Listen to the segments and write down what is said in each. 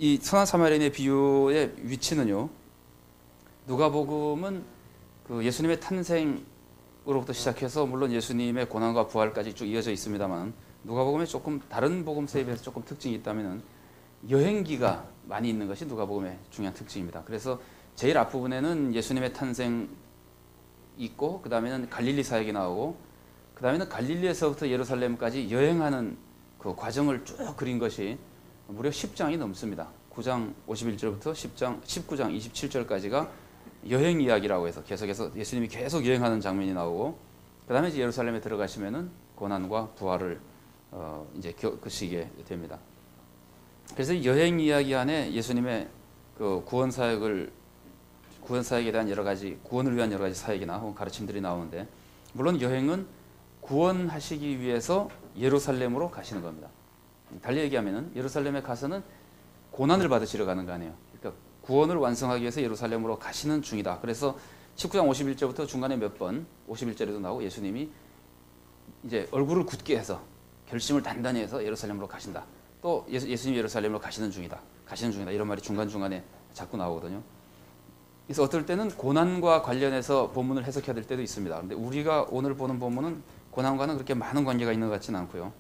이 선한 사마리아인의 비유의 위치는요. 누가복음은 그 예수님의 탄생으로부터 시작해서 물론 예수님의 고난과 부활까지 쭉 이어져 있습니다만 누가복음에 조금 다른 복음서에 비해서 조금 특징이 있다면은 여행기가 많이 있는 것이 누가복음의 중요한 특징입니다. 그래서 제일 앞부분에는 예수님의 탄생 있고 그 다음에는 갈릴리 사역이 나오고 그 다음에는 갈릴리에서부터 예루살렘까지 여행하는 그 과정을 쭉 그린 것이 무려 10장이 넘습니다. 9장 51절부터 19장 27절까지가 여행 이야기라고 해서 계속해서 예수님이 계속 여행하는 장면이 나오고 그 다음에 이제 예루살렘에 들어가시면은 고난과 부활을 이제 겪으시게 됩니다. 그래서 여행 이야기 안에 예수님의 그 구원 사역에 대한 여러 가지 구원을 위한 여러 가지 사역이나 혹은 가르침들이 나오는데 물론 여행은 구원하시기 위해서 예루살렘으로 가시는 겁니다. 달리 얘기하면은 예루살렘에 가서는 고난을 받으시러 가는 거 아니에요. 그러니까 구원을 완성하기 위해서 예루살렘으로 가시는 중이다. 그래서 19장 51절부터 중간에 몇 번 51절에도 나오고 예수님이 이제 얼굴을 굳게 해서 결심을 단단히 해서 예루살렘으로 가신다. 또 예수님이 예루살렘으로 가시는 중이다. 이런 말이 중간중간에 자꾸 나오거든요. 그래서 어떨 때는 고난과 관련해서 본문을 해석해야 될 때도 있습니다. 그런데 우리가 오늘 보는 본문은 고난과는 그렇게 많은 관계가 있는 것 같지는 않고요.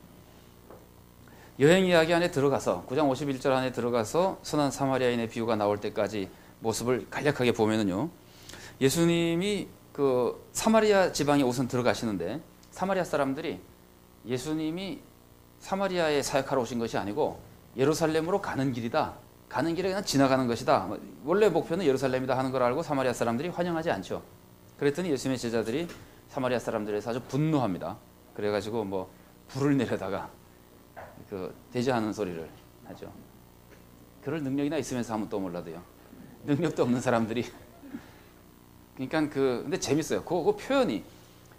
여행 이야기 안에 들어가서 9장 51절 안에 들어가서 선한 사마리아인의 비유가 나올 때까지 모습을 간략하게 보면은요. 예수님이 그 사마리아 지방에 우선 들어가시는데 사마리아 사람들이 예수님이 사마리아에 사역하러 오신 것이 아니고 예루살렘으로 가는 길이다. 가는 길에 그냥 지나가는 것이다. 원래 목표는 예루살렘이다 하는 걸 알고 사마리아 사람들이 환영하지 않죠. 그랬더니 예수님의 제자들이 사마리아 사람들에서 아주 분노합니다. 그래가지고 뭐 불을 내려다가 그 대지하는 소리를 하죠. 그럴 능력이나 있으면서 하면 또 몰라도요. 능력도 없는 사람들이 그러니까 근데 재밌어요. 그 표현이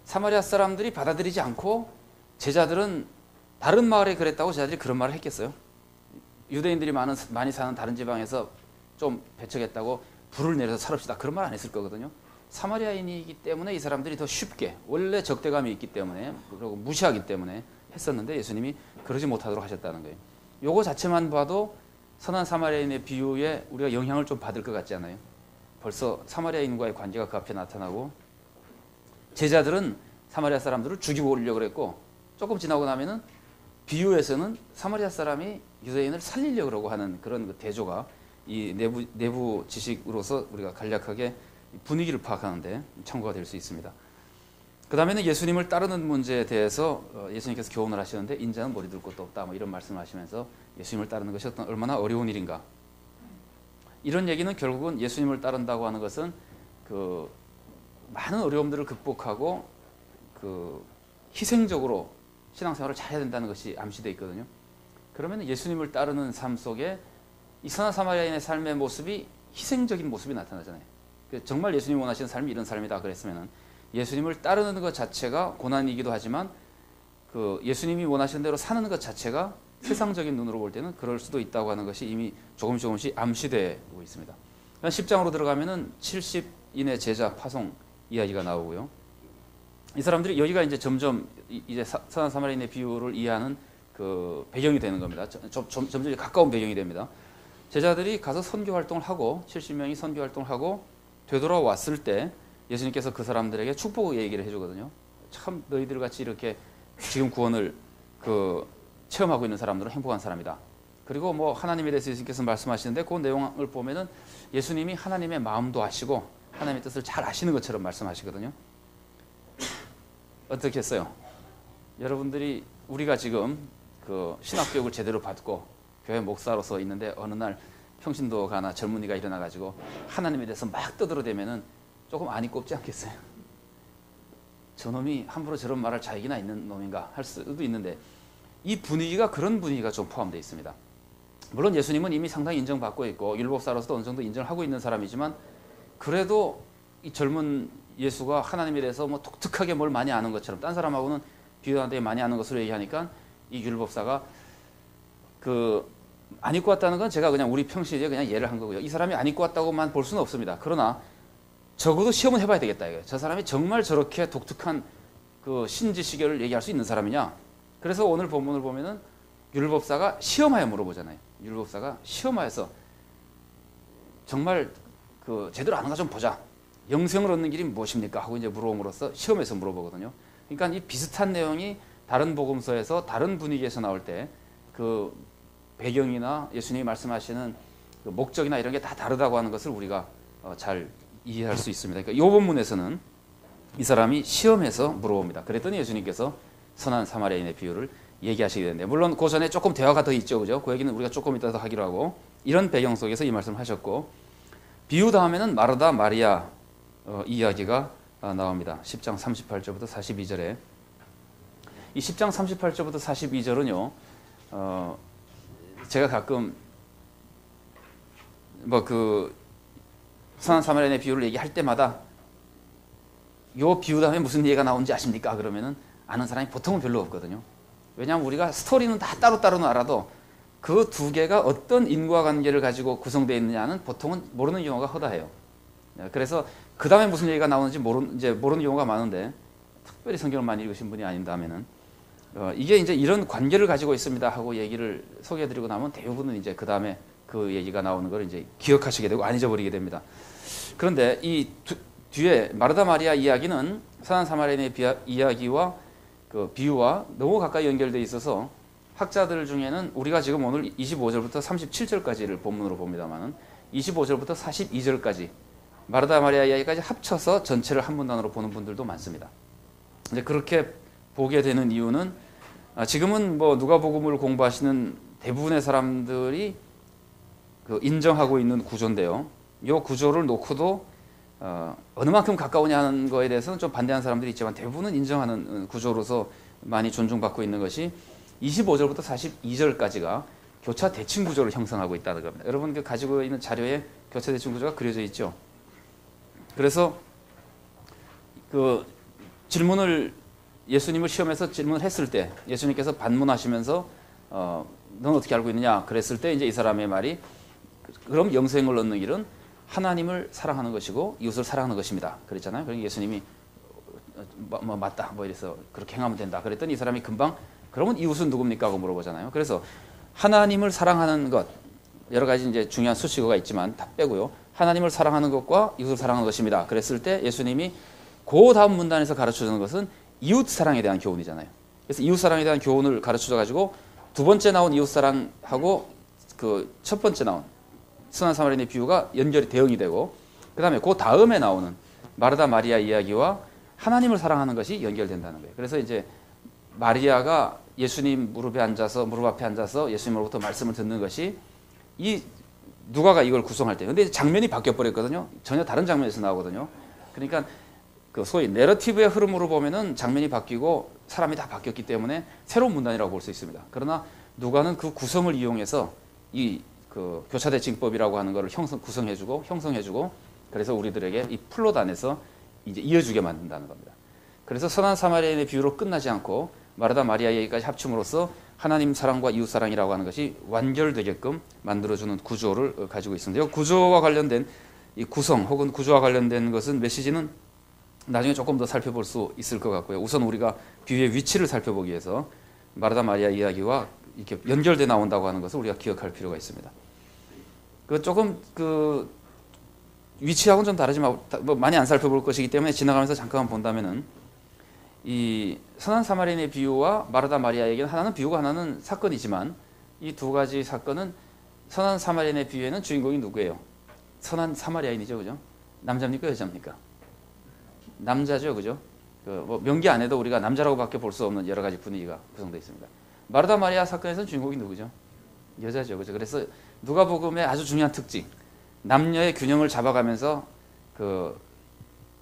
사마리아 사람들이 받아들이지 않고 제자들은 다른 마을에 그랬다고 제자들이 그런 말을 했겠어요? 유대인들이 많이 사는 다른 지방에서 좀 배척했다고 불을 내려서 살읍시다. 그런 말 안 했을 거거든요. 사마리아인이기 때문에 이 사람들이 더 쉽게 원래 적대감이 있기 때문에 그리고 무시하기 때문에 했었는데 예수님이 그러지 못하도록 하셨다는 거예요. 요거 자체만 봐도 선한 사마리아인의 비유에 우리가 영향을 좀 받을 것 같지 않아요? 벌써 사마리아인과의 관계가 그 앞에 나타나고 제자들은 사마리아 사람들을 죽이고 오려고 그랬고 조금 지나고 나면은 비유에서는 사마리아 사람이 유대인을 살리려고 그러고 하는 그런 그 대조가 이 내부 지식으로서 우리가 간략하게 분위기를 파악하는데 참고가 될 수 있습니다. 그 다음에는 예수님을 따르는 문제에 대해서 예수님께서 교훈을 하시는데 인자는 머리 둘 곳도 없다 뭐 이런 말씀을 하시면서 예수님을 따르는 것이 얼마나 어려운 일인가. 이런 얘기는 결국은 예수님을 따른다고 하는 것은 그 많은 어려움들을 극복하고 그 희생적으로 신앙생활을 잘해야 된다는 것이 암시되어 있거든요. 그러면 예수님을 따르는 삶 속에 이 선한 사마리아인의 삶의 모습이 희생적인 모습이 나타나잖아요. 정말 예수님이 원하시는 삶이 이런 삶이다 그랬으면 예수님을 따르는 것 자체가 고난이기도 하지만 그 예수님이 원하시는 대로 사는 것 자체가 세상적인 눈으로 볼 때는 그럴 수도 있다고 하는 것이 이미 조금씩 암시되고 있습니다. 10장으로 들어가면은 70인의 제자 파송 이야기가 나오고요. 이 사람들이 여기가 이제 점점 이제 선한 사마리아인의 비유를 이해하는 그 배경이 되는 겁니다. 점점 가까운 배경이 됩니다. 제자들이 가서 선교 활동을 하고 70명이 선교 활동을 하고 되돌아왔을 때 예수님께서 그 사람들에게 축복 얘기를 해주거든요. 참 너희들 같이 이렇게 지금 구원을 체험하고 있는 사람들은 행복한 사람이다. 그리고 뭐 하나님에 대해서 예수님께서 말씀하시는데 그 내용을 보면은 예수님이 하나님의 마음도 아시고 하나님의 뜻을 잘 아시는 것처럼 말씀하시거든요. 어떻게 했어요? 여러분들이 우리가 지금 그 신학교육을 제대로 받고 교회 목사로서 있는데 어느 날 평신도가 하나 젊은이가 일어나가지고 하나님에 대해서 막 떠들어대면은 조금 안이 꼽지 않겠어요? 저놈이 함부로 저런 말할 자격이나 있는 놈인가 할 수도 있는데 이 분위기가 그런 분위기가 좀 포함되어 있습니다. 물론 예수님은 이미 상당히 인정받고 있고 율법사로서도 어느 정도 인정을 하고 있는 사람이지만 그래도 이 젊은 예수가 하나님에 대해서 뭐 독특하게 뭘 많이 아는 것처럼 딴 사람하고는 비교하는데 많이 아는 것으로 얘기하니까 이 율법사가 안 입고 왔다는 건 제가 그냥 우리 평시에 그냥 예를 한 거고요. 이 사람이 안 입고 왔다고만 볼 수는 없습니다. 그러나 적어도 시험은 해봐야 되겠다 이거예요. 저 사람이 정말 저렇게 독특한 그 신지시결을 얘기할 수 있는 사람이냐? 그래서 오늘 본문을 보면은 율법사가 시험하여 물어보잖아요. 율법사가 시험하여서 정말 그 제대로 아는가 좀 보자. 영생을 얻는 길이 무엇입니까? 하고 이제 물어봄으로써 시험에서 물어보거든요. 그러니까 이 비슷한 내용이 다른 복음서에서 다른 분위기에서 나올 때 그 배경이나 예수님이 말씀하시는 그 목적이나 이런 게 다 다르다고 하는 것을 우리가 잘 이해할 수 있습니다. 그러니까 이 본문에서는 이 사람이 시험해서 물어봅니다. 그랬더니 예수님께서 선한 사마리아인의 비유를 얘기하시게 되는데, 물론 그 전에 조금 대화가 더 있죠, 그죠? 그 얘기는 우리가 조금 이따 더 하기로 하고, 이런 배경 속에서 이 말씀을 하셨고, 비유 다음에는 마르다 마리아 이야기가 나옵니다. 10장 38절부터 42절에 이 10장 38절부터 42절은요, 제가 가끔 뭐 그 선한 사마리아인의 비유를 얘기할 때마다 요 비유 다음에 무슨 얘기가 나오는지 아십니까? 그러면은 아는 사람이 보통은 별로 없거든요. 왜냐하면 우리가 스토리는 다 따로따로는 알아도 그 두 개가 어떤 인과관계를 가지고 구성되어 있느냐는 보통은 모르는 경우가 허다해요. 그래서 그 다음에 무슨 얘기가 나오는지 모르는 경우가 많은데, 특별히 성경을 많이 읽으신 분이 아닌다면은 이게 이제 이런 관계를 가지고 있습니다 하고 얘기를 소개해드리고 나면 대부분은 이제 그 다음에 그 얘기가 나오는 걸 이제 기억하시게 되고 안 잊어버리게 됩니다. 그런데 이 뒤에 마르다 마리아 이야기는 선한 사마리아인의 이야기와 그 비유와 너무 가까이 연결되어 있어서 학자들 중에는 우리가 지금 오늘 25절부터 37절까지를 본문으로 봅니다만은 25절부터 42절까지 마르다 마리아 이야기까지 합쳐서 전체를 한 문단으로 보는 분들도 많습니다. 이제 그렇게 보게 되는 이유는 지금은 뭐 누가복음을 공부하시는 대부분의 사람들이 그 인정하고 있는 구조인데요. 이 구조를 놓고도 어느 만큼 가까우냐 하는 거에 대해서는 좀 반대하는 사람들이 있지만 대부분은 인정하는 구조로서 많이 존중받고 있는 것이 25절부터 42절까지가 교차 대칭 구조를 형성하고 있다는 겁니다. 여러분 가지고 있는 자료에 교차 대칭 구조가 그려져 있죠. 그래서 그 질문을 예수님을 시험해서 질문을 했을 때 예수님께서 반문하시면서 넌 어떻게 알고 있느냐 그랬을 때 이제 이 사람의 말이 그럼 영생을 얻는 길은 하나님을 사랑하는 것이고 이웃을 사랑하는 것입니다. 그랬잖아요. 그러니까 예수님이 맞다 뭐 이래서 그렇게 행하면 된다. 그랬더니 이 사람이 금방 그러면 이웃은 누굽니까? 하고 물어보잖아요. 그래서 하나님을 사랑하는 것 여러 가지 이제 중요한 수식어가 있지만 다 빼고요. 하나님을 사랑하는 것과 이웃을 사랑하는 것입니다. 그랬을 때 예수님이 그 다음 문단에서 가르쳐주는 것은 이웃 사랑에 대한 교훈이잖아요. 그래서 이웃 사랑에 대한 교훈을 가르쳐줘 가지고 두 번째 나온 이웃 사랑하고 그 첫 번째 나온 선한 사마리아인의 비유가 연결이 대응이 되고 그 다음에 그 다음에 나오는 마르다 마리아 이야기와 하나님을 사랑하는 것이 연결된다는 거예요. 그래서 이제 마리아가 예수님 무릎 앞에 앉아서 예수님으로부터 말씀을 듣는 것이 이 누가가 이걸 구성할 때 근데 장면이 바뀌어 버렸거든요. 전혀 다른 장면에서 나오거든요. 그러니까 그 소위 내러티브의 흐름으로 보면은 장면이 바뀌고 사람이 다 바뀌었기 때문에 새로운 문단이라고 볼 수 있습니다. 그러나 누가는 그 구성을 이용해서 이 그 교차대칭법이라고 하는 것을 형성해주고 그래서 우리들에게 이 플롯 안에서 이제 이어주게 만든다는 겁니다. 그래서 선한 사마리아인의 비유로 끝나지 않고 마르다 마리아 얘기까지 합춤으로써 하나님 사랑과 이웃 사랑이라고 하는 것이 완결되게끔 만들어주는 구조를 가지고 있습니다. 이 구조와 관련된 이 구성 혹은 구조와 관련된 것은 메시지는 나중에 조금 더 살펴볼 수 있을 것 같고요. 우선 우리가 비유의 위치를 살펴보기 위해서 마르다 마리아 이야기와 이렇게 연결돼 나온다고 하는 것을 우리가 기억할 필요가 있습니다. 그 조금 그 위치하고는 좀 다르지만 뭐 많이 안 살펴볼 것이기 때문에 지나가면서 잠깐만 본다면은 이 선한 사마리아인의 비유와 마르다 마리아 얘기는 하나는 비유가 하나는 사건이지만 이 두 가지 사건은 선한 사마리아인의 비유에는 주인공이 누구예요? 선한 사마리아인이죠, 그죠? 남자입니까, 여자입니까? 남자죠, 그죠? 그 뭐 명기 안에도 우리가 남자라고밖에 볼 수 없는 여러 가지 분위기가 구성되어 있습니다. 마르다 마리아 사건에서는 주인공이 누구죠? 여자죠, 그죠? 그래서 누가복음의 아주 중요한 특징, 남녀의 균형을 잡아가면서 그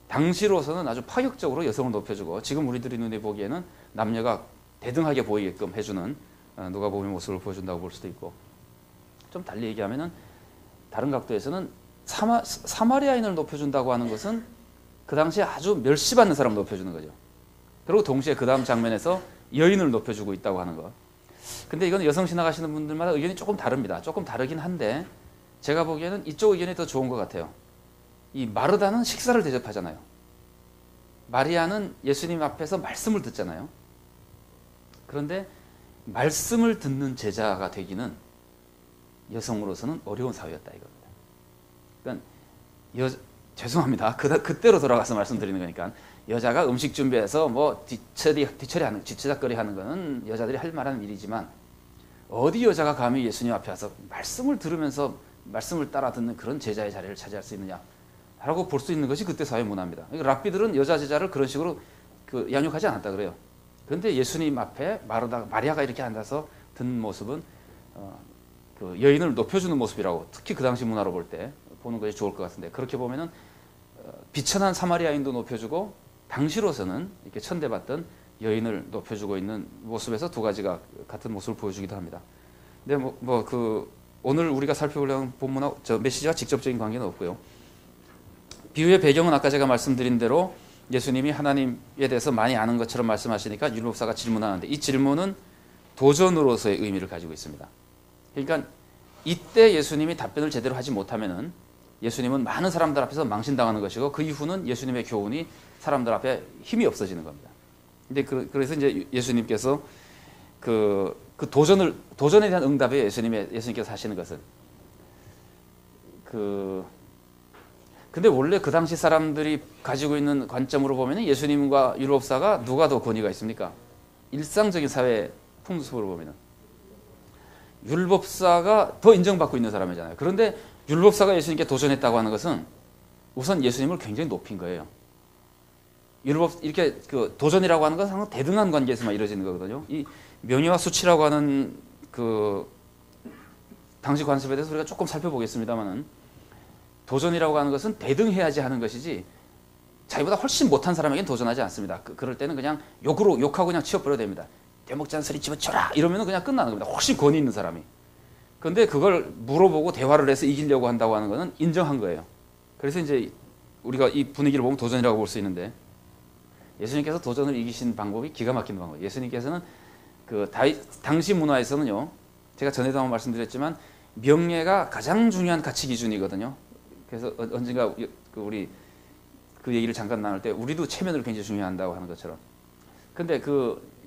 당시로서는 아주 파격적으로 여성을 높여주고 지금 우리들이 눈에 보기에는 남녀가 대등하게 보이게끔 해주는 누가복음의 모습을 보여준다고 볼 수도 있고, 좀 달리 얘기하면은 다른 각도에서는 사마리아인을 높여준다고 하는 것은 그 당시에 아주 멸시받는 사람을 높여주는 거죠. 그리고 동시에 그 다음 장면에서 여인을 높여주고 있다고 하는 것. 근데 이건 여성 신학하시는 분들마다 의견이 조금 다릅니다. 조금 다르긴 한데 제가 보기에는 이쪽 의견이 더 좋은 것 같아요. 이 마르다는 식사를 대접하잖아요. 마리아는 예수님 앞에서 말씀을 듣잖아요. 그런데 말씀을 듣는 제자가 되기는 여성으로서는 어려운 사회였다 이겁니다. 그러니까 죄송합니다. 그때로 돌아가서 말씀드리는 거니까 여자가 음식 준비해서 뭐 뒤처리하는 뒤치다거리 하는 거는 여자들이 할 만한 일이지만 어디 여자가 감히 예수님 앞에 와서 말씀을 들으면서 말씀을 따라 듣는 그런 제자의 자리를 차지할 수 있느냐라고 볼 수 있는 것이 그때 사회 문화입니다. 랍비들은 여자 제자를 그런 식으로 양육하지 않았다 그래요. 그런데 예수님 앞에 마리아가 이렇게 앉아서 듣는 모습은 여인을 높여주는 모습이라고, 특히 그 당시 문화로 볼 때 보는 것이 좋을 것 같은데, 그렇게 보면은 비천한 사마리아인도 높여주고 당시로서는 이렇게 천대받던 여인을 높여주고 있는 모습에서 두 가지가 같은 모습을 보여주기도 합니다. 근데 오늘 우리가 살펴보려는 본문하고 메시지와 직접적인 관계는 없고요. 비유의 배경은 아까 제가 말씀드린 대로 예수님이 하나님에 대해서 많이 아는 것처럼 말씀하시니까 율법사가 질문하는데, 이 질문은 도전으로서의 의미를 가지고 있습니다. 그러니까 이때 예수님이 답변을 제대로 하지 못하면은 예수님은 많은 사람들 앞에서 망신당하는 것이고, 그 이후는 예수님의 교훈이 사람들 앞에 힘이 없어지는 겁니다. 근데 그래서 이제 예수님께서 도전에 대한 응답에 예수님께서 하시는 것은 근데 원래 그 당시 사람들이 가지고 있는 관점으로 보면 예수님과 율법사가 누가 더 권위가 있습니까? 일상적인 사회 풍습으로 보면은 율법사가 더 인정받고 있는 사람이잖아요. 그런데 율법사가 예수님께 도전했다고 하는 것은 우선 예수님을 굉장히 높인 거예요. 이렇게 도전이라고 하는 것은 항상 대등한 관계에서만 이루어지는 거거든요. 이 명예와 수치라고 하는 당시 관습에 대해서 우리가 조금 살펴보겠습니다만은, 도전이라고 하는 것은 대등해야지 하는 것이지 자기보다 훨씬 못한 사람에게는 도전하지 않습니다. 그럴 때는 그냥 욕하고 그냥 치워버려야 됩니다. 떼먹자는 소리 집어쳐라 이러면 그냥 끝나는 겁니다. 훨씬 권위 있는 사람이. 그런데 그걸 물어보고 대화를 해서 이기려고 한다고 하는 것은 인정한 거예요. 그래서 이제 우리가 이 분위기를 보면 도전이라고 볼 수 있는데, 예수님께서 도전을 이기신 방법이 기가 막힌 방법이에요. 예수님께서는 당시 문화에서는요, 제가 전에도 한번 말씀드렸지만 명예가 가장 중요한 가치 기준이거든요. 그래서 언젠가 우리 그 얘기를 잠깐 나눌 때 우리도 체면을 굉장히 중요한다고 하는 것처럼, 근데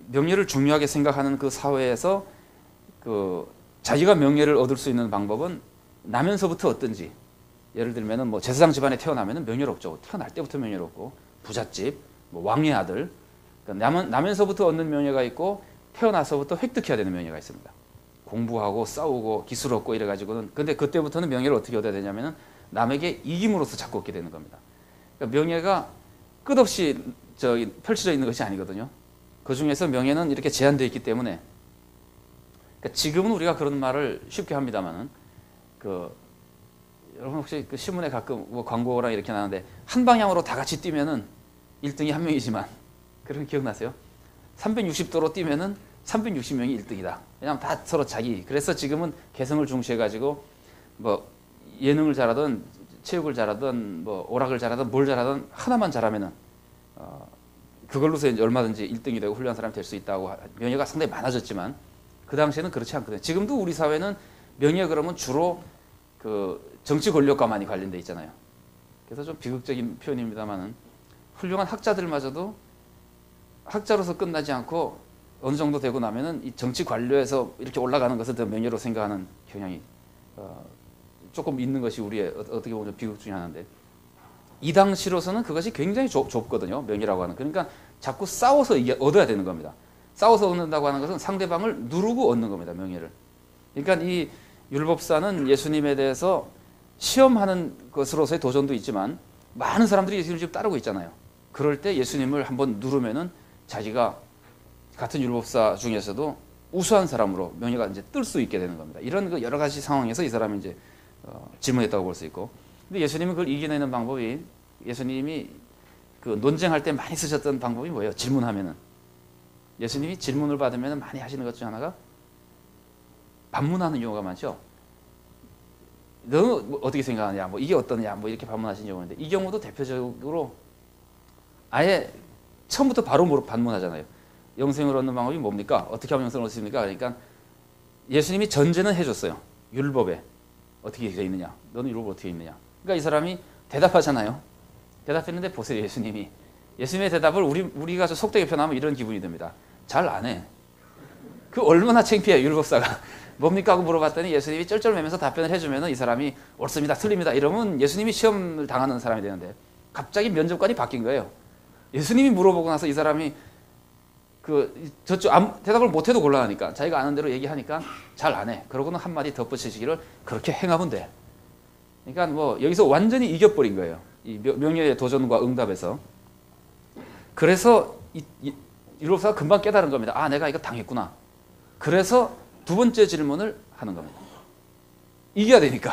명예를 중요하게 생각하는 그 사회에서 자기가 명예를 얻을 수 있는 방법은 나면서부터 어떤지, 예를 들면은 제사장 집안에 태어나면은 명예롭죠. 태어날 때부터 명예롭고, 부잣집, 왕의 아들, 그러니까 나면서부터 얻는 명예가 있고 태어나서부터 획득해야 되는 명예가 있습니다. 공부하고 싸우고 기술 얻고 이래가지고는, 근데 그때부터는 명예를 어떻게 얻어야 되냐면은 남에게 이김으로써 자꾸 얻게 되는 겁니다. 그러니까 명예가 끝없이 펼쳐져 있는 것이 아니거든요. 그 중에서 명예는 이렇게 제한되어 있기 때문에, 그러니까 지금은 우리가 그런 말을 쉽게 합니다만은, 여러분 혹시 신문에 가끔 광고랑 이렇게 나오는데 한 방향으로 다 같이 뛰면은 1등이 한 명이지만, 그런 기억나세요? 360도로 뛰면은 360명이 1등이다. 왜냐하면 다 서로 그래서 지금은 개성을 중시해가지고 예능을 잘하든 체육을 잘하든 오락을 잘하든 뭘 잘하든 하나만 잘하면은 그걸로서 이제 얼마든지 1등이 되고 훌륭한 사람이 될 수 있다고, 명예가 상당히 많아졌지만 그 당시에는 그렇지 않거든요. 지금도 우리 사회는 명예 그러면 주로 정치 권력과 많이 관련돼 있잖아요. 그래서 좀 비극적인 표현입니다만은, 훌륭한 학자들마저도 학자로서 끝나지 않고 어느 정도 되고 나면은 이 정치 관료에서 이렇게 올라가는 것을 더 명예로 생각하는 경향이 조금 있는 것이 우리의 어떻게 보면 비극 중에 하나인데, 이 당시로서는 그것이 굉장히 좁거든요. 명예라고 하는. 그러니까 자꾸 싸워서 얻어야 되는 겁니다. 싸워서 얻는다고 하는 것은 상대방을 누르고 얻는 겁니다. 명예를. 그러니까 이 율법사는 예수님에 대해서 시험하는 것으로서의 도전도 있지만, 많은 사람들이 예수님을 지금 따르고 있잖아요. 그럴 때 예수님을 한번 누르면은 자기가 같은 율법사 중에서도 우수한 사람으로 명예가 이제 뜰 수 있게 되는 겁니다. 이런 여러 가지 상황에서 이 사람이 이제 질문했다고 볼 수 있고, 근데 예수님은 그걸 이겨내는 방법이, 예수님이 논쟁할 때 많이 쓰셨던 방법이 뭐예요? 질문하면은, 예수님이 질문을 받으면 많이 하시는 것 중 하나가 반문하는 경우가 많죠. 너는 어떻게 생각하냐, 이게 어떠냐, 이렇게 반문하시는 경우인데, 이 경우도 대표적으로 아예 처음부터 바로 반문하잖아요. 영생을 얻는 방법이 뭡니까? 어떻게 하면 영생을 얻습니까? 그러니까 예수님이 전제는 해줬어요. 율법에 어떻게 되어 있느냐, 너는 율법에 어떻게 있느냐. 그러니까 이 사람이 대답하잖아요. 대답했는데 보세요, 예수님의 대답을 우리가 속되게 표현하면 이런 기분이 듭니다. 잘 안 해. 그 얼마나 창피해요, 율법사가. 뭡니까 하고 물어봤더니 예수님이 쩔쩔매면서 답변을 해주면 이 사람이 옳습니다, 틀립니다 이러면 예수님이 시험을 당하는 사람이 되는데 갑자기 면접관이 바뀐 거예요. 예수님이 물어보고 나서 이 사람이 대답을 못해도 곤란하니까 자기가 아는 대로 얘기하니까 잘 안 해. 그러고는 한마디 덧붙이시기를 그렇게 행하면 돼. 그러니까 뭐 여기서 완전히 이겨버린 거예요. 이 명예의 도전과 응답에서. 그래서 율법사가 금방 깨달은 겁니다. 아, 내가 이거 당했구나. 그래서 두 번째 질문을 하는 겁니다. 이겨야 되니까.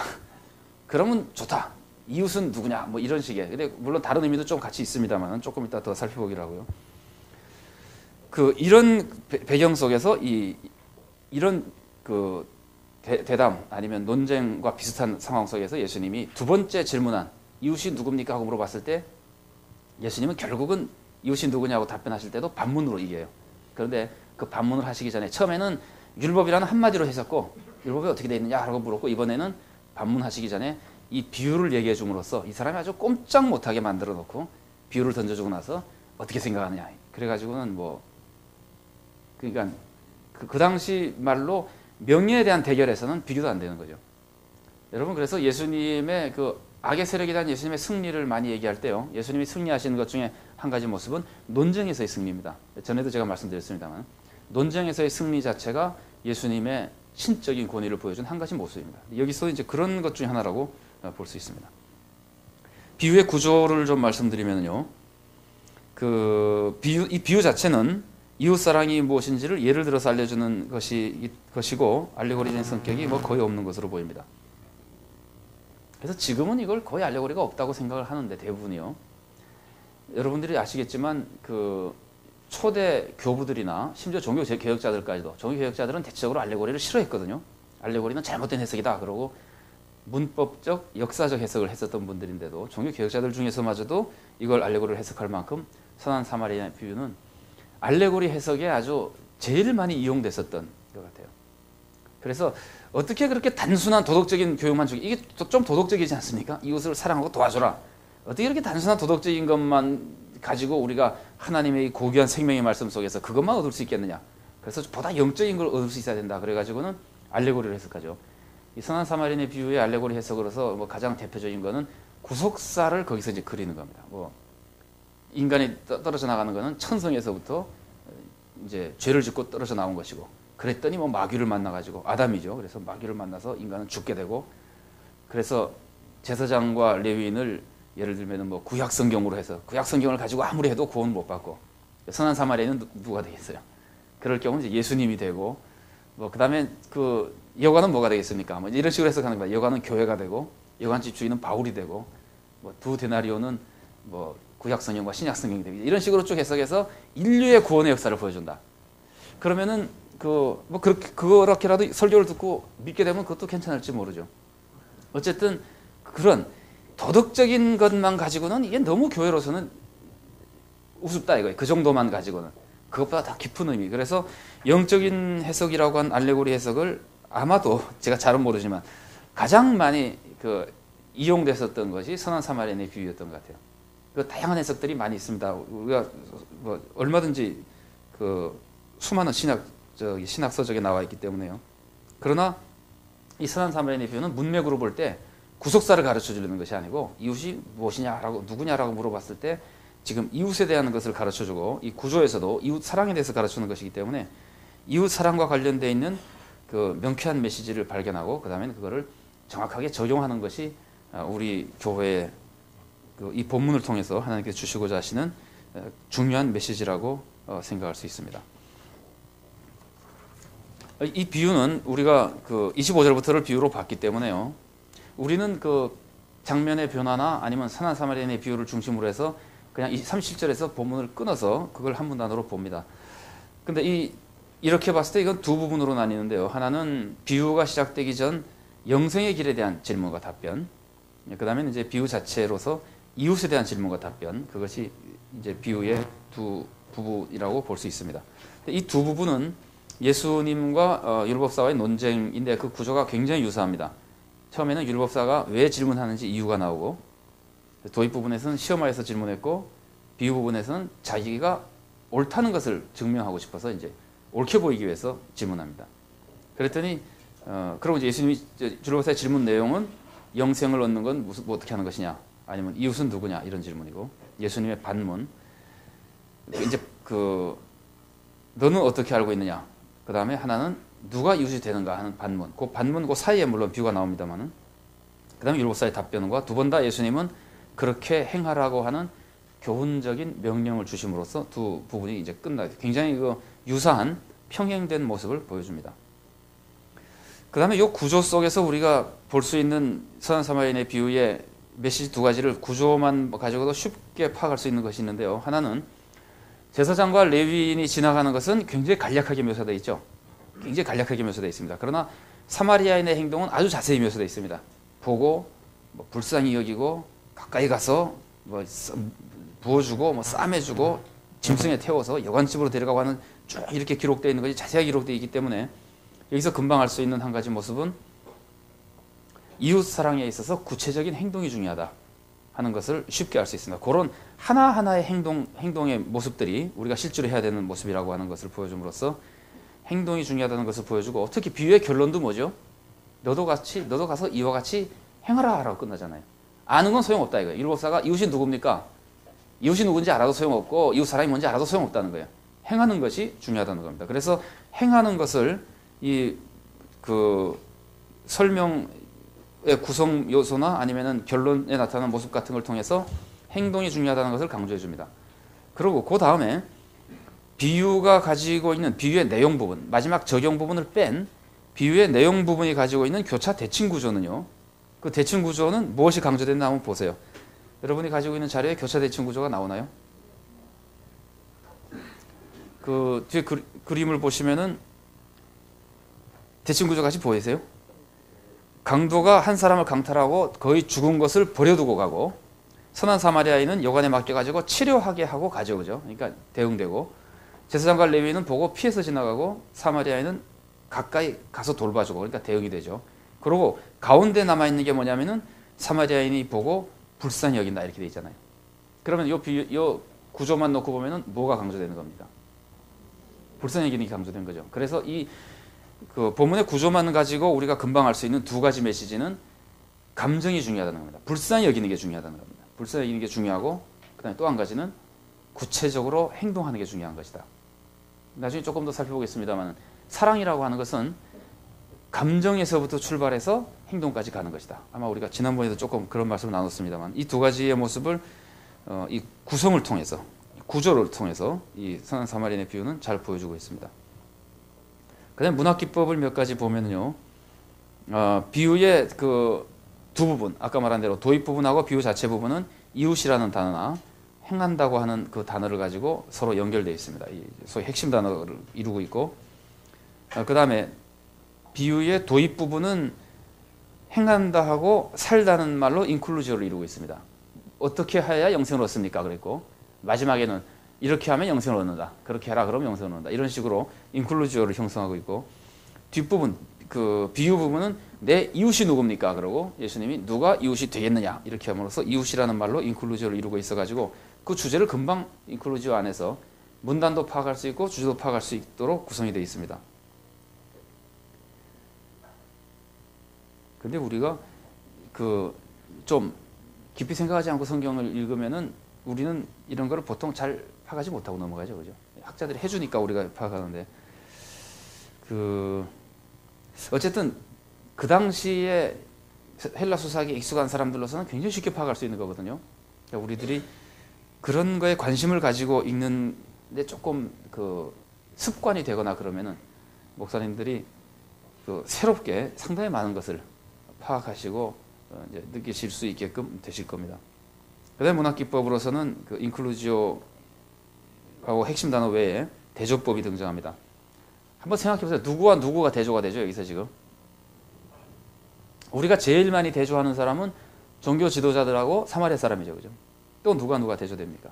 그러면 좋다. 이웃은 누구냐? 뭐 이런 식의. 근데 물론 다른 의미도 좀 같이 있습니다만 조금 이따 더 살펴보기로 하고요. 이런 배경 속에서 이런 대담 아니면 논쟁과 비슷한 상황 속에서 예수님이 두 번째 질문한 이웃이 누굽니까 하고 물어봤을 때 예수님은 결국은 이웃이 누구냐고 답변하실 때도 반문으로 이겨요. 그런데 그 반문을 하시기 전에 처음에는 율법이라는 한마디로 했었고 율법이 어떻게 되어 있느냐 하고 물었고 이번에는 반문하시기 전에 이 비유를 얘기해 줌으로써 이 사람이 아주 꼼짝 못하게 만들어 놓고 비유를 던져주고 나서 어떻게 생각하느냐. 그래가지고는 그러니까 그 당시 말로 명예에 대한 대결에서는 비교도 안 되는 거죠. 여러분 그래서 예수님의 악의 세력에 대한 예수님의 승리를 많이 얘기할 때요. 예수님이 승리하시는 것 중에 한 가지 모습은 논쟁에서의 승리입니다. 전에도 제가 말씀드렸습니다만 논쟁에서의 승리 자체가 예수님의 신적인 권위를 보여준 한 가지 모습입니다. 여기서 이제 그런 것 중에 하나라고 볼 수 있습니다. 비유의 구조를 좀 말씀드리면요. 이 비유 자체는 이웃사랑이 무엇인지를 예를 들어서 알려주는 것이고 알레고리적인 성격이 거의 없는 것으로 보입니다. 그래서 지금은 이걸 거의 알레고리가 없다고 생각을 하는데 대부분이요. 여러분들이 아시겠지만 초대 교부들이나 심지어 종교 개혁자들까지도 종교 개혁자들은 대체적으로 알레고리를 싫어했거든요. 알레고리는 잘못된 해석이다 그러고 문법적 역사적 해석을 했었던 분들인데도 종교 개혁자들 중에서마저도 이걸 알레고리로 해석할 만큼 선한 사마리아의 비유는 알레고리 해석에 아주 제일 많이 이용됐었던 것 같아요. 그래서 어떻게 그렇게 단순한 도덕적인 교육만 주기 이게 좀 도덕적이지 않습니까? 이웃을 사랑하고 도와줘라. 어떻게 이렇게 단순한 도덕적인 것만 가지고 우리가 하나님의 고귀한 생명의 말씀 속에서 그것만 얻을 수 있겠느냐. 그래서 보다 영적인 걸 얻을 수 있어야 된다. 그래가지고는 알레고리를 해석하죠. 이 선한 사마리아의 비유의 알레고리 해석으로서 가장 대표적인 거는 구속사를 거기서 이제 그리는 겁니다. 인간이 떨어져 나가는 거는 천성에서부터 이제 죄를 짓고 떨어져 나온 것이고 그랬더니 마귀를 만나가지고 아담이죠. 그래서 마귀를 만나서 인간은 죽게 되고 그래서 제사장과 레위인을 예를 들면 구약 성경으로 해서 구약 성경을 가지고 아무리 해도 구원 못 받고 선한 사마리아는 누가 되겠어요? 그럴 경우는 이제 예수님이 되고 그다음에 여관은 뭐가 되겠습니까? 이런 식으로 해석하는 거예요. 여관은 교회가 되고 여관집 주인은 바울이 되고 두 데나리오는 구약 성경과 신약 성경이 됩니다. 이런 식으로 쭉 해석해서 인류의 구원의 역사를 보여준다. 그러면은 그렇게라도 설교를 듣고 믿게 되면 그것도 괜찮을지 모르죠. 어쨌든 그런 도덕적인 것만 가지고는 이게 너무 교회로서는 우습다 이거예요. 그 정도만 가지고는. 그것보다 더 깊은 의미. 그래서 영적인 해석이라고 한 알레고리 해석을 아마도 제가 잘은 모르지만 가장 많이 이용됐었던 것이 선한 사마리아인의 비유였던 것 같아요. 다양한 해석들이 많이 있습니다. 우리가 얼마든지 수많은 신학 서적에 나와 있기 때문에요. 그러나 이 선한 사마리아인의 비유는 문맥으로 볼 때 구속사를 가르쳐 주려는 것이 아니고 이웃이 무엇이냐라고 누구냐라고 물어봤을 때 지금 이웃에 대한 것을 가르쳐 주고 이 구조에서도 이웃 사랑에 대해서 가르치는 것이기 때문에 이웃 사랑과 관련되어 있는 명쾌한 메시지를 발견하고 그다음에 그거를 정확하게 적용하는 것이 우리 교회의 이 본문을 통해서 하나님께서 주시고자 하시는 중요한 메시지라고 생각할 수 있습니다. 이 비유는 우리가 25절부터를 비유로 봤기 때문에요. 우리는 장면의 변화나 아니면 선한 사마리아인의 비유를 중심으로 해서 그냥 37절에서 본문을 끊어서 그걸 한 문단으로 봅니다. 근데 이렇게 봤을 때 이건 두 부분으로 나뉘는데요. 하나는 비유가 시작되기 전 영생의 길에 대한 질문과 답변. 그 다음에 이제 비유 자체로서 이웃에 대한 질문과 답변. 그것이 이제 비유의 두 부분이라고 볼 수 있습니다. 이 두 부분은 예수님과 율법사와의 논쟁인데 그 구조가 굉장히 유사합니다. 처음에는 율법사가 왜 질문하는지 이유가 나오고 도입 부분에서는 시험하여서 질문했고 비유 부분에서는 자기가 옳다는 것을 증명하고 싶어서 이제 옳게 보이기 위해서 질문합니다. 그랬더니 그러고 이제 예수님이 줄로사의 질문 내용은 영생을 얻는 건 무슨 뭐 어떻게 하는 것이냐, 아니면 이웃은 누구냐 이런 질문이고, 예수님의 반문 이제 너는 어떻게 알고 있느냐, 그 다음에 하나는 누가 이웃이 되는가 하는 반문, 그 반문 그 사이에 물론 비유가 나옵니다만은, 그 다음에 율법사의 답변과 두 번 다 예수님은 그렇게 행하라고 하는 교훈적인 명령을 주심으로써 두 부분이 이제 끝나요. 굉장히 유사한 평행된 모습을 보여줍니다. 그 다음에 이 구조 속에서 우리가 볼 수 있는 선한 사마리아인의 비유의 메시지 두 가지를 구조만 가지고도 쉽게 파악할 수 있는 것이 있는데요. 하나는 제사장과 레위인이 지나가는 것은 굉장히 간략하게 묘사되어 있죠. 굉장히 간략하게 묘사되어 있습니다. 그러나 사마리아인의 행동은 아주 자세히 묘사되어 있습니다. 보고 불쌍히 여기고 가까이 가서 부어주고 싸매주고 짐승에 태워서 여관집으로 데려가고 하는 쭉 이렇게 기록되어 있는 것이 자세하게 기록되어 있기 때문에 여기서 금방 알 수 있는 한 가지 모습은 이웃 사랑에 있어서 구체적인 행동이 중요하다 하는 것을 쉽게 알 수 있습니다. 그런 하나하나의 행동의 모습들이 우리가 실제로 해야 되는 모습이라고 하는 것을 보여줌으로써 행동이 중요하다는 것을 보여주고, 특히 비유의 결론도 뭐죠? 너도 가서 이와 같이 행하라 라고 끝나잖아요. 아는 건 소용없다 이거예요. 율법사가 이웃이 누굽니까? 이웃이 누군지 알아도 소용없고 이웃 사람이 뭔지 알아도 소용없다는 거예요. 행하는 것이 중요하다는 겁니다. 그래서 행하는 것을 설명의 구성 요소나 아니면은 결론에 나타나는 모습 같은 걸 통해서 행동이 중요하다는 것을 강조해 줍니다. 그리고 그 다음에 비유가 가지고 있는 비유의 내용 부분, 마지막 적용 부분을 뺀 비유의 내용 부분이 가지고 있는 교차 대칭 구조는요. 그 대칭 구조는 무엇이 강조됐나 한번 보세요. 여러분이 가지고 있는 자료에 교차 대칭 구조가 나오나요? 그 뒤에 그림을 보시면은 대칭 구조 같이 보이세요? 강도가 한 사람을 강탈하고 거의 죽은 것을 버려두고 가고, 선한 사마리아인은 여관에 맡겨가지고 치료하게 하고 가져오죠. 그러니까 대응되고, 제사장과 레위인은 보고 피해서 지나가고, 사마리아인은 가까이 가서 돌봐주고, 그러니까 대응이 되죠. 그리고 가운데 남아있는 게 뭐냐면은 사마리아인이 보고 불쌍히 여긴다 이렇게 돼 있잖아요. 그러면 이 구조만 놓고 보면은 뭐가 강조되는 겁니까? 불쌍히 여기는 게 강조된 거죠. 그래서 그 본문의 구조만 가지고 우리가 금방 알 수 있는 두 가지 메시지는 감정이 중요하다는 겁니다. 불쌍히 여기는 게 중요하다는 겁니다. 불쌍히 여기는 게 중요하고, 그 다음에 또 한 가지는 구체적으로 행동하는 게 중요한 것이다. 나중에 조금 더 살펴보겠습니다만, 사랑이라고 하는 것은 감정에서부터 출발해서 행동까지 가는 것이다. 아마 우리가 지난번에도 조금 그런 말씀을 나눴습니다만, 이 두 가지의 모습을 이 구성을 통해서, 구조를 통해서 이 선한 사마리아인의 비유는 잘 보여주고 있습니다. 그 다음에 문학기법을 몇 가지 보면요, 비유의 그 두 부분, 아까 말한 대로 도입 부분하고 비유 자체 부분은 이웃이라는 단어나 행한다고 하는 그 단어를 가지고 서로 연결되어 있습니다. 소위 핵심 단어를 이루고 있고, 그 다음에 비유의 도입 부분은 행한다 하고 살다는 말로 인클루지어를 이루고 있습니다. 어떻게 해야 영생을 얻습니까? 그랬고, 마지막에는 이렇게 하면 영생을 얻는다. 그렇게 해라 그러면 영생을 얻는다. 이런 식으로 인클루지어를 형성하고 있고, 뒷부분, 그 비유 부분은 내 이웃이 누굽니까? 그러고 예수님이 누가 이웃이 되겠느냐 이렇게 함으로써 이웃이라는 말로 인클루지어를 이루고 있어가지고 그 주제를 금방 인클루지어 안에서 문단도 파악할 수 있고 주제도 파악할 수 있도록 구성이 되어 있습니다. 근데 우리가 좀 깊이 생각하지 않고 성경을 읽으면은 우리는 이런 거를 보통 잘 파악하지 못하고 넘어가죠, 그죠? 학자들이 해주니까 우리가 파악하는데, 어쨌든 그 당시에 헬라 수사기에 익숙한 사람들로서는 굉장히 쉽게 파악할 수 있는 거거든요. 그러니까 우리들이 그런 거에 관심을 가지고 읽는데 조금 습관이 되거나 그러면은 목사님들이 새롭게 상당히 많은 것을 파악하시고 이제 느끼실 수 있게끔 되실 겁니다. 그다음에 문학기법으로서는 인클루지오하고 핵심 단어 외에 대조법이 등장합니다. 한번 생각해보세요. 누구와 누구가 대조가 되죠? 여기서 지금 우리가 제일 많이 대조하는 사람은 종교 지도자들하고 사마리아 사람이죠, 그죠? 또 누가 대조됩니까?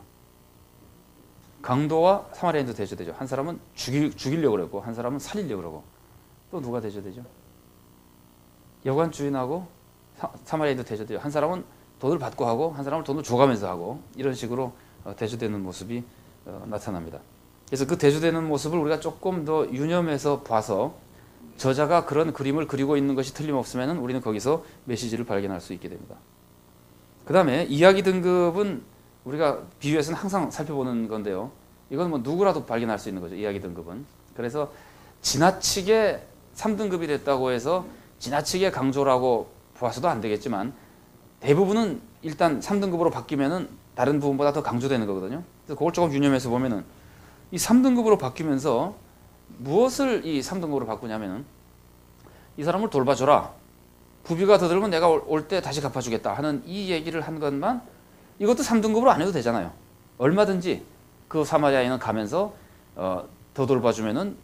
강도와 사마리아인도 대조되죠. 한 사람은 죽이려고 그러고 한 사람은 살리려고 그러고, 또 누가 대조되죠? 여관 주인하고 사마리아인도 대조돼요. 한 사람은 돈을 받고 하고 한 사람은 돈을 줘가면서 하고, 이런 식으로 대조되는 모습이 나타납니다. 그래서 그 대조되는 모습을 우리가 조금 더 유념해서 봐서 저자가 그런 그림을 그리고 있는 것이 틀림없으면 우리는 거기서 메시지를 발견할 수 있게 됩니다. 그 다음에 이야기 등급은 우리가 비유에서는 항상 살펴보는 건데요. 이건 뭐 누구라도 발견할 수 있는 거죠. 이야기 등급은. 그래서 지나치게 3등급이 됐다고 해서 지나치게 강조라고 보아서도 안 되겠지만 대부분은 일단 3등급으로 바뀌면은 다른 부분보다 더 강조되는 거거든요. 그래서 그걸 조금 유념해서 보면은 이 3등급으로 바뀌면서 무엇을 이 3등급으로 바꾸냐면은 이 사람을 돌봐줘라. 부비가 더 들면 내가 올 때 다시 갚아주겠다 하는 이 얘기를 한 것만 이것도 3등급으로 안 해도 되잖아요. 얼마든지 그 사마리아인은 가면서 더 돌봐주면은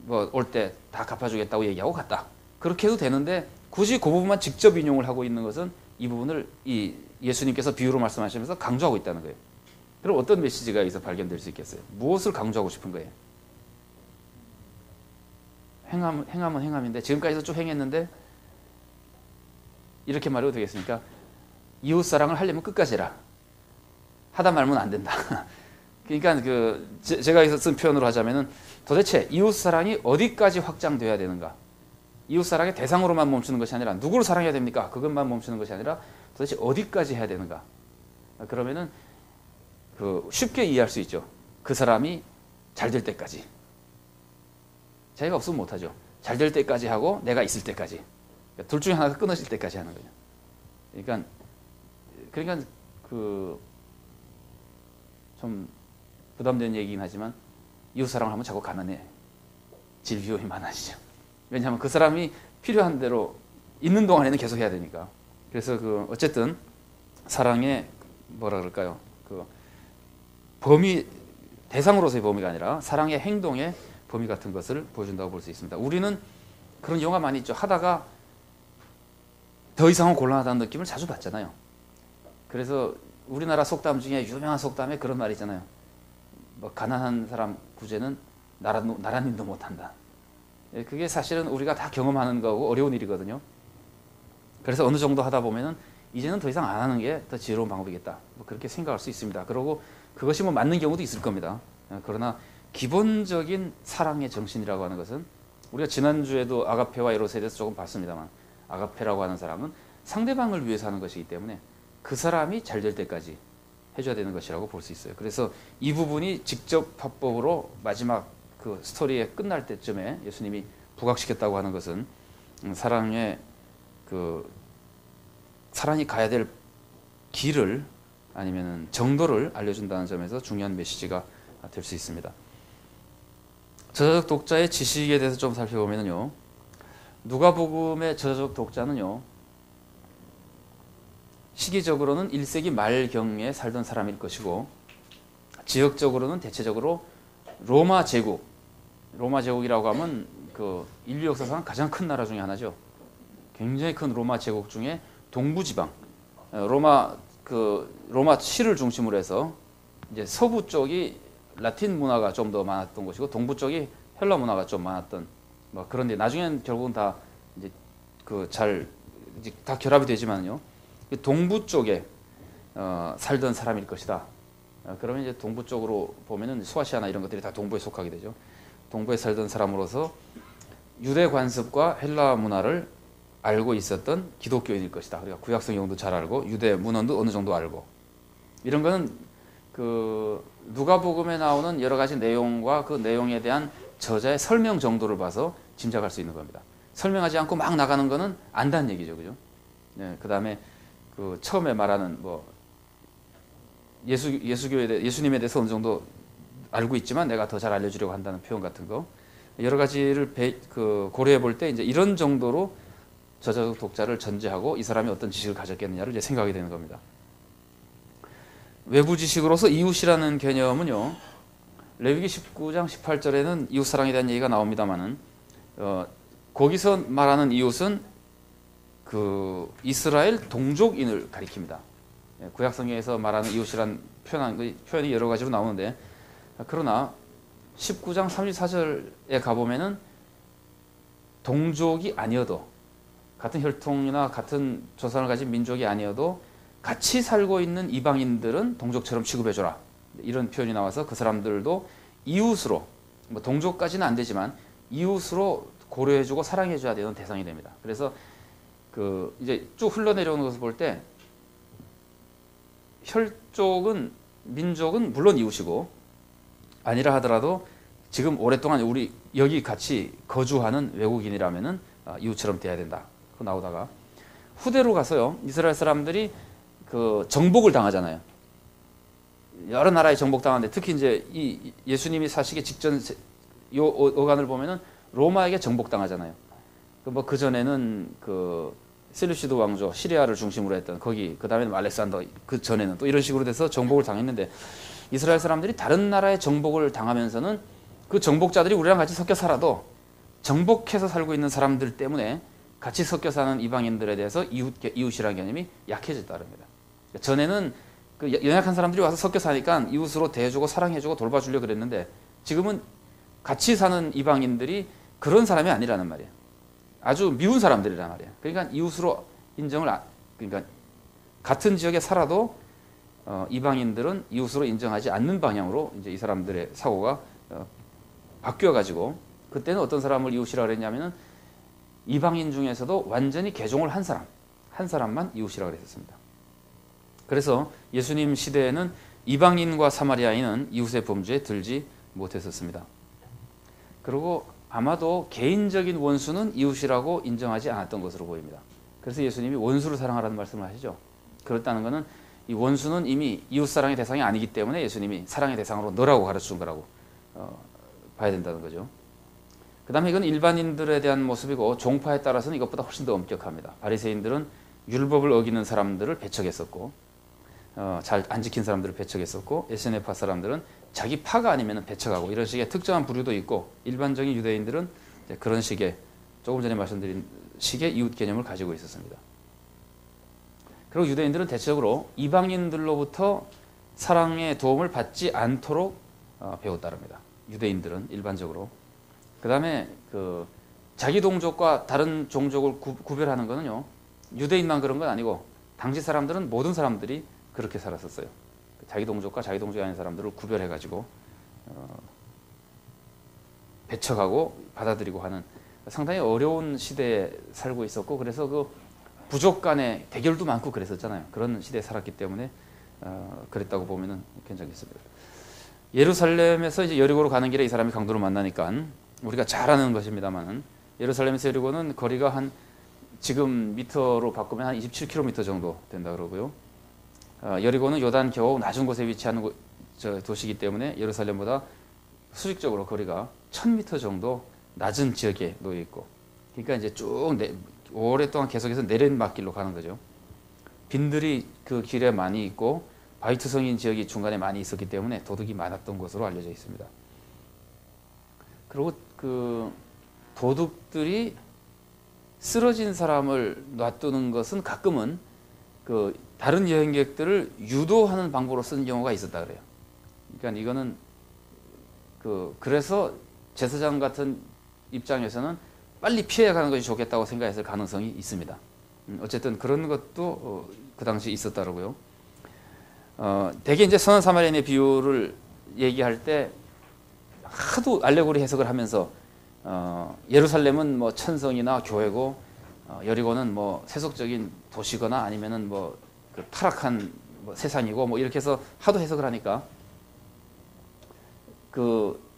뭐 올 때 다 갚아주겠다고 얘기하고 갔다. 그렇게 해도 되는데 굳이 그 부분만 직접 인용을 하고 있는 것은 이 부분을 이 예수님께서 비유로 말씀하시면서 강조하고 있다는 거예요. 그럼 어떤 메시지가 여기서 발견될 수 있겠어요? 무엇을 강조하고 싶은 거예요? 행함은 행함인데 지금까지도 쭉 행했는데 이렇게 말해도 되겠습니까? 이웃사랑을 하려면 끝까지 해라. 하다 말면 안 된다. 그러니까 제가 여기서 쓴 표현으로 하자면은 도대체 이웃사랑이 어디까지 확장돼야 되는가? 이웃사랑의 대상으로만 멈추는 것이 아니라 누구를 사랑해야 됩니까? 그것만 멈추는 것이 아니라 도대체 어디까지 해야 되는가? 그러면은 쉽게 이해할 수 있죠. 그 사람이 잘 될 때까지. 자기가 없으면 못하죠. 잘 될 때까지 하고 내가 있을 때까지. 둘 중에 하나가 끊어질 때까지 하는 거죠. 그러니까 좀 부담되는 얘기긴 하지만 이웃사랑을 하면 자꾸 가난해. 질비움이 많아지죠. 왜냐하면 그 사람이 필요한 대로 있는 동안에는 계속 해야 되니까. 그래서 어쨌든 사랑의 뭐라 그럴까요? 범위, 대상으로서의 범위가 아니라 사랑의 행동의 범위 같은 것을 보여준다고 볼 수 있습니다. 우리는 그런 영화 많이 있죠. 하다가 더 이상은 곤란하다는 느낌을 자주 받잖아요. 그래서 우리나라 속담 중에 유명한 속담에 그런 말이 있잖아요. 뭐 가난한 사람 구제는 나라님도 못한다. 그게 사실은 우리가 다 경험하는 거고 어려운 일이거든요. 그래서 어느 정도 하다 보면은 이제는 더 이상 안 하는 게 더 지혜로운 방법이겠다. 뭐 그렇게 생각할 수 있습니다. 그리고 그것이 뭐 맞는 경우도 있을 겁니다. 그러나 기본적인 사랑의 정신이라고 하는 것은 우리가 지난주에도 아가페와 에로스에 대해서 조금 봤습니다만 아가페라고 하는 사랑은 상대방을 위해서 하는 것이기 때문에 그 사람이 잘 될 때까지 해줘야 되는 것이라고 볼 수 있어요. 그래서 이 부분이 직접 화법으로 마지막 그 스토리의 끝날 때쯤에 예수님이 부각시켰다고 하는 것은 사랑의 사랑이 가야 될 길을 아니면 정도를 알려준다는 점에서 중요한 메시지가 될 수 있습니다. 저자적 독자의 지식에 대해서 좀 살펴보면요, 누가복음의 저자적 독자는요, 시기적으로는 1세기 말경에 살던 사람일 것이고 지역적으로는 대체적으로 로마 제국이라고 하면 인류 역사상 가장 큰 나라 중에 하나죠. 굉장히 큰 로마 제국 중에 동부지방, 로마 시를 중심으로 해서 이제 서부 쪽이 라틴 문화가 좀 더 많았던 곳이고 동부 쪽이 헬라 문화가 좀 많았던 뭐 그런데 나중에는 결국은 다 이제 다 결합이 되지만요. 동부 쪽에 살던 사람일 것이다. 그러면 이제 동부 쪽으로 보면은 소아시아나 이런 것들이 다 동부에 속하게 되죠. 동부에 살던 사람으로서 유대 관습과 헬라 문화를 알고 있었던 기독교인일 것이다. 그러니까 구약 성경도 잘 알고 유대 문헌도 어느 정도 알고 이런 거는 누가복음에 나오는 여러 가지 내용과 그 내용에 대한 저자의 설명 정도를 봐서 짐작할 수 있는 겁니다. 설명하지 않고 막 나가는 거는 안다는 얘기죠, 그죠? 네, 그 다음에 처음에 말하는 예수님에 대해서 어느 정도 알고 있지만 내가 더 잘 알려주려고 한다는 표현 같은 거 여러 가지를 고려해 볼 때 이제 이런 정도로 저자적 독자를 전제하고 이 사람이 어떤 지식을 가졌겠느냐를 이제 생각이 되는 겁니다. 외부 지식으로서 이웃이라는 개념은요, 레위기 19장 18절에는 이웃사랑에 대한 얘기가 나옵니다만은 거기서 말하는 이웃은 이스라엘 동족인을 가리킵니다. 구약 성경에서 말하는 이웃이란 표현이 여러 가지로 나오는데 그러나 19장 34절에 가보면은 동족이 아니어도 같은 혈통이나 같은 조상을 가진 민족이 아니어도 같이 살고 있는 이방인들은 동족처럼 취급해줘라. 이런 표현이 나와서 그 사람들도 이웃으로, 뭐 동족까지는 안 되지만 이웃으로 고려해주고 사랑해줘야 되는 대상이 됩니다. 그래서 그 이제 쭉 흘러내려오는 것을 볼 때 혈족은 민족은 물론 이웃이고 아니라 하더라도 지금 오랫동안 우리 여기 같이 거주하는 외국인이라면은 이웃처럼 돼야 된다. 그 나오다가 후대로 가서요 이스라엘 사람들이 그 정복을 당하잖아요. 여러 나라에 정복당하는데 특히 이제 이 예수님이 사시기 직전 요 어간을 보면은 로마에게 정복당하잖아요. 뭐 그 전에는 그 셀루시드 왕조 시리아를 중심으로 했던 거기 그 다음에는 알렉산더 그 전에는 또 이런 식으로 돼서 정복을 당했는데 이스라엘 사람들이 다른 나라에 정복을 당하면서는 그 정복자들이 우리랑 같이 섞여 살아도 정복해서 살고 있는 사람들 때문에 같이 섞여 사는 이방인들에 대해서 이웃이라는 개념이 약해졌다 그럽니다. 전에는 그 연약한 사람들이 와서 섞여 사니까 이웃으로 대해주고 사랑해주고 돌봐주려고 그랬는데 지금은 같이 사는 이방인들이 그런 사람이 아니라는 말이에요. 아주 미운 사람들이란 말이에요. 그러니까 이웃으로 인정을 그러니까 같은 지역에 살아도 이방인들은 이웃으로 인정하지 않는 방향으로 이제 이 사람들의 사고가 바뀌어 가지고 그때는 어떤 사람을 이웃이라 그랬냐면은 이방인 중에서도 완전히 개종을 한 사람만 이웃이라 그랬습니다. 그래서 예수님 시대에는 이방인과 사마리아인은 이웃의 범죄에 들지 못했었습니다. 그리고 아마도 개인적인 원수는 이웃이라고 인정하지 않았던 것으로 보입니다. 그래서 예수님이 원수를 사랑하라는 말씀을 하시죠. 그렇다는 것은 이 원수는 이미 이웃사랑의 대상이 아니기 때문에 예수님이 사랑의 대상으로 너라고 가르쳐준 거라고 봐야 된다는 거죠. 그 다음에 이건 일반인들에 대한 모습이고 종파에 따라서는 이것보다 훨씬 더 엄격합니다. 바리새인들은 율법을 어기는 사람들을 배척했었고 잘 안 지킨 사람들을 배척했었고 에세네파 사람들은 자기 파가 아니면 배척하고 이런 식의 특정한 부류도 있고 일반적인 유대인들은 그런 식의 조금 전에 말씀드린 식의 이웃 개념을 가지고 있었습니다. 그리고 유대인들은 대체적으로 이방인들로부터 사랑의 도움을 받지 않도록 배웠다랍니다. 유대인들은 일반적으로. 그 다음에 그 자기 동족과 다른 종족을 구별하는 거는요 유대인만 그런 건 아니고 당시 사람들은 모든 사람들이 그렇게 살았었어요. 자기 동족과 자기 동족이 아닌 사람들을 구별해가지고 배척하고 받아들이고 하는 상당히 어려운 시대에 살고 있었고 그래서 그 부족 간의 대결도 많고 그랬었잖아요. 그런 시대에 살았기 때문에 그랬다고 보면 괜찮겠습니다. 예루살렘에서 이제 여리고로 가는 길에 이 사람이 강도를 만나니까 우리가 잘 아는 것입니다만 예루살렘에서 여리고는 거리가 한 지금 미터로 바꾸면 한 27km 정도 된다 그러고요. 여리고는 요단 겨우 낮은 곳에 위치한 도시이기 때문에 예루살렘보다 수직적으로 거리가 1000m 정도 낮은 지역에 놓여 있고 그러니까 이제 쭉 오랫동안 계속해서 내리막길로 가는 거죠. 빈들이 그 길에 많이 있고 바이투성인 지역이 중간에 많이 있었기 때문에 도둑이 많았던 것으로 알려져 있습니다. 그리고 그 도둑들이 쓰러진 사람을 놔두는 것은 가끔은 그 다른 여행객들을 유도하는 방법으로 쓰는 경우가 있었다 그래요. 그러니까 이거는 그래서 제사장 같은 입장에서는 빨리 피해가는 것이 좋겠다고 생각했을 가능성이 있습니다. 어쨌든 그런 것도 그 당시 있었다고요. 대개 이제 선한 사마리아인의 비유를 얘기할 때 하도 알레고리 해석을 하면서 예루살렘은 뭐 천성이나 교회고 여리고는 뭐 세속적인 도시거나 아니면은 뭐 그 타락한 뭐 세상이고 뭐 이렇게 해서 하도 해석을 하니까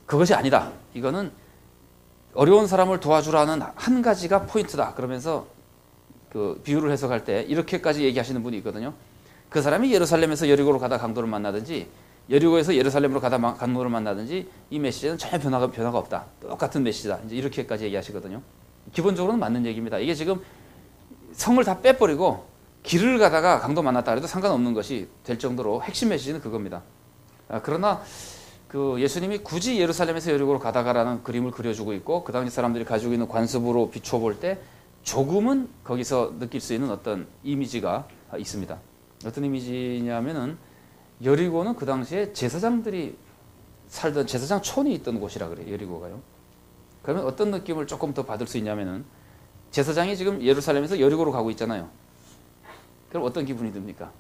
그것이 아니다. 이거는 어려운 사람을 도와주라는 한 가지가 포인트다. 그러면서 그 비유를 해석할 때 이렇게까지 얘기하시는 분이 있거든요. 그 사람이 예루살렘에서 여리고로 가다 강도를 만나든지 여리고에서 예루살렘으로 가다 강도를 만나든지 이 메시지는 전혀 변화가 없다. 똑같은 메시지다. 이제 이렇게까지 얘기하시거든요. 기본적으로는 맞는 얘기입니다. 이게 지금 성을 다 빼버리고 길을 가다가 강도 만났다 해도 상관없는 것이 될 정도로 핵심 메시지는 그겁니다. 그러나 그 예수님이 굳이 예루살렘에서 여리고로 가다가라는 그림을 그려주고 있고 그 당시 사람들이 가지고 있는 관습으로 비춰볼 때 조금은 거기서 느낄 수 있는 어떤 이미지가 있습니다. 어떤 이미지냐면은 여리고는 그 당시에 제사장들이 살던 제사장촌이 있던 곳이라 그래요. 여리고가요. 그러면 어떤 느낌을 조금 더 받을 수 있냐면은 제사장이 지금 예루살렘에서 여리고로 가고 있잖아요. 그럼 어떤 기분이 듭니까?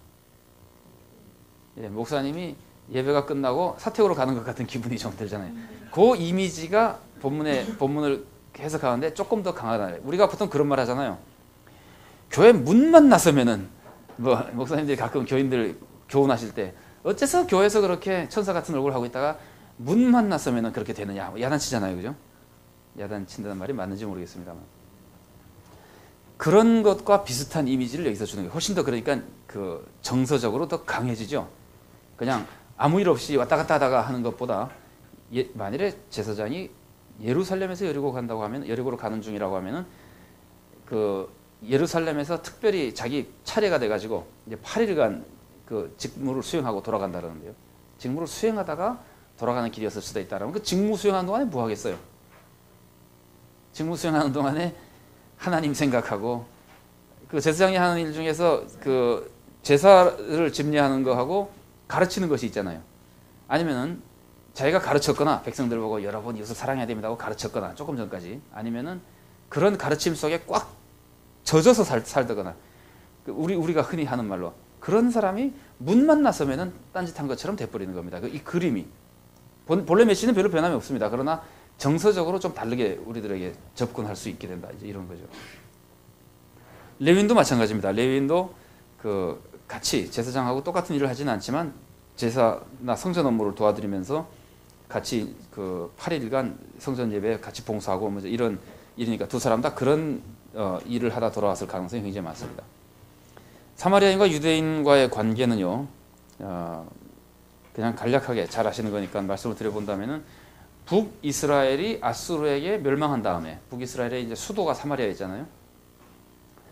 예, 목사님이 예배가 끝나고 사택으로 가는 것 같은 기분이 좀 들잖아요. 그 이미지가 본문을 해석하는데 조금 더 강하다. 우리가 보통 그런 말 하잖아요. 교회 문만 나서면은 뭐 목사님들이 가끔 교인들 교훈하실 때 어째서 교회에서 그렇게 천사 같은 얼굴을 하고 있다가 문만 나서면은 그렇게 되느냐. 야단치잖아요. 그죠? 야단친다는 말이 맞는지 모르겠습니다만. 그런 것과 비슷한 이미지를 여기서 주는 게 훨씬 더 그러니까 그 정서적으로 더 강해지죠. 그냥 아무 일 없이 왔다 갔다 하다가 하는 것보다 만일에 제사장이 예루살렘에서 여리고 간다고 하면 여리고로 가는 중이라고 하면은 그 예루살렘에서 특별히 자기 차례가 돼가지고 이제 8일간 그 직무를 수행하고 돌아간다는데요. 직무를 수행하다가 돌아가는 길이었을 수도 있다라면 그 직무 수행하는 동안에 뭐 하겠어요? 직무 수행하는 동안에 하나님 생각하고 그 제사장이 하는 일 중에서 그 제사를 집례하는 거하고 가르치는 것이 있잖아요. 아니면은 자기가 가르쳤거나 백성들 보고 여러분 이웃을 사랑해야 됩니다 하고 가르쳤거나 조금 전까지 아니면은 그런 가르침 속에 꽉 젖어서 살다거나 우리가 흔히 하는 말로 그런 사람이 문만 나서면은 딴짓한 것처럼 돼버리는 겁니다. 이 그림이 본래 메시지는 별로 변함이 없습니다. 그러나 정서적으로 좀 다르게 우리들에게 접근할 수 있게 된다. 이제 이런 거죠. 레위인도 마찬가지입니다. 레위인도 그 같이 제사장하고 똑같은 일을 하지는 않지만 제사나 성전 업무를 도와드리면서 같이 그 8일간 성전 예배 같이 봉사하고 뭐 이런 일이니까 두 사람 다 그런 일을 하다 돌아왔을 가능성이 굉장히 많습니다. 사마리아인과 유대인과의 관계는요, 그냥 간략하게 잘 아시는 거니까 말씀을 드려본다면은 북이스라엘이 아수르에게 멸망한 다음에 북이스라엘의 이제 수도가 사마리아 있잖아요.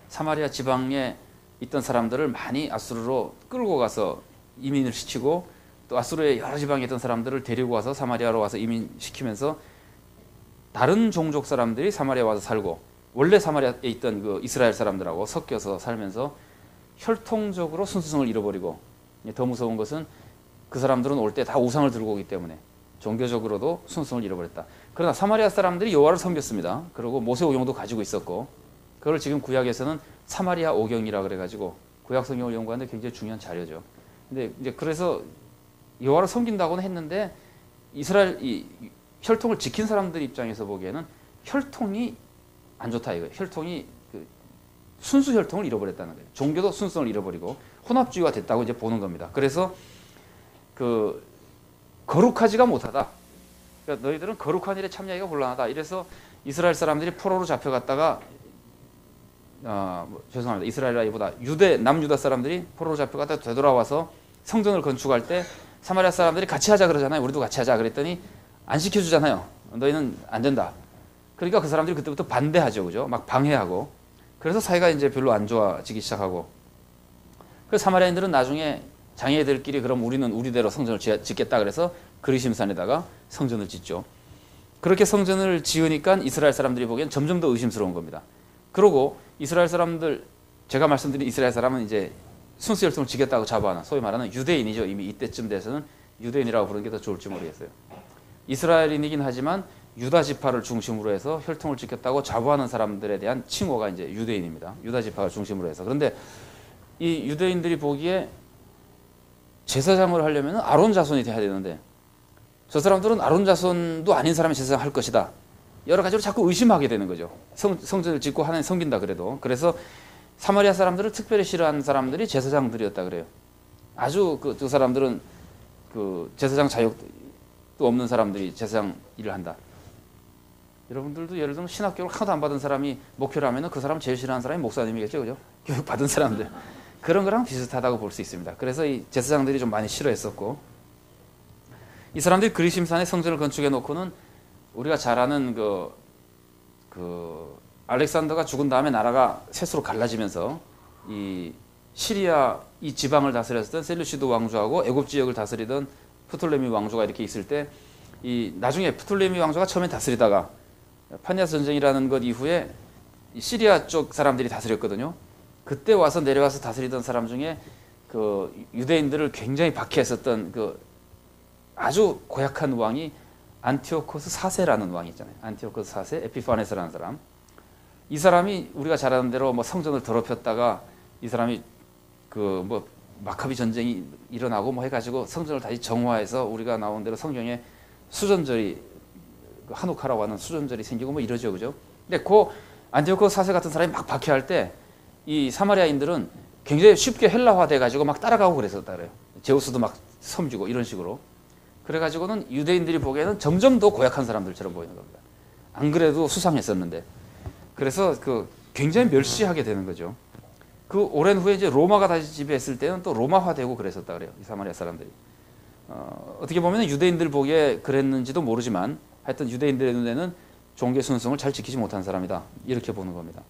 사마리아 지방에 있던 사람들을 많이 아수르로 끌고 가서 이민을 시키고 또 아수르의 여러 지방에 있던 사람들을 데리고 와서 사마리아로 와서 이민시키면서 다른 종족 사람들이 사마리아 와서 살고 원래 사마리아에 있던 그 이스라엘 사람들하고 섞여서 살면서 혈통적으로 순수성을 잃어버리고 더 무서운 것은 그 사람들은 올 때 다 우상을 들고 오기 때문에 종교적으로도 순수성을 잃어버렸다. 그러나 사마리아 사람들이 여호와를 섬겼습니다. 그리고 모세 오경도 가지고 있었고 그걸 지금 구약에서는 사마리아 오경이라 그래가지고 구약 성경을 연구하는데 굉장히 중요한 자료죠. 근데 이제 그래서 여호와를 섬긴다고는 했는데 이스라엘 이 혈통을 지킨 사람들 입장에서 보기에는 혈통이 안 좋다 이거예요. 혈통이 그 순수 혈통을 잃어버렸다는 거예요. 종교도 순수성을 잃어버리고 혼합주의가 됐다고 이제 보는 겁니다. 그래서 그 거룩하지가 못하다. 그러니까 너희들은 거룩한 일에 참여하기가 곤란하다. 이래서 이스라엘 사람들이 포로로 잡혀갔다가 죄송합니다. 이스라엘이보다 남유다 사람들이 포로로 잡혀갔다 되돌아와서 성전을 건축할 때 사마리아 사람들이 같이 하자 그러잖아요. 우리도 같이 하자 그랬더니 안 시켜주잖아요. 너희는 안 된다. 그러니까 그 사람들이 그때부터 반대하죠, 그죠? 막 방해하고. 그래서 사이가 이제 별로 안 좋아지기 시작하고. 그래서 사마리아인들은 나중에 장애들끼리 그럼 우리는 우리대로 성전을 짓겠다 그래서 그리심산에다가 성전을 짓죠. 그렇게 성전을 지으니까 이스라엘 사람들이 보기엔 점점 더 의심스러운 겁니다. 그러고 이스라엘 사람들, 제가 말씀드린 이스라엘 사람은 이제 순수 혈통을 지겠다고 자부하는 소위 말하는 유대인이죠. 이미 이때쯤 돼서는 유대인이라고 부르는 게 더 좋을지 모르겠어요. 이스라엘인이긴 하지만 유다 지파를 중심으로 해서 혈통을 지켰다고 자부하는 사람들에 대한 칭호가 이제 유대인입니다. 유다 지파를 중심으로 해서. 그런데 이 유대인들이 보기에 제사장을 하려면 아론 자손이 돼야 되는데 저 사람들은 아론 자손도 아닌 사람이 제사장 할 것이다. 여러 가지로 자꾸 의심하게 되는 거죠. 성전을 짓고 하나님 섬긴다 그래도. 그래서 사마리아 사람들을 특별히 싫어하는 사람들이 제사장들이었다 그래요. 아주 그 사람들은 그 제사장 자격도 없는 사람들이 제사장 일을 한다. 여러분들도 예를 들면 신학교를 하나도 안 받은 사람이 목회를 하면 그 사람 제일 싫어하는 사람이 목사님이겠죠, 그죠? 교육 받은 사람들. 그런 거랑 비슷하다고 볼 수 있습니다. 그래서 이 제사장들이 좀 많이 싫어했었고 이 사람들이 그리심산에 성전을 건축해 놓고는 우리가 잘 아는 그 알렉산더가 죽은 다음에 나라가 셋으로 갈라지면서 이 시리아 이 지방을 다스렸던 셀루시드 왕조하고 애굽 지역을 다스리던 프톨레미 왕조가 이렇게 있을 때 이 나중에 프톨레미 왕조가 처음에 다스리다가 파니아스 전쟁이라는 것 이후에 시리아 쪽 사람들이 다스렸거든요. 그때 와서 내려와서 다스리던 사람 중에 그 유대인들을 굉장히 박해했었던 그 아주 고약한 왕이 안티오코스 4세라는 왕이 있잖아요. 안티오코스 4세, 에피파네스라는 사람. 이 사람이 우리가 잘 아는 대로 뭐 성전을 더럽혔다가 이 사람이 그 뭐 마카비 전쟁이 일어나고 뭐 해가지고 성전을 다시 정화해서 우리가 나온 대로 성경에 수전절이 한옥하라고 하는 수전절이 생기고 뭐 이러죠, 그죠? 근데 그 안티오코 사세 같은 사람이 막 박해할 때 이 사마리아인들은 굉장히 쉽게 헬라화 돼가지고 막 따라가고 그랬었다 그래요. 제우스도 막 섬기고 이런 식으로. 그래가지고는 유대인들이 보기에는 점점 더 고약한 사람들처럼 보이는 겁니다. 안 그래도 수상했었는데. 그래서 그 굉장히 멸시하게 되는 거죠. 그 오랜 후에 이제 로마가 다시 지배했을 때는 또 로마화되고 그랬었다 그래요. 이 사마리아 사람들이. 어떻게 보면 유대인들 보기에 그랬는지도 모르지만 하여튼 유대인들의 눈에는 종교 순성을 잘 지키지 못한 사람이다. 이렇게 보는 겁니다.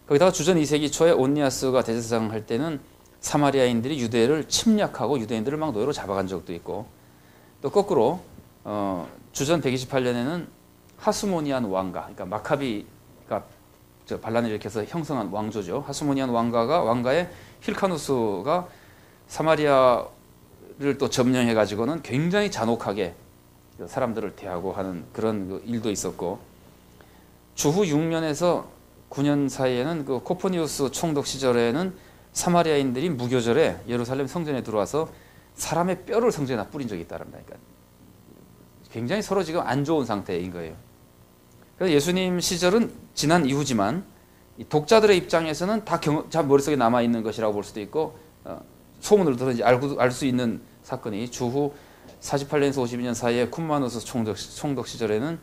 거기다가 주전 2세기 초에 온니아스가 대제사장 할 때는 사마리아인들이 유대를 침략하고 유대인들을 막 노예로 잡아간 적도 있고 또 거꾸로 주전 128년에는 하스모니안 왕가, 그러니까 마카비가 반란을 일으켜서 형성한 왕조죠. 하스모니안 왕가의 힐카누스가 사마리아를 또 점령해 가지고는 굉장히 잔혹하게 사람들을 대하고 하는 그런 일도 있었고 주후 6년에서 9년 사이에는 그 코퍼니우스 총독 시절에는 사마리아인들이 무교절에 예루살렘 성전에 들어와서 사람의 뼈를 성전에 뿌린 적이 있다는 거니까 굉장히 서로 지금 안 좋은 상태인 거예요. 그래서 예수님 시절은 지난 이후지만 독자들의 입장에서는 다 머릿속에 남아 있는 것이라고 볼 수도 있고 소문을 들은지 알 수 있는 사건이 주후 48년에서 52년 사이에 쿰마누스 총독 시절에는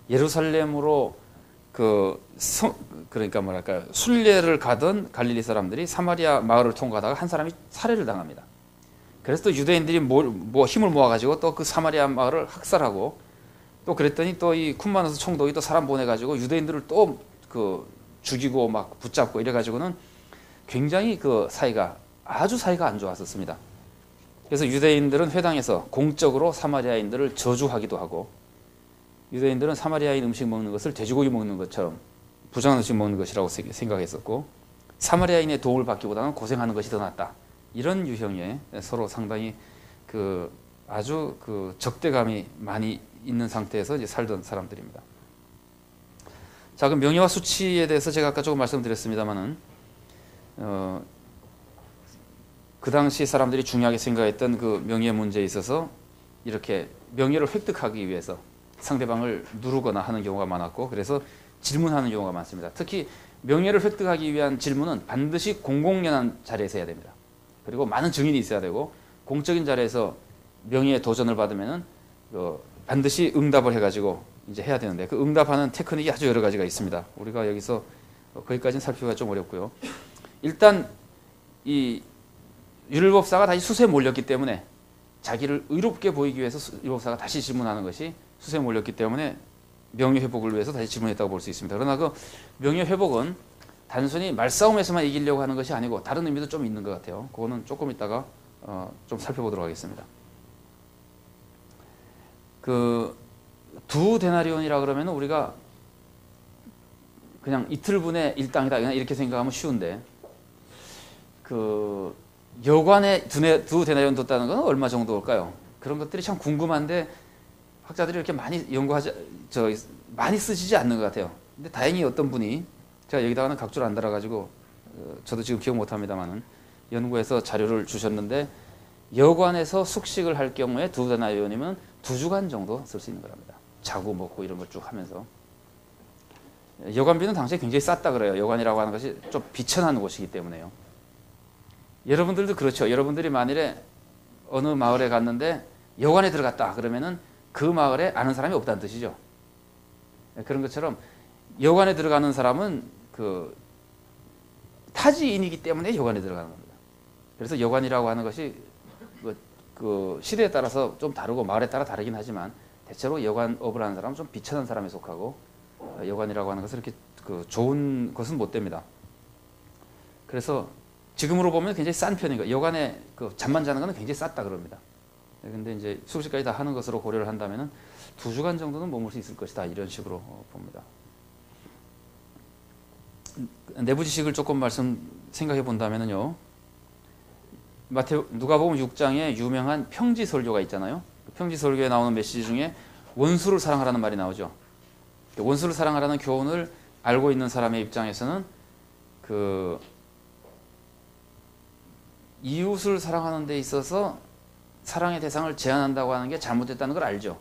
예루살렘으로 그러니까 뭐랄까 순례를 가던 갈릴리 사람들이 사마리아 마을을 통과하다가 한 사람이 살해를 당합니다. 그래서 또 유대인들이 뭐 힘을 모아가지고 또 그 사마리아 마을을 학살하고 또 그랬더니 또 이 쿰마누스 총독이 또 사람 보내가지고 유대인들을 또 그 죽이고 막 붙잡고 이래가지고는 굉장히 그 아주 사이가 안 좋았었습니다. 그래서 유대인들은 회당에서 공적으로 사마리아인들을 저주하기도 하고 유대인들은 사마리아인 음식 먹는 것을 돼지고기 먹는 것처럼 부정한 음식 먹는 것이라고 생각했었고 사마리아인의 도움을 받기보다는 고생하는 것이 더 낫다. 이런 유형의 서로 상당히 아주 적대감이 많이 있는 상태에서 이제 살던 사람들입니다. 자, 그럼 명예와 수치에 대해서 제가 아까 조금 말씀드렸습니다만은 그 당시 사람들이 중요하게 생각했던 그 명예 문제에 있어서 이렇게 명예를 획득하기 위해서 상대방을 누르거나 하는 경우가 많았고 그래서 질문하는 경우가 많습니다. 특히 명예를 획득하기 위한 질문은 반드시 공공연한 자리에서 해야 됩니다. 그리고 많은 증인이 있어야 되고 공적인 자리에서 명예에 도전을 받으면은 반드시 응답을 해가지고 이제 해야 되는데 그 응답하는 테크닉이 아주 여러 가지가 있습니다. 우리가 여기서 거기까지는 살피기가 좀 어렵고요. 일단 이 율법사가 다시 수세에 몰렸기 때문에 자기를 의롭게 보이기 위해서 율법사가 다시 질문하는 것이 수세에 몰렸기 때문에 명예 회복을 위해서 다시 질문했다고 볼 수 있습니다. 그러나 그 명예 회복은 단순히 말싸움에서만 이기려고 하는 것이 아니고 다른 의미도 좀 있는 것 같아요. 그거는 조금 이따가 좀 살펴보도록 하겠습니다. 두 데나리온이라 그러면 우리가 그냥 이틀분의 일당이다 그냥 이렇게 생각하면 쉬운데 여관에 두 데나리온 뒀다는 건 얼마 정도일까요? 그런 것들이 참 궁금한데 학자들이 이렇게 많이 많이 쓰시지 않는 것 같아요. 근데 다행히 어떤 분이 제가 여기다가는 각주를 안 달아가지고 저도 지금 기억 못합니다만은 연구해서 자료를 주셨는데 여관에서 숙식을 할 경우에 두 데나리온이면 2주간 정도 쓸 수 있는 거랍니다. 자고 먹고 이런 걸 쭉 하면서 여관비는 당시에 굉장히 쌌다 그래요. 여관이라고 하는 것이 좀 비천한 곳이기 때문에요. 여러분들도 그렇죠. 여러분들이 만일에 어느 마을에 갔는데 여관에 들어갔다 그러면은 그 마을에 아는 사람이 없다는 뜻이죠. 그런 것처럼 여관에 들어가는 사람은 타지인이기 때문에 여관에 들어가는 겁니다. 그래서 여관이라고 하는 것이 시대에 따라서 좀 다르고 마을에 따라 다르긴 하지만 대체로 여관업을 하는 사람은 좀 비천한 사람에 속하고 여관이라고 하는 것은 이렇게 좋은 것은 못 됩니다. 그래서 지금으로 보면 굉장히 싼 편인 거예요. 여관에 잠만 자는 것은 굉장히 쌌다 그럽니다. 근데 이제 숙식까지 다 하는 것으로 고려를 한다면은 2주간 정도는 머물 수 있을 것이다. 이런 식으로 봅니다. 내부 지식을 조금 생각해 본다면은요. 누가복음 6장에 유명한 평지설교가 있잖아요. 평지설교에 나오는 메시지 중에 원수를 사랑하라는 말이 나오죠. 원수를 사랑하라는 교훈을 알고 있는 사람의 입장에서는 이웃을 사랑하는 데 있어서 사랑의 대상을 제한한다고 하는 게 잘못됐다는 걸 알죠.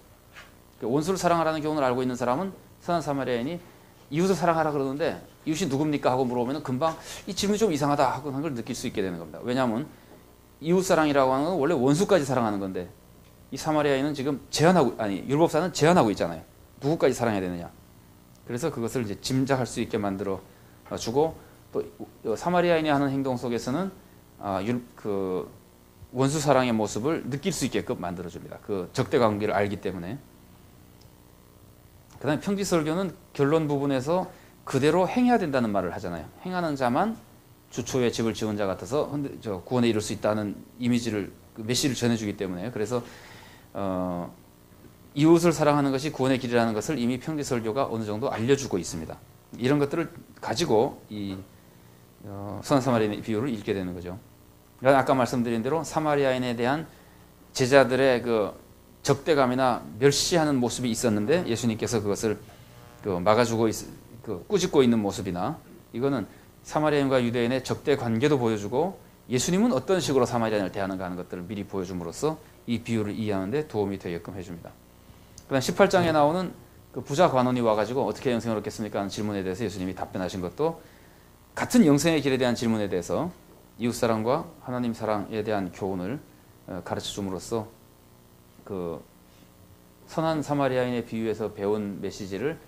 원수를 사랑하라는 교훈을 알고 있는 사람은 선한 사마리아인이 이웃을 사랑하라 그러는데 이웃이 누굽니까 하고 물어보면 금방 이 질문이 좀 이상하다 하고 하는 걸 느낄 수 있게 되는 겁니다. 왜냐하면 이웃 사랑이라고 하는 건 원래 원수까지 사랑하는 건데 이 사마리아인은 지금 율법사는 제한하고 있잖아요. 누구까지 사랑해야 되느냐. 그래서 그것을 이제 짐작할 수 있게 만들어 주고 또 사마리아인이 하는 행동 속에서는 그 원수 사랑의 모습을 느낄 수 있게끔 만들어 줍니다. 그 적대 관계를 알기 때문에. 그다음에 평지설교는 결론 부분에서 그대로 행해야 된다는 말을 하잖아요. 행하는 자만 주초에 집을 지은 자 같아서 구원에 이룰 수 있다는 이미지를 메시지를 전해주기 때문에 그래서 이웃을 사랑하는 것이 구원의 길이라는 것을 이미 평지설교가 어느 정도 알려주고 있습니다. 이런 것들을 가지고 이 선한 사마리아인의 비유를 읽게 되는 거죠. 그러니까 아까 말씀드린 대로 사마리아인에 대한 제자들의 그 적대감이나 멸시하는 모습이 있었는데 예수님께서 그것을 막아주고 꾸짖고 있는 모습이나 이거는 사마리아인과 유대인의 적대 관계도 보여주고 예수님은 어떤 식으로 사마리아인을 대하는가 하는 것들을 미리 보여줌으로써 이 비유를 이해하는 데 도움이 되게끔 해줍니다. 그다음 18장에 나오는 그 부자 관원이 와가지고 어떻게 영생을 얻겠습니까? 하는 질문에 대해서 예수님이 답변하신 것도 같은 영생의 길에 대한 질문에 대해서 이웃사랑과 하나님 사랑에 대한 교훈을 가르쳐 줌으로써 그 선한 사마리아인의 비유에서 배운 메시지를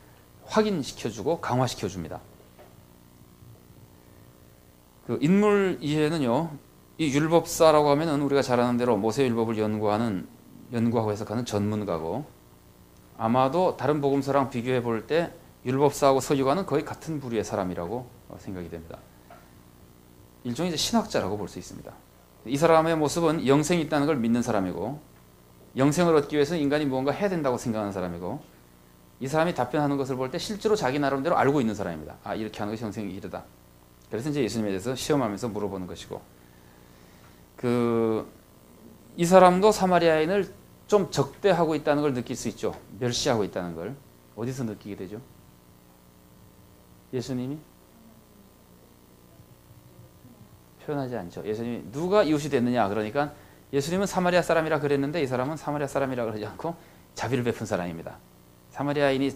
확인시켜주고 강화시켜줍니다. 그 인물 이해는요, 이 율법사라고 하면은 우리가 잘 아는 대로 모세율법을 연구하고 해석하는 전문가고 아마도 다른 복음서랑 비교해 볼 때 율법사하고 서기관은 거의 같은 부류의 사람이라고 생각이 됩니다. 일종의 이제 신학자라고 볼 수 있습니다. 이 사람의 모습은 영생이 있다는 걸 믿는 사람이고 영생을 얻기 위해서는 인간이 무언가 해야 된다고 생각하는 사람이고 이 사람이 답변하는 것을 볼 때 실제로 자기 나름대로 알고 있는 사람입니다. 아, 이렇게 하는 것이 영생의 길이다. 그래서 이제 예수님에 대해서 시험하면서 물어보는 것이고 이 사람도 사마리아인을 좀 적대하고 있다는 걸 느낄 수 있죠. 멸시하고 있다는 걸. 어디서 느끼게 되죠? 예수님이 표현하지 않죠. 예수님이 누가 이웃이 됐느냐 그러니까 예수님은 사마리아 사람이라 그랬는데 이 사람은 사마리아 사람이라 그러지 않고 자비를 베푼 사람입니다. 사마리아인이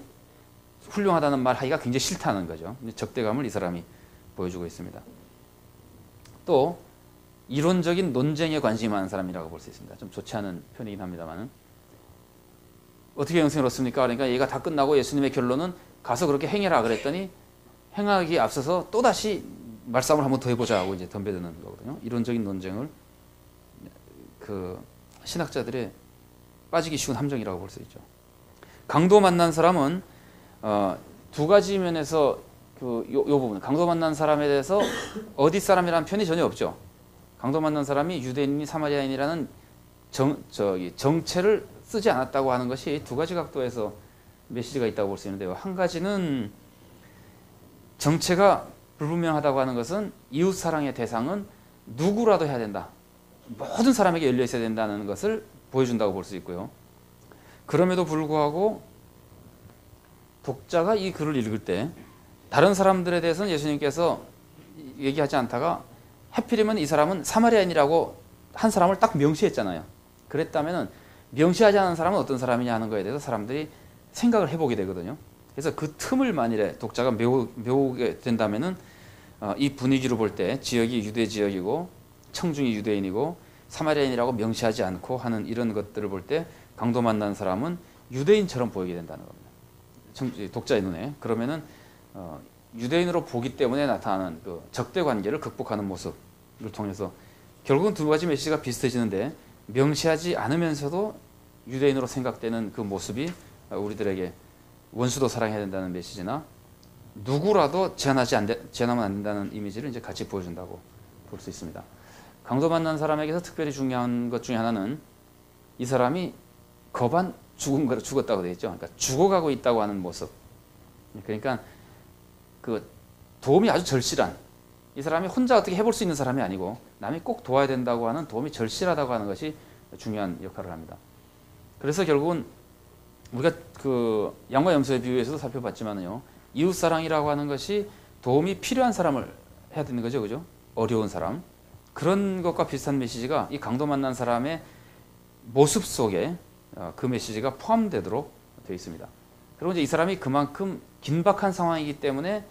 훌륭하다는 말 하기가 굉장히 싫다는 거죠. 적대감을 이 사람이 보여주고 있습니다. 또 이론적인 논쟁에 관심이 많은 사람이라고 볼 수 있습니다. 좀 좋지 않은 표현이긴 합니다만 어떻게 영생을 얻습니까? 그러니까 얘가 다 끝나고 예수님의 결론은 가서 그렇게 행해라 그랬더니 행하기에 앞서서 또다시 말싸움을 한번 더 해보자 하고 이제 덤벼드는 거거든요. 이론적인 논쟁을 그 신학자들의 빠지기 쉬운 함정이라고 볼 수 있죠. 강도 만난 사람은 두 가지 면에서 요 부분 강도 만난 사람에 대해서 어디 사람이라는 편이 전혀 없죠. 강도 만난 사람이 유대인이 사마리아인이라는 정체를 쓰지 않았다고 하는 것이 두 가지 각도에서 메시지가 있다고 볼 수 있는데요. 한 가지는 정체가 불분명하다고 하는 것은 이웃 사랑의 대상은 누구라도 해야 된다. 모든 사람에게 열려 있어야 된다는 것을 보여준다고 볼 수 있고요. 그럼에도 불구하고 독자가 이 글을 읽을 때 다른 사람들에 대해서는 예수님께서 얘기하지 않다가 하필이면 이 사람은 사마리아인이라고 한 사람을 딱 명시했잖아요. 그랬다면 명시하지 않은 사람은 어떤 사람이냐 하는 거에 대해서 사람들이 생각을 해보게 되거든요. 그래서 그 틈을 만일에 독자가 메우게 된다면은 이 분위기로 볼 때 지역이 유대 지역이고 청중이 유대인이고 사마리아인이라고 명시하지 않고 하는 이런 것들을 볼 때 강도 만난 사람은 유대인처럼 보이게 된다는 겁니다. 독자의 눈에. 그러면은 유대인으로 보기 때문에 나타나는 그 적대 관계를 극복하는 모습을 통해서 결국은 두 가지 메시지가 비슷해지는데 명시하지 않으면서도 유대인으로 생각되는 그 모습이 우리들에게 원수도 사랑해야 된다는 메시지나 누구라도 제한하면 안 된다는 이미지를 이제 같이 보여준다고 볼 수 있습니다. 강도 만난 사람에게서 특별히 중요한 것 중에 하나는 이 사람이 거반 죽었다고 되어 있죠. 그러니까 죽어가고 있다고 하는 모습. 그러니까 그 도움이 아주 절실한 이 사람이 혼자 어떻게 해볼 수 있는 사람이 아니고 남이 꼭 도와야 된다고 하는 도움이 절실하다고 하는 것이 중요한 역할을 합니다. 그래서 결국은 우리가 그 양과 염소의 비유에서도 살펴봤지만요. 이웃사랑이라고 하는 것이 도움이 필요한 사람을 해야 되는 거죠. 그죠? 어려운 사람. 그런 것과 비슷한 메시지가 이 강도 만난 사람의 모습 속에 그 메시지가 포함되도록 되어 있습니다. 그리고 이제 이 사람이 그만큼 긴박한 상황이기 때문에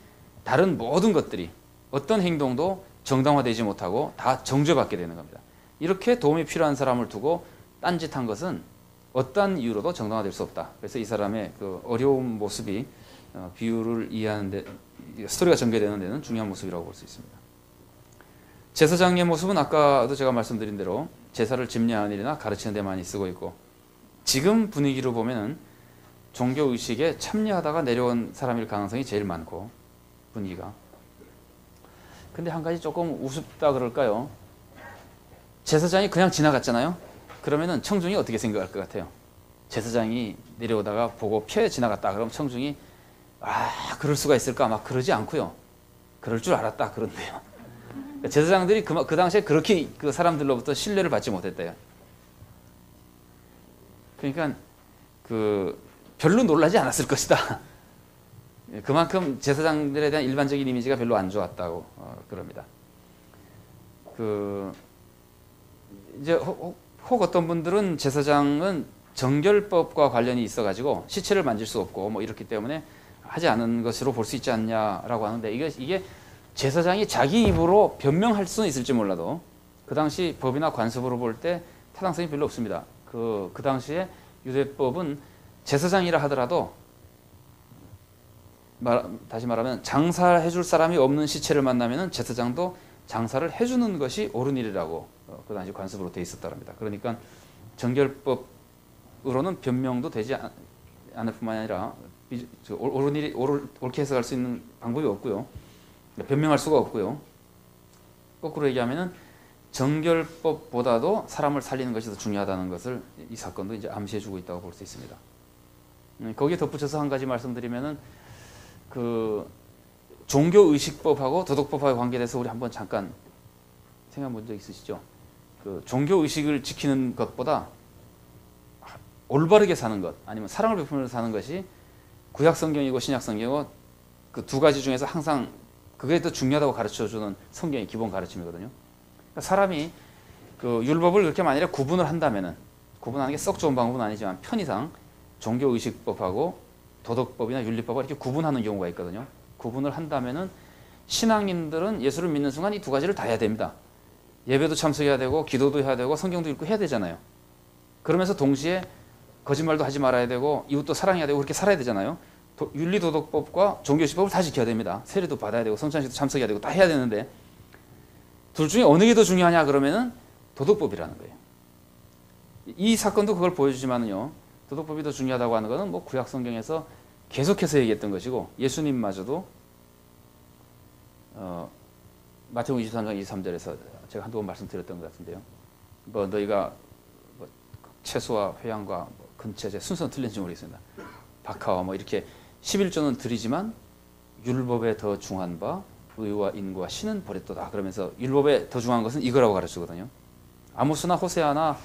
다른 모든 것들이 어떤 행동도 정당화되지 못하고 다 정죄받게 되는 겁니다. 이렇게 도움이 필요한 사람을 두고 딴짓한 것은 어떠한 이유로도 정당화될 수 없다. 그래서 이 사람의 그 어려운 모습이 비유를 이해하는데 스토리가 전개되는 데는 중요한 모습이라고 볼 수 있습니다. 제사장의 모습은 아까도 제가 말씀드린 대로 제사를 집례하는 일이나 가르치는 데 많이 쓰고 있고, 지금 분위기로 보면은 종교 의식에 참여하다가 내려온 사람일 가능성이 제일 많고, 분위기가. 근데 한 가지 조금 우습다 그럴까요? 제사장이 그냥 지나갔잖아요. 그러면은 청중이 어떻게 생각할 것 같아요? 제사장이 내려오다가 보고 피해 지나갔다 그러면 청중이 그럴 수가 있을까 막 그러지 않고요. 그럴 줄 알았다 그런데요. 제사장들이 그 당시에 그렇게 그 사람들로부터 신뢰를 받지 못했대요. 그러니까 별로 놀라지 않았을 것이다. 그만큼 제사장들에 대한 일반적인 이미지가 별로 안 좋았다고 그럽니다. 이제 혹 어떤 분들은 제사장은 정결법과 관련이 있어가지고 시체를 만질 수 없고 뭐 이렇기 때문에 하지 않은 것으로 볼 수 있지 않냐라고 하는데, 이게 제사장이 자기 입으로 변명할 수는 있을지 몰라도 그 당시 법이나 관습으로 볼 때 타당성이 별로 없습니다. 그 당시에 유대법은 제사장이라 하더라도 다시 말하면 장사해 줄 사람이 없는 시체를 만나면 제사장도 장사를 해주는 것이 옳은 일이라고 그 당시 관습으로 되어 있었다고 합니다. 그러니까 정결법으로는 변명도 되지 않을 뿐만 아니라 옳은 일이 옳게 해석할 수 있는 방법이 없고요. 변명할 수가 없고요. 거꾸로 얘기하면은 정결법보다도 사람을 살리는 것이 더 중요하다는 것을 이 사건도 이제 암시해주고 있다고 볼 수 있습니다. 거기에 덧붙여서 한 가지 말씀드리면은 종교의식법하고 도덕법하고의 관계에 대해서 우리 한번 잠깐 생각해 본 적 있으시죠? 종교의식을 지키는 것보다 올바르게 사는 것, 아니면 사랑을 베풀면서 사는 것이 구약성경이고 신약성경이고 그 두 가지 중에서 항상 그게 더 중요하다고 가르쳐주는 성경의 기본 가르침이거든요. 그러니까 사람이 율법을 그렇게 만약에 구분을 한다면은, 구분하는 게 썩 좋은 방법은 아니지만 편의상 종교의식법하고 도덕법이나 윤리법을 이렇게 구분하는 경우가 있거든요. 구분을 한다면은 신앙인들은 예수를 믿는 순간 이 두 가지를 다 해야 됩니다. 예배도 참석해야 되고 기도도 해야 되고 성경도 읽고 해야 되잖아요. 그러면서 동시에 거짓말도 하지 말아야 되고 이웃도 사랑해야 되고 그렇게 살아야 되잖아요. 윤리도덕법과 종교의식법을 다 지켜야 됩니다. 세례도 받아야 되고 성찬식도 참석해야 되고 다 해야 되는데, 둘 중에 어느 게 더 중요하냐 그러면은 도덕법이라는 거예요. 이 사건도 그걸 보여주지만은요, 도덕법이 더 중요하다고 하는 것은 뭐 구약 성경에서 계속해서 얘기했던 것이고, 예수님마저도 마태복음 23장 23절에서 제가 한두 번 말씀드렸던 것 같은데요. 뭐 너희가 뭐 채소와 회양과 뭐 근처제 순서는 틀린지 모르겠습니다. 박하와 뭐 이렇게 11조는 드리지만 율법에 더 중한 바 의와 인과 신은 버렸도다. 그러면서 율법에 더 중한 것은 이거라고 가르치거든요. 아모스나 호세아나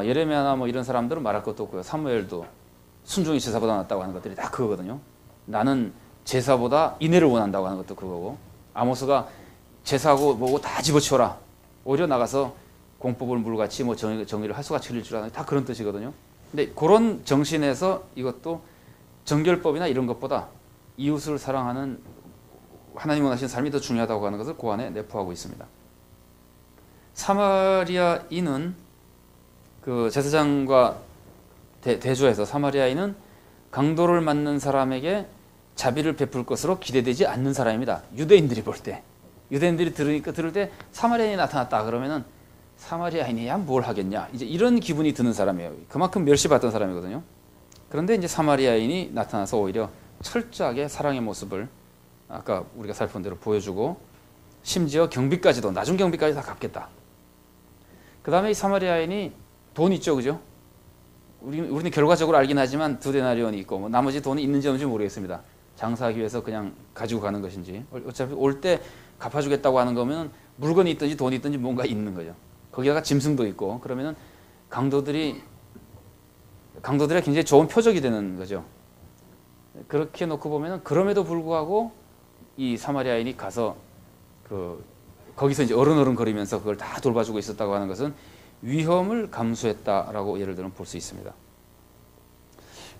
예레미야나 뭐 이런 사람들은 말할 것도 없고요. 사무엘도 순종이 제사보다 낫다고 하는 것들이 다 그거거든요. 나는 제사보다 인애를 원한다고 하는 것도 그거고, 아모스가 제사하고 뭐고 다 집어치워라. 오히려 나가서 공법을 물같이 뭐 정의를 하수같이 흘릴 줄 아는 다 그런 뜻이거든요. 근데 그런 정신에서 이것도 정결법이나 이런 것보다 이웃을 사랑하는 하나님 원하시는 삶이 더 중요하다고 하는 것을 그 안에 내포하고 있습니다. 사마리아인은 그 제사장과 대조해서 사마리아인은 강도를 맞는 사람에게 자비를 베풀 것으로 기대되지 않는 사람입니다. 유대인들이 볼 때, 유대인들이 들을 때 사마리아인이 나타났다 그러면은 사마리아인이야 뭘 하겠냐, 이제 이런 기분이 드는 사람이에요. 그만큼 멸시받던 사람이거든요. 그런데 이제 사마리아인이 나타나서 오히려 철저하게 사랑의 모습을 아까 우리가 살펴본 대로 보여주고, 심지어 경비까지도, 나중 경비까지 다 갚겠다. 그 다음에 이 사마리아인이 돈 있죠, 그죠? 우리는 결과적으로 알긴 하지만 2데나리온이 있고 뭐 나머지 돈이 있는지 없는지 모르겠습니다. 장사하기 위해서 그냥 가지고 가는 것인지, 어차피 올 때 갚아주겠다고 하는 거면 물건이 있든지 돈이 있든지 뭔가 있는 거죠. 거기다가 짐승도 있고 그러면은 강도들이 굉장히 좋은 표적이 되는 거죠. 그렇게 놓고 보면은 그럼에도 불구하고 이 사마리아인이 가서 거기서 이제 어른거리면서 그걸 다 돌봐주고 있었다고 하는 것은 위험을 감수했다라고 예를 들면 볼 수 있습니다.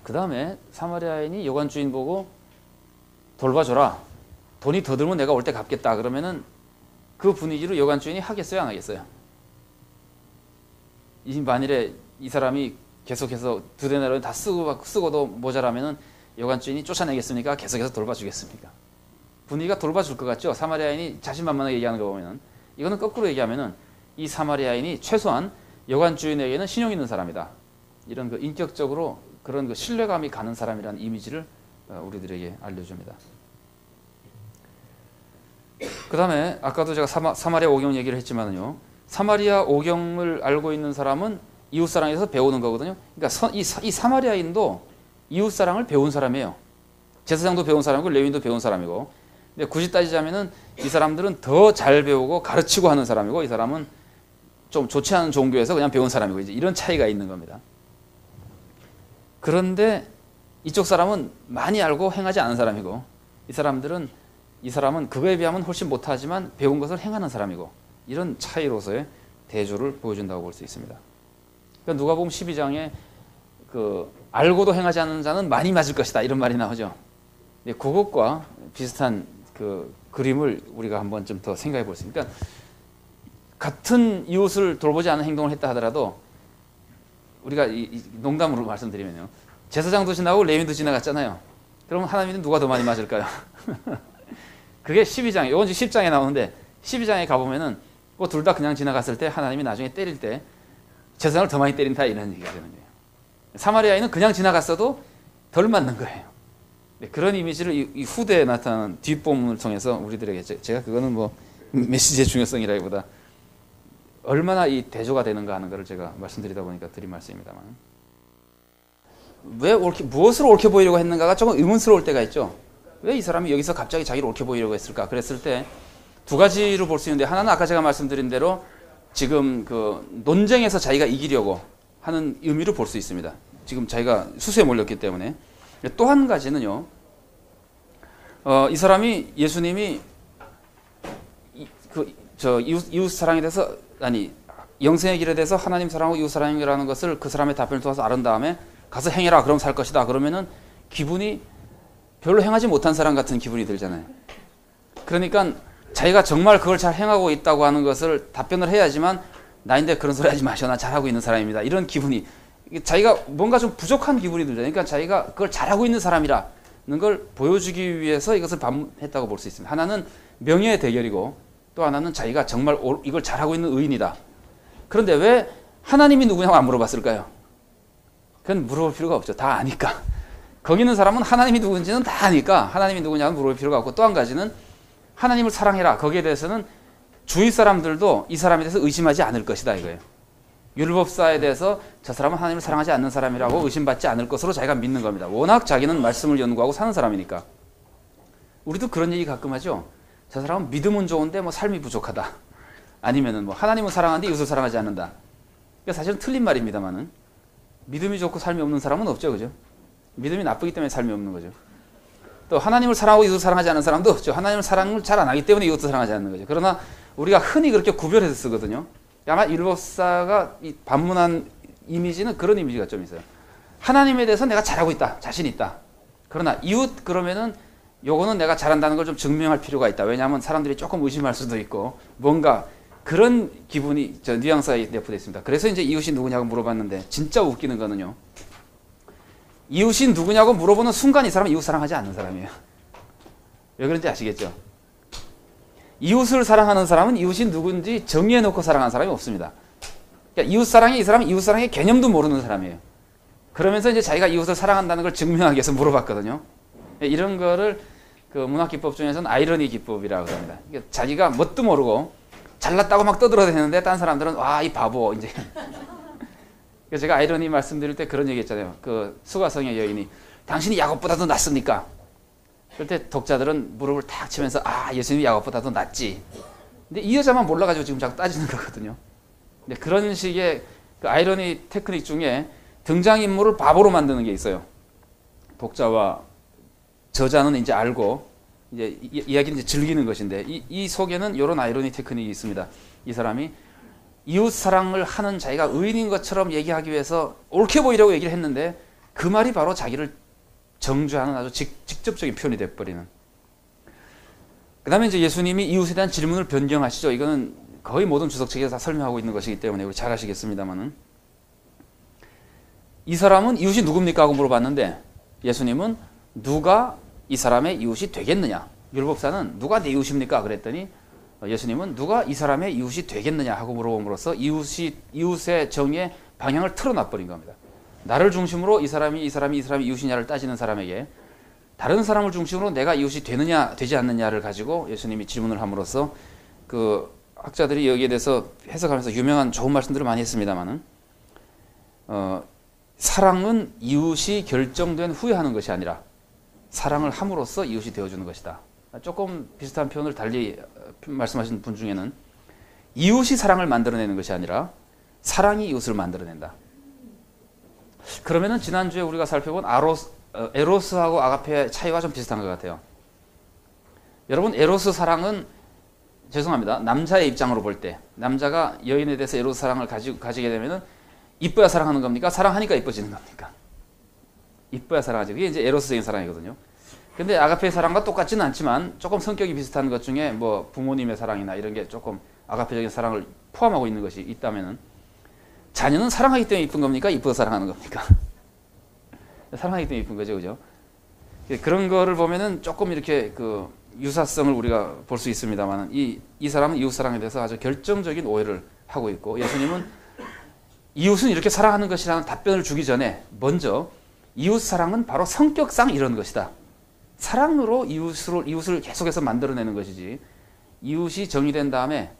그 다음에 사마리아인이 여관 주인 보고 돌봐줘라. 돈이 더 들면 내가 올 때 갚겠다. 그러면은 그 분위기로 여관 주인이 하겠어요, 안 하겠어요? 만일에 이 사람이 계속해서 2데나리온 다 쓰고도 모자라면은 여관 주인이 쫓아내겠습니까? 계속해서 돌봐주겠습니까? 분위기가 돌봐줄 것 같죠? 사마리아인이 자신만만하게 얘기하는 거 보면은. 이거는 거꾸로 얘기하면은 이 사마리아인이 최소한 여관 주인에게는 신용 있는 사람이다. 이런 그 인격적으로 그런 그 신뢰감이 가는 사람이라는 이미지를 우리들에게 알려줍니다. 그 다음에 아까도 제가 사마리아 오경 얘기를 했지만요. 사마리아 오경을 알고 있는 사람은 이웃사랑에서 배우는 거거든요. 그러니까 이 사마리아인도 이웃사랑을 배운 사람이에요. 제사장도 배운 사람이고 레위인도 배운 사람이고. 근데 굳이 따지자면은 이 사람들은 더 잘 배우고 가르치고 하는 사람이고 이 사람은 좀 좋지 않은 종교에서 그냥 배운 사람이고 이제 이런 차이가 있는 겁니다. 그런데 이쪽 사람은 많이 알고 행하지 않은 사람이고 이 사람은 그거에 비하면 훨씬 못하지만 배운 것을 행하는 사람이고 이런 차이로서의 대조를 보여준다고 볼 수 있습니다. 그러니까 누가복음 12장에 알고도 행하지 않는 자는 많이 맞을 것이다 이런 말이 나오죠. 그것과 비슷한 그 그림을 우리가 한번 좀 더 생각해 볼 수 있습니다. 그러니까 같은 이웃을 돌보지 않은 행동을 했다 하더라도 우리가 농담으로 말씀드리면요. 제사장도 지나고 레위인도 지나갔잖아요. 그러면 하나님은 누가 더 많이 맞을까요? 그게 12장에, 이건 10장에 나오는데 12장에 가보면은 그 둘 다 그냥 지나갔을 때 하나님이 나중에 때릴 때 제사장을 더 많이 때린다 이런 얘기가 되는 거예요. 사마리아인은 그냥 지나갔어도 덜 맞는 거예요. 그런 이미지를 이 후대에 나타나는 뒷부분을 통해서 우리들에게 제가 그거는 뭐 메시지의 중요성이라기보다 얼마나 이 대조가 되는가 하는 것을 제가 말씀드리다 보니까 드린 말씀입니다만 무엇으로 옳게 보이려고 했는가가 조금 의문스러울 때가 있죠. 왜 이 사람이 여기서 갑자기 자기를 옳게 보이려고 했을까? 그랬을 때 두 가지로 볼 수 있는데 하나는 아까 제가 말씀드린 대로 지금 그 논쟁에서 자기가 이기려고 하는 의미로 볼 수 있습니다. 지금 자기가 수수에 몰렸기 때문에. 또 한 가지는요. 이 사람이 예수님이 이웃 사랑에 대해서 영생의 길에 대해서 하나님 사랑하고 이웃 사랑이라는 것을 그 사람의 답변을 통해서 알은 다음에 가서 행해라. 그럼 살 것이다. 그러면은 기분이 별로 행하지 못한 사람 같은 기분이 들잖아요. 그러니까 자기가 정말 그걸 잘 행하고 있다고 하는 것을 답변을 해야지만 나인데 그런 소리 하지 마셔. 나 잘하고 있는 사람입니다. 이런 기분이 자기가 뭔가 좀 부족한 기분이 들잖아요. 그러니까 자기가 그걸 잘하고 있는 사람이라는 걸 보여주기 위해서 이것을 반문했다고 볼 수 있습니다. 하나는 명예의 대결이고 또 하나는 자기가 정말 이걸 잘하고 있는 의인이다. 그런데 왜 하나님이 누구냐고 안 물어봤을까요? 그건 물어볼 필요가 없죠. 다 아니까. 거기 있는 사람은 하나님이 누군지는 다 아니까 하나님이 누구냐고 물어볼 필요가 없고 또 한 가지는 하나님을 사랑해라. 거기에 대해서는 주위 사람들도 이 사람에 대해서 의심하지 않을 것이다 이거예요. 율법사에 대해서 저 사람은 하나님을 사랑하지 않는 사람이라고 의심받지 않을 것으로 자기가 믿는 겁니다. 워낙 자기는 말씀을 연구하고 사는 사람이니까. 우리도 그런 얘기 가끔 하죠. 저 사람은 믿음은 좋은데 뭐 삶이 부족하다. 아니면은 뭐 하나님은 사랑하는데 이웃을 사랑하지 않는다. 그러니까 사실은 틀린 말입니다만은 믿음이 좋고 삶이 없는 사람은 없죠, 그죠? 믿음이 나쁘기 때문에 삶이 없는 거죠. 또 하나님을 사랑하고 이웃을 사랑하지 않는 사람도 없죠. 하나님을 사랑을 잘 안 하기 때문에 이웃을 사랑하지 않는 거죠. 그러나 우리가 흔히 그렇게 구별해서 쓰거든요. 아마 율법사가 반문한 이미지는 그런 이미지가 좀 있어요. 하나님에 대해서 내가 잘하고 있다, 자신 있다. 그러나 이웃 그러면은 요거는 내가 잘한다는 걸 좀 증명할 필요가 있다. 왜냐하면 사람들이 조금 의심할 수도 있고 뭔가 그런 기분이 뉘앙스가 내포되어 있습니다. 그래서 이제 이웃이 누구냐고 물어봤는데 진짜 웃기는 거는요. 이웃이 누구냐고 물어보는 순간 이 사람은 이웃 사랑하지 않는 사람이에요. 왜 그런지 아시겠죠? 이웃을 사랑하는 사람은 이웃이 누군지 정의해놓고 사랑하는 사람이 없습니다. 그러니까 이웃사랑이 이 사람은 이웃사랑의 개념도 모르는 사람이에요. 그러면서 이제 자기가 이웃을 사랑한다는 걸 증명하기 위해서 물어봤거든요. 이런 거를 그 문학기법 중에서는 아이러니 기법이라고 합니다. 그러니까 자기가 뭣도 모르고 잘났다고 막 떠들어대는데 딴 사람들은 와, 이 바보 이제. 그래서 제가 아이러니 말씀드릴 때 그런 얘기 했잖아요. 그 수가성의 여인이 당신이 야곱보다도 낫습니까? 그럴 때 독자들은 무릎을 탁 치면서 아, 예수님이 야곱보다도 낫지. 근데 이 여자만 몰라가지고 지금 자꾸 따지는 거거든요. 근데 그런 식의 그 아이러니 테크닉 중에 등장인물을 바보로 만드는 게 있어요. 독자와 저자는 이제 알고 이제 이야기는 이제 즐기는 것인데 이 속에는 이런 아이러니 테크닉이 있습니다. 이 사람이 이웃 사랑을 하는 자기가 의인인 것처럼 얘기하기 위해서 옳게 보이려고 얘기를 했는데 그 말이 바로 자기를 정죄하는 아주 직접적인 표현이 돼버리는. 그 다음에 이제 예수님이 이웃에 대한 질문을 변경하시죠. 이거는 거의 모든 주석책에서 다 설명하고 있는 것이기 때문에 우리 잘 아시겠습니다만은, 이 사람은 이웃이 누굽니까 하고 물어봤는데 예수님은 누가 이 사람의 이웃이 되겠느냐, 율법사는 누가 내 이웃입니까 그랬더니 예수님은 누가 이 사람의 이웃이 되겠느냐 하고 물어봄으로써 이웃의 정의의 방향을 틀어놔 버린 겁니다. 나를 중심으로 이 사람이 이웃이냐를 따지는 사람에게 다른 사람을 중심으로 내가 이웃이 되느냐 되지 않느냐를 가지고 예수님이 질문을 함으로써, 그 학자들이 여기에 대해서 해석하면서 유명한 좋은 말씀들을 많이 했습니다만은, 사랑은 이웃이 결정된 후에 하는 것이 아니라 사랑을 함으로써 이웃이 되어주는 것이다. 조금 비슷한 표현을 달리 말씀하신 분 중에는 이웃이 사랑을 만들어내는 것이 아니라 사랑이 이웃을 만들어낸다. 그러면은 지난주에 우리가 살펴본 에로스하고 아가페의 차이와 좀 비슷한 것 같아요. 여러분, 에로스 사랑은, 죄송합니다, 남자의 입장으로 볼 때 남자가 여인에 대해서 에로스 사랑을 가지게 되면은 이뻐야 사랑하는 겁니까? 사랑하니까 이뻐지는 겁니까? 이뻐야 사랑하지. 그게 이제 에로스적인 사랑이거든요. 근데 아가페의 사랑과 똑같지는 않지만 조금 성격이 비슷한 것 중에 뭐 부모님의 사랑이나 이런 게 조금 아가페적인 사랑을 포함하고 있는 것이 있다면은, 자녀는 사랑하기 때문에 이쁜 겁니까? 이뻐서 사랑하는 겁니까? 사랑하기 때문에 이쁜 거죠, 그죠? 그런 거를 보면은 조금 이렇게 그 유사성을 우리가 볼 수 있습니다만, 이 사람은 이웃 사랑에 대해서 아주 결정적인 오해를 하고 있고, 예수님은 이웃은 이렇게 사랑하는 것이라는 답변을 주기 전에 먼저 이웃 사랑은 바로 성격상 이런 것이다. 사랑으로 이웃을 계속해서 만들어내는 것이지, 이웃이 정의된 다음에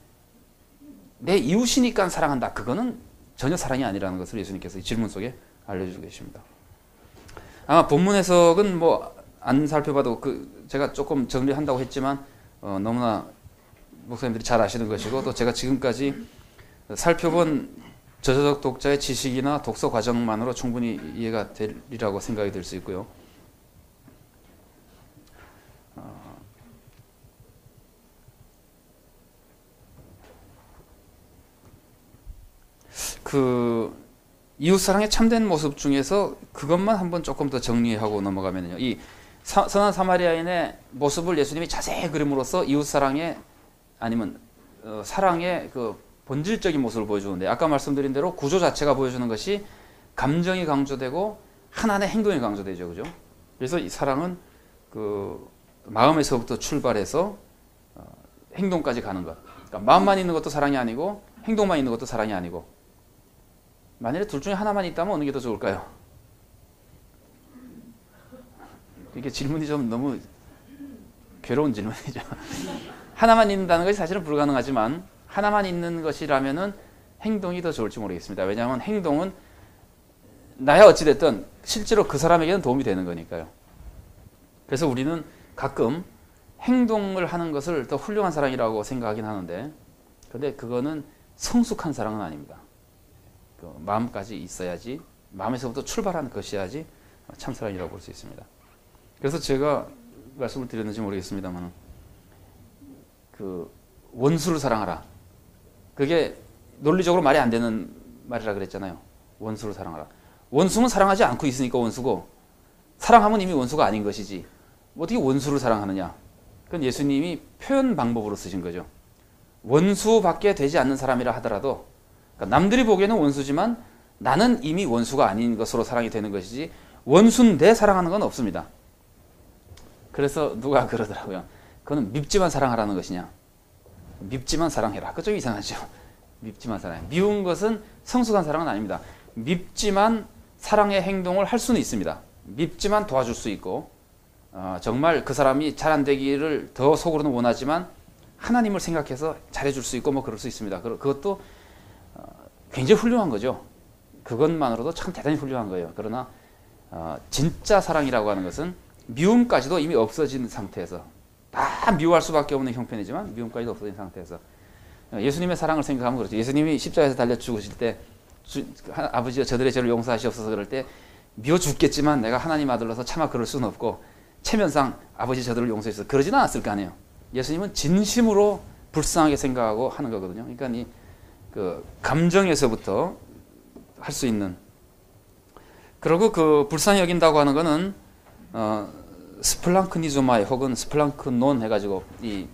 내 이웃이니까 사랑한다, 그거는 전혀 사랑이 아니라는 것을 예수님께서 이 질문 속에 알려주고 계십니다. 아마 본문 해석은 뭐 안 살펴봐도 제가 조금 정리한다고 했지만 너무나 목사님들이 잘 아시는 것이고, 또 제가 지금까지 살펴본 저자적 독자의 지식이나 독서 과정만으로 충분히 이해가 되리라고 생각이 들 수 있고요. 그 이웃사랑의 참된 모습 중에서 그것만 한번 조금 더 정리하고 넘어가면요, 이 선한 사마리아인의 모습을 예수님이 자세히 그림으로써 이웃사랑의, 아니면 사랑의 그 본질적인 모습을 보여주는데, 아까 말씀드린 대로 구조 자체가 보여주는 것이 감정이 강조되고 하나의 행동이 강조되죠, 그죠? 그래서 이 사랑은 그 마음에서부터 출발해서 행동까지 가는 것. 그러니까 마음만 있는 것도 사랑이 아니고 행동만 있는 것도 사랑이 아니고, 만일에 둘 중에 하나만 있다면 어느 게 더 좋을까요? 이게 질문이 좀 너무 괴로운 질문이죠. 하나만 있는다는 것이 사실은 불가능하지만 하나만 있는 것이라면은 행동이 더 좋을지 모르겠습니다. 왜냐하면 행동은 나야 어찌됐든 실제로 그 사람에게는 도움이 되는 거니까요. 그래서 우리는 가끔 행동을 하는 것을 더 훌륭한 사랑이라고 생각하긴 하는데, 근데 그거는 성숙한 사랑은 아닙니다. 그 마음까지 있어야지, 마음에서부터 출발하는 것이야지 참사랑이라고 볼 수 있습니다. 그래서 제가 말씀을 드렸는지 모르겠습니다만, 그 원수를 사랑하라, 그게 논리적으로 말이 안 되는 말이라 그랬잖아요. 원수를 사랑하라. 원수는 사랑하지 않고 있으니까 원수고, 사랑하면 이미 원수가 아닌 것이지 어떻게 원수를 사랑하느냐. 그건 예수님이 표현 방법으로 쓰신 거죠. 원수밖에 되지 않는 사람이라 하더라도, 그러니까 남들이 보기에는 원수지만 나는 이미 원수가 아닌 것으로 사랑이 되는 것이지, 원수인데 사랑하는 건 없습니다. 그래서 누가 그러더라고요. 그거는 밉지만 사랑하라는 것이냐. 밉지만 사랑해라. 그거 좀 이상하죠. 밉지만 사랑해. 미운 것은 성숙한 사랑은 아닙니다. 밉지만 사랑의 행동을 할 수는 있습니다. 밉지만 도와줄 수 있고, 정말 그 사람이 잘 안 되기를 더 속으로는 원하지만 하나님을 생각해서 잘해줄 수 있고 뭐 그럴 수 있습니다. 그것도 굉장히 훌륭한 거죠. 그것만으로도 참 대단히 훌륭한 거예요. 그러나 진짜 사랑이라고 하는 것은 미움까지도 이미 없어진 상태에서, 다 미워할 수밖에 없는 형편이지만 미움까지도 없어진 상태에서, 예수님의 사랑을 생각하면 그렇죠. 예수님이 십자가에서 달려 죽으실 때 아버지여 저들의 죄를 용서하시옵소서 그럴 때 미워 죽겠지만 내가 하나님 아들로서 차마 그럴 수는 없고 체면상 아버지 저들을 용서해 주소서 그러지는 않았을 거 아니에요. 예수님은 진심으로 불쌍하게 생각하고 하는 거거든요. 그러니까 이 그 감정에서부터 할 수 있는. 그리고 그 불쌍히 여긴다고 하는 거는 스플랑크니조마이 혹은 스플랑크논 해가지고 이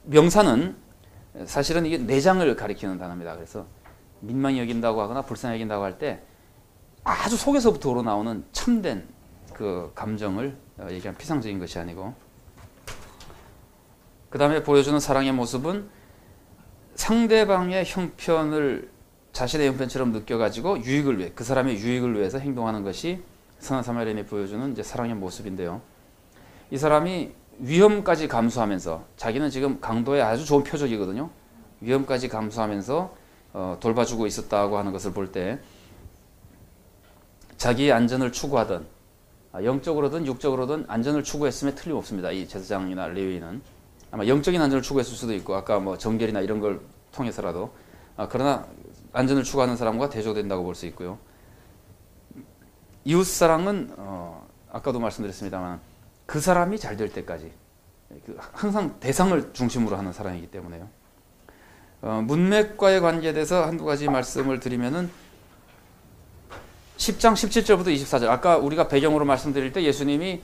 명사는 사실은 이게 내장을 가리키는 단어입니다. 그래서 민망히 여긴다고 하거나 불쌍히 여긴다고 할 때 아주 속에서부터 우러나오는 참된 그 감정을 얘기한 피상적인 것이 아니고, 그 다음에 보여주는 사랑의 모습은 상대방의 형편을 자신의 형편처럼 느껴가지고 유익을 위해, 그 사람의 유익을 위해서 행동하는 것이 선한 사마리아인이 보여주는 이제 사랑의 모습인데요. 이 사람이 위험까지 감수하면서, 자기는 지금 강도의 아주 좋은 표적이거든요. 위험까지 감수하면서 돌봐주고 있었다고 하는 것을 볼 때 자기의 안전을 추구하던, 영적으로든 육적으로든 안전을 추구했음에 틀림없습니다. 이 제사장이나 레위인은 아마 영적인 안전을 추구했을 수도 있고, 아까 뭐 정결이나 이런 걸 통해서라도, 그러나 안전을 추구하는 사람과 대조된다고 볼 수 있고요. 이웃사랑은 아까도 말씀드렸습니다만 그 사람이 잘 될 때까지 항상 대상을 중심으로 하는 사랑이기 때문에요. 문맥과의 관계에 대해서 한두 가지 말씀을 드리면은 10장 17절부터 24절, 아까 우리가 배경으로 말씀드릴 때 예수님이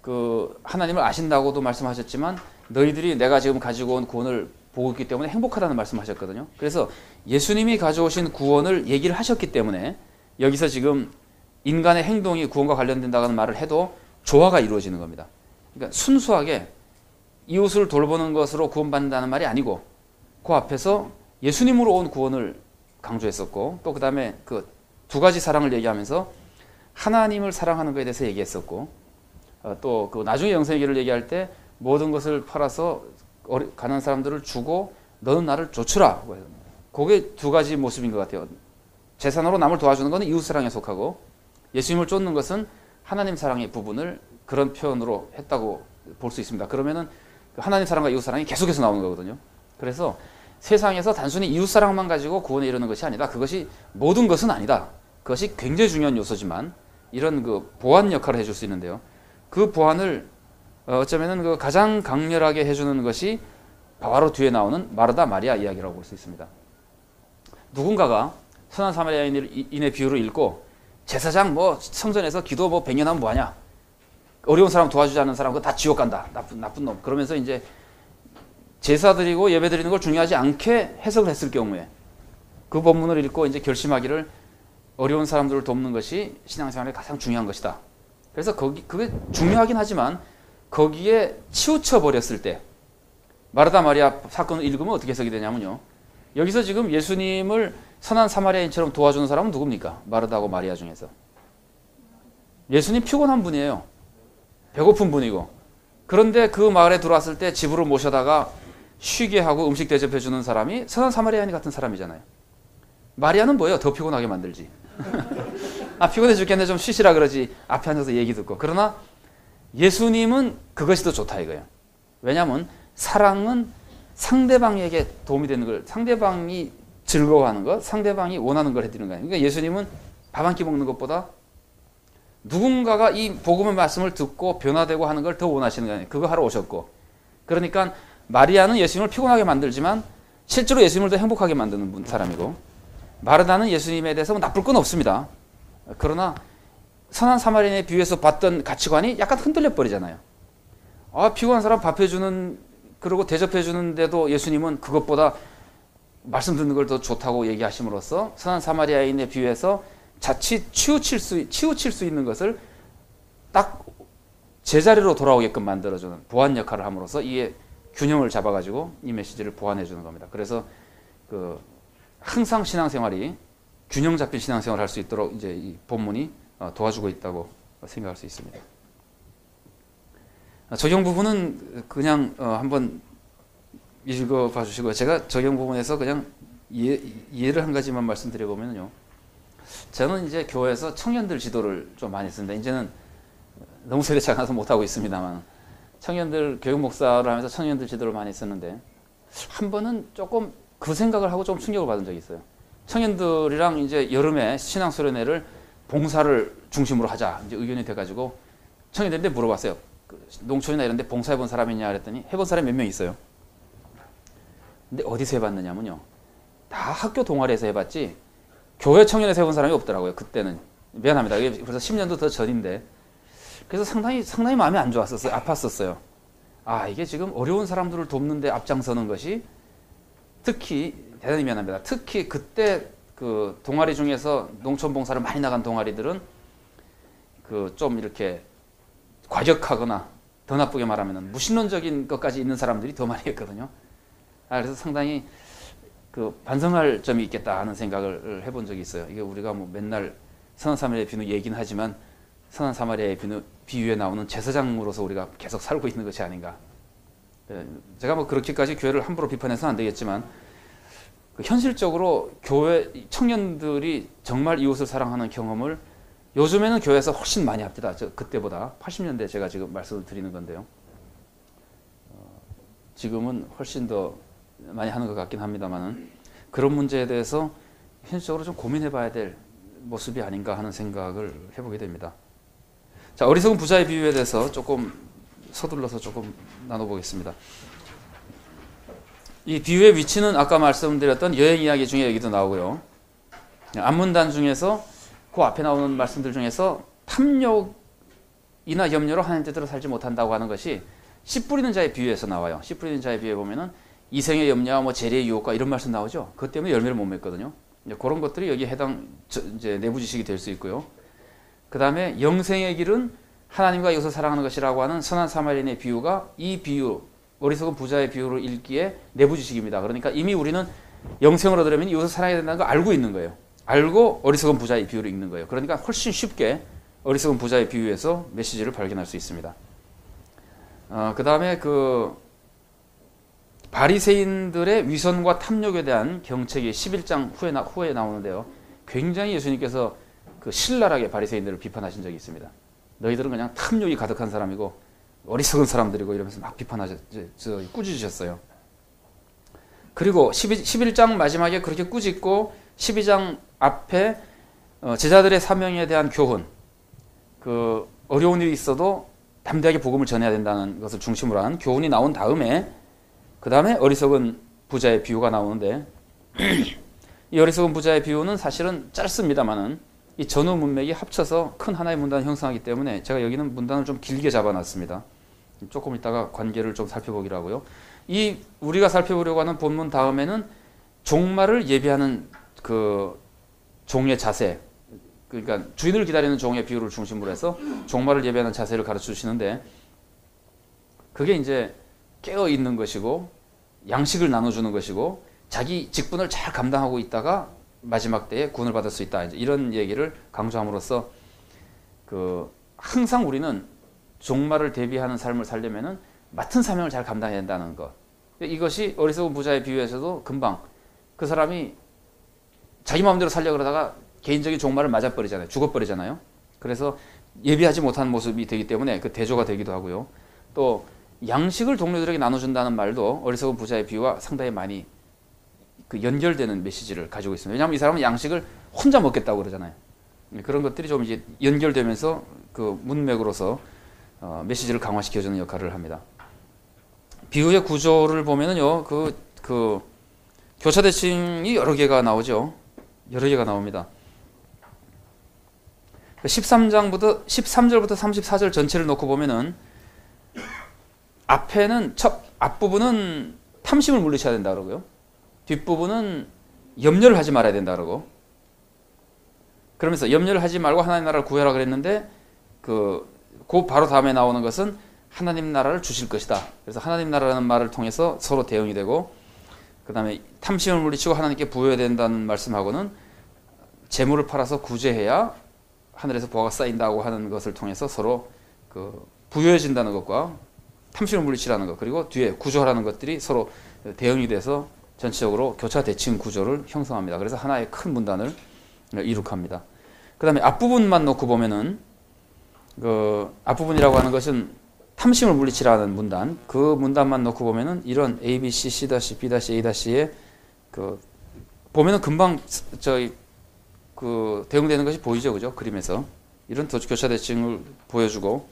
그 하나님을 아신다고도 말씀하셨지만 너희들이 내가 지금 가지고 온 구원을 보고 있기 때문에 행복하다는 말씀하셨거든요. 그래서 예수님이 가져오신 구원을 얘기를 하셨기 때문에 여기서 지금 인간의 행동이 구원과 관련된다는 말을 해도 조화가 이루어지는 겁니다. 그러니까 순수하게 이웃을 돌보는 것으로 구원받는다는 말이 아니고, 그 앞에서 예수님으로 온 구원을 강조했었고, 또 그 다음에 그 두 가지 사랑을 얘기하면서 하나님을 사랑하는 것에 대해서 얘기했었고, 또 그 나중에 영생에게를 얘기할 때 모든 것을 팔아서 가난한 사람들을 주고 너는 나를 좇으라. 그게 두 가지 모습인 것 같아요. 재산으로 남을 도와주는 것은 이웃사랑에 속하고, 예수님을 쫓는 것은 하나님 사랑의 부분을 그런 표현으로 했다고 볼 수 있습니다. 그러면은 하나님 사랑과 이웃사랑이 계속해서 나오는 거거든요. 그래서 세상에서 단순히 이웃사랑만 가지고 구원에 이르는 것이 아니다. 그것이 모든 것은 아니다. 그것이 굉장히 중요한 요소지만 이런 그 보완 역할을 해줄 수 있는데요. 그 보완을 어쩌면은 그 가장 강렬하게 해주는 것이 바로 뒤에 나오는 마르다 마리아 이야기라고 볼 수 있습니다. 누군가가 선한 사마리아인의 비유를 읽고 제사장 뭐 성전에서 기도 뭐 100년 하면 뭐하냐, 어려운 사람 도와주지 않는 사람 그거 다 지옥 간다, 나쁜 놈, 그러면서 이제 제사 드리고 예배 드리는 걸 중요하지 않게 해석을 했을 경우에 그 본문을 읽고 이제 결심하기를 어려운 사람들을 돕는 것이 신앙생활에 가장 중요한 것이다. 그래서 그게 중요하긴 하지만 거기에 치우쳐 버렸을 때 마르다 마리아 사건을 읽으면 어떻게 해석이 되냐면요, 여기서 지금 예수님을 선한 사마리아인처럼 도와주는 사람은 누굽니까? 마르다하고 마리아 중에서 예수님 피곤한 분이에요. 배고픈 분이고, 그런데 그 마을에 들어왔을 때 집으로 모셔다가 쉬게 하고 음식 대접해 주는 사람이 선한 사마리아인 같은 사람이잖아요. 마리아는 뭐예요? 더 피곤하게 만들지. 피곤해 죽겠네, 좀 쉬시라 그러지. 앞에 앉아서 얘기 듣고. 그러나 예수님은 그것이 더 좋다 이거예요. 왜냐하면 사랑은 상대방에게 도움이 되는 걸, 상대방이 즐거워하는 것, 상대방이 원하는 걸 해드리는 거예요. 그러니까 예수님은 밥 한 끼 먹는 것보다 누군가가 이 복음의 말씀을 듣고 변화되고 하는 걸 더 원하시는 거예요. 그거 하러 오셨고. 그러니까 마리아는 예수님을 피곤하게 만들지만 실제로 예수님을 더 행복하게 만드는 사람이고, 마르다는 예수님에 대해서 나쁠 건 없습니다. 그러나 선한 사마리아인에 비유해서 봤던 가치관이 약간 흔들려 버리잖아요. 피곤한 사람 밥 해주는, 그리고 대접해 주는데도 예수님은 그것보다 말씀 듣는 걸 더 좋다고 얘기하심으로써 선한 사마리아인에 비유해서 자칫 치우칠 수 있는 것을 딱 제자리로 돌아오게끔 만들어주는 보완 역할을 함으로써 이게 균형을 잡아가지고 이 메시지를 보완해 주는 겁니다. 그래서 항상 신앙생활이 균형 잡힌 신앙생활을 할 수 있도록 이제 이 본문이 도와주고 있다고 생각할 수 있습니다. 적용 부분은 그냥 한번 읽어봐 주시고요. 제가 적용 부분에서 그냥 이해를 한 가지만 말씀드려보면요. 저는 이제 교회에서 청년들 지도를 좀 많이 했습니다. 이제는 너무 세대 차가 나서 못하고 있습니다만, 청년들 교육 목사를 하면서 청년들 지도를 많이 했었는데, 한 번은 조금 그 생각을 하고 좀 충격을 받은 적이 있어요. 청년들이랑 이제 여름에 신앙 수련회를 봉사를 중심으로 하자 이제 의견이 돼가지고 청년들한테 물어봤어요. 그 농촌이나 이런 데 봉사해본 사람이 있냐 그랬더니 해본 사람이 몇 명 있어요. 근데 어디서 해봤느냐면요. 다 학교 동아리에서 해봤지 교회 청년에서 해본 사람이 없더라고요. 그때는. 미안합니다. 이게 벌써 10년도 더 전인데. 그래서 상당히 마음이 안 좋았었어요. 아팠었어요. 아, 이게 지금 어려운 사람들을 돕는 데 앞장서는 것이 특히 대단히 미안합니다. 특히 그때 그 동아리 중에서 농촌 봉사를 많이 나간 동아리들은 그 좀 이렇게 과격하거나 더 나쁘게 말하면 무신론적인 것까지 있는 사람들이 더 많이 했거든요. 그래서 상당히 그 반성할 점이 있겠다 하는 생각을 해본 적이 있어요. 이게 우리가 뭐 맨날 선한 사마리아의 비유 얘기는 하지만 선한 사마리아의 비유에 나오는 제사장으로서 우리가 계속 살고 있는 것이 아닌가. 제가 뭐 그렇게까지 교회를 함부로 비판해서는 안 되겠지만 현실적으로 교회 청년들이 정말 이웃을 사랑하는 경험을 요즘에는 교회에서 훨씬 많이 합니다. 그때보다 80년대 제가 지금 말씀을 드리는 건데요. 지금은 훨씬 더 많이 하는 것 같긴 합니다만은 그런 문제에 대해서 현실적으로 좀 고민해 봐야 될 모습이 아닌가 하는 생각을 해보게 됩니다. 자, 어리석은 부자의 비유에 대해서 조금 서둘러서 조금 나눠보겠습니다. 이 비유의 위치는 아까 말씀드렸던 여행 이야기 중에 여기도 나오고요. 앞문단 중에서 그 앞에 나오는 말씀들 중에서 탐욕이나 염려로 하나님 뜻대로 살지 못한다고 하는 것이 씨 뿌리는 자의 비유에서 나와요. 씨 뿌리는 자의 비유에 보면은 이생의 염려와 뭐 재리의 유혹과 이런 말씀 나오죠. 그것 때문에 열매를 못 맺거든요. 그런 것들이 여기에 해당 이제 내부 지식이 될 수 있고요. 그 다음에 영생의 길은 하나님과 이웃을 사랑하는 것이라고 하는 선한 사마리아인의 비유가 이 비유, 어리석은 부자의 비유를 읽기에 내부 지식입니다. 그러니까 이미 우리는 영생을 얻으려면 이웃을 사랑해야 된다는 걸 알고 있는 거예요. 알고 어리석은 부자의 비유를 읽는 거예요. 그러니까 훨씬 쉽게 어리석은 부자의 비유에서 메시지를 발견할 수 있습니다. 그 다음에 그 바리새인들의 위선과 탐욕에 대한 경책이 11장 후에 나오는데요. 굉장히 예수님께서 그 신랄하게 바리새인들을 비판하신 적이 있습니다. 너희들은 그냥 탐욕이 가득한 사람이고 어리석은 사람들이고 이러면서 막 꾸짖으셨어요. 그리고 11장 마지막에 그렇게 꾸짖고 12장 앞에 제자들의 사명에 대한 교훈, 그 어려운 일이 있어도 담대하게 복음을 전해야 된다는 것을 중심으로 한 교훈이 나온 다음에 그 다음에 어리석은 부자의 비유가 나오는데 이 어리석은 부자의 비유는 사실은 짧습니다만은 이 전후 문맥이 합쳐서 큰 하나의 문단을 형성하기 때문에 제가 여기는 문단을 좀 길게 잡아놨습니다. 조금 이따가 관계를 좀 살펴보기로 하고요. 이 우리가 살펴보려고 하는 본문 다음에는 종말을 예비하는 그 종의 자세, 그러니까 주인을 기다리는 종의 비유를 중심으로 해서 종말을 예비하는 자세를 가르쳐 주시는데 그게 이제 깨어 있는 것이고 양식을 나눠주는 것이고 자기 직분을 잘 감당하고 있다가 마지막 때에 구원을 받을 수 있다. 이제 이런 얘기를 강조함으로써 그 항상 우리는 종말을 대비하는 삶을 살려면은 맡은 사명을 잘 감당해야 된다는 것. 이것이 어리석은 부자의 비유에서도 금방 그 사람이 자기 마음대로 살려고 그러다가 개인적인 종말을 맞아버리잖아요. 죽어버리잖아요. 그래서 예비하지 못한 모습이 되기 때문에 그 대조가 되기도 하고요. 또 양식을 동료들에게 나눠준다는 말도 어리석은 부자의 비유와 상당히 많이 그 연결되는 메시지를 가지고 있습니다. 왜냐하면 이 사람은 양식을 혼자 먹겠다고 그러잖아요. 그런 것들이 좀 이제 연결되면서 그 문맥으로서 메시지를 강화시켜주는 역할을 합니다. 비유의 구조를 보면은요, 그 교차 대칭이 여러 개가 나오죠. 여러 개가 나옵니다. 13절부터 34절 전체를 놓고 보면은 앞부분은 탐심을 물리쳐야 된다 그러고요. 뒷부분은 염려를 하지 말아야 된다 그러고. 그러면서 염려를 하지 말고 하나님 나라를 구해라 그랬는데 그 바로 다음에 나오는 것은 하나님 나라를 주실 것이다. 그래서 하나님 나라라는 말을 통해서 서로 대응이 되고 그 다음에 탐심을 물리치고 하나님께 부여해야 된다는 말씀하고는 재물을 팔아서 구제해야 하늘에서 보화가 쌓인다고 하는 것을 통해서 서로 그 부여해진다는 것과 탐심을 물리치라는 것 그리고 뒤에 구조하라는 것들이 서로 대응이 돼서 전체적으로 교차 대칭 구조를 형성합니다. 그래서 하나의 큰 문단을 이룩합니다. 그 다음에 앞부분만 놓고 보면은 그 앞부분이라고 하는 것은 탐심을 물리치라는 문단, 그 문단만 놓고 보면은 이런 A, B, C, C, B, A-의 그 보면은 금방 그 대응되는 것이 보이죠, 그죠? 그림에서 이런 교차 대칭을 보여주고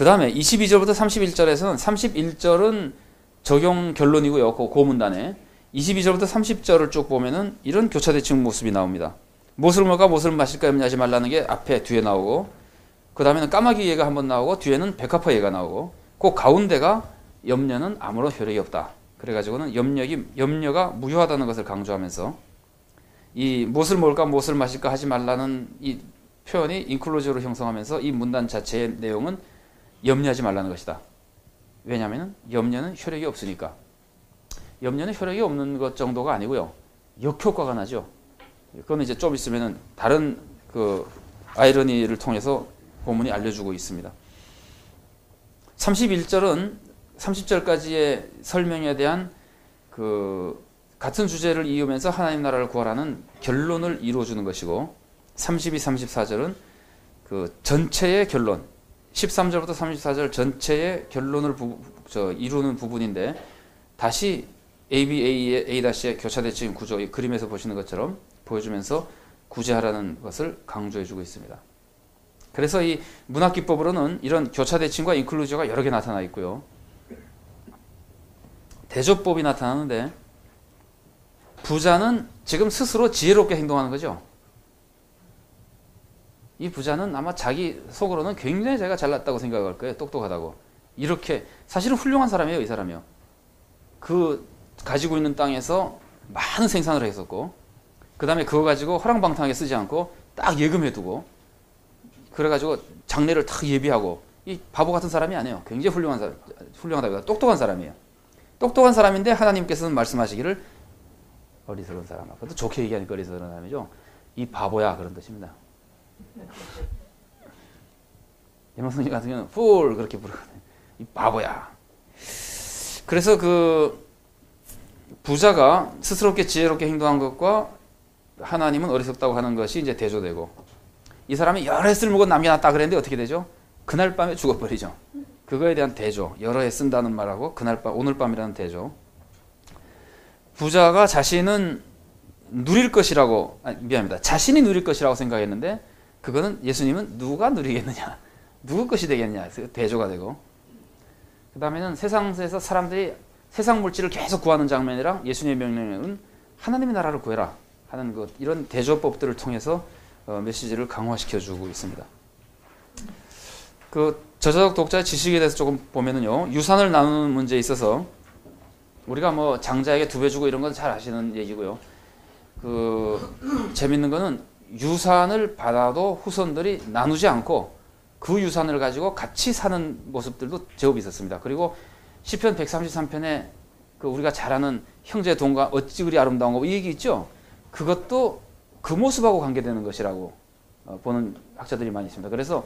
그 다음에 22절부터 31절에서는 31절은 적용 결론이고요. 그 고문단에 22절부터 30절을 쭉 보면은 이런 교차대칭 모습이 나옵니다. 무엇을 먹을까 무엇을 마실까 염려하지 말라는 게 앞에 뒤에 나오고, 그 다음에는 까마귀 예가 한번 나오고, 뒤에는 백합화 예가 나오고, 그 가운데가 염려는 아무런 효력이 없다. 그래가지고는 염려가 무효하다는 것을 강조하면서 이 무엇을 먹을까 무엇을 마실까 하지 말라는 이 표현이 인클로저로 형성하면서 이 문단 자체의 내용은 염려하지 말라는 것이다. 왜냐하면 염려는 효력이 없으니까. 염려는 효력이 없는 것 정도가 아니고요, 역효과가 나죠. 그거는 이제 좀 있으면은 다른 그 아이러니를 통해서 본문이 알려주고 있습니다. 31절은 30절까지의 설명에 대한 그 같은 주제를 이으면서 하나님 나라를 구하라는 결론을 이루어주는 것이고, 32, 34절은 그 전체의 결론, 13절부터 34절 전체의 결론을 이루는 부분인데, 다시 ABA의 A-의 교차대칭 구조, 이 그림에서 보시는 것처럼 보여주면서 구제하라는 것을 강조해주고 있습니다. 그래서 이 문학기법으로는 이런 교차대칭과 인클루저가 여러 개 나타나 있고요. 대조법이 나타나는데, 부자는 지금 스스로 지혜롭게 행동하는 거죠. 이 부자는 아마 자기 속으로는 굉장히 자기가 잘났다고 생각할 거예요. 똑똑하다고. 이렇게 사실은 훌륭한 사람이에요. 이 사람이요. 그 가지고 있는 땅에서 많은 생산을 했었고, 그 다음에 그거 가지고 허랑방탕하게 쓰지 않고 딱 예금해두고, 그래가지고 장래를 딱 예비하고, 이 바보 같은 사람이 아니에요. 굉장히 훌륭하다기보다 똑똑한 사람이에요. 똑똑한 사람인데 하나님께서는 말씀하시기를 어리석은 사람아. 그것도 좋게 얘기하니까 어리석은 사람이죠. 이 바보야, 그런 뜻입니다. 예명성님 같은 경우는 fool 그렇게 부르거든요. 이 바보야. 그래서 그 부자가 스스롭게 지혜롭게 행동한 것과 하나님은 어리석다고 하는 것이 이제 대조되고, 이 사람이 여러 해 쓸 물건 남겨놨다 그랬는데 어떻게 되죠? 그날 밤에 죽어버리죠. 그거에 대한 대조, 여러 해 쓴다는 말하고 그날 밤, 오늘 밤이라는 대조. 부자가 자신은 누릴 것이라고, 미안합니다. 자신이 누릴 것이라고 생각했는데, 그거는 예수님은 누가 누리겠느냐, 누구 것이 되겠냐, 대조가 되고, 그 다음에는 세상에서 사람들이 세상 물질을 계속 구하는 장면이랑 예수님의 명령은 하나님의 나라를 구해라 하는 것, 이런 대조법들을 통해서 메시지를 강화시켜주고 있습니다. 그 저자적 독자의 지식에 대해서 조금 보면은요, 유산을 나누는 문제에 있어서 우리가 뭐 장자에게 2배 주고 이런 건 잘 아시는 얘기고요. 그 재밌는 거는 유산을 받아도 후손들이 나누지 않고 그 유산을 가지고 같이 사는 모습들도 제법 있었습니다. 그리고 시편 133편에 그 우리가 잘 아는 형제 동거 어찌 그리 아름다운 거 이 얘기 있죠. 그것도 그 모습하고 관계되는 것이라고 보는 학자들이 많이 있습니다. 그래서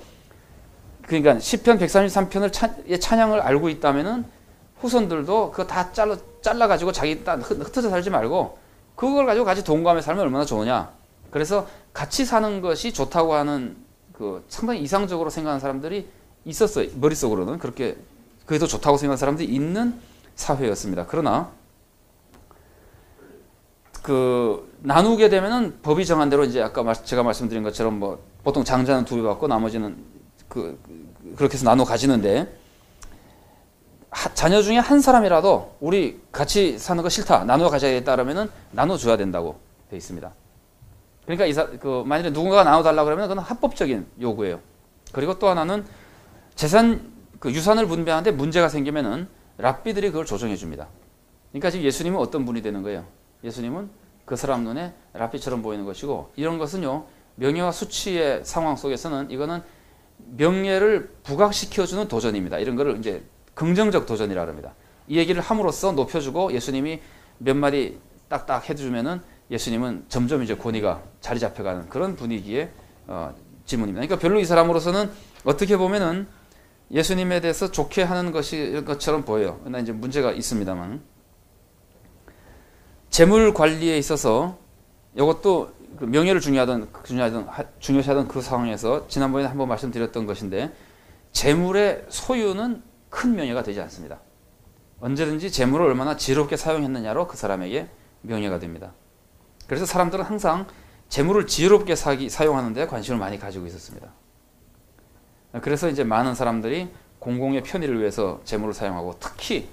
그러니까 시편 133편을 찬양을 알고 있다면은 후손들도 그거 다 잘라 가지고 자기 딱 흩어져 살지 말고 그걸 가지고 같이 동거하며 살면 얼마나 좋으냐. 그래서 같이 사는 것이 좋다고 하는 그 상당히 이상적으로 생각하는 사람들이 있었어요. 머릿속으로는 그렇게 그게 더 좋다고 생각하는 사람들이 있는 사회였습니다. 그러나 그 나누게 되면은 법이 정한 대로 이제 아까 제가 말씀드린 것처럼 뭐 보통 장자는 2배 받고 나머지는 그렇게 해서 나눠 가지는데, 자녀 중에 한 사람이라도 우리 같이 사는 거 싫다, 나눠 가져야겠다 그러면은 나눠 줘야 된다고 돼 있습니다. 그러니까 만일에 누군가가 나눠 달라고 그러면 그건 합법적인 요구예요. 그리고 또 하나는 유산을 분배하는데 문제가 생기면은 랍비들이 그걸 조정해 줍니다. 그러니까 지금 예수님은 어떤 분이 되는 거예요? 예수님은 그 사람 눈에 랍비처럼 보이는 것이고, 이런 것은요, 명예와 수치의 상황 속에서는 이거는 명예를 부각시켜주는 도전입니다. 이런 거를 이제 긍정적 도전이라고 합니다. 이 얘기를 함으로써 높여주고 예수님이 몇 마디 딱딱 해주면은 예수님은 점점 이제 권위가 자리 잡혀가는 그런 분위기의 지문입니다. 그러니까 별로 이 사람으로서는 어떻게 보면은 예수님에 대해서 좋게 하는 것처럼 보여요. 그러나 이제 문제가 있습니다만, 재물 관리에 있어서 이것도 명예를 중요시하던 그 상황에서 지난번에 한번 말씀드렸던 것인데, 재물의 소유는 큰 명예가 되지 않습니다. 언제든지 재물을 얼마나 지혜롭게 사용했느냐로 그 사람에게 명예가 됩니다. 그래서 사람들은 항상 재물을 지혜롭게 사용하는 데 관심을 많이 가지고 있었습니다. 그래서 이제 많은 사람들이 공공의 편의를 위해서 재물을 사용하고, 특히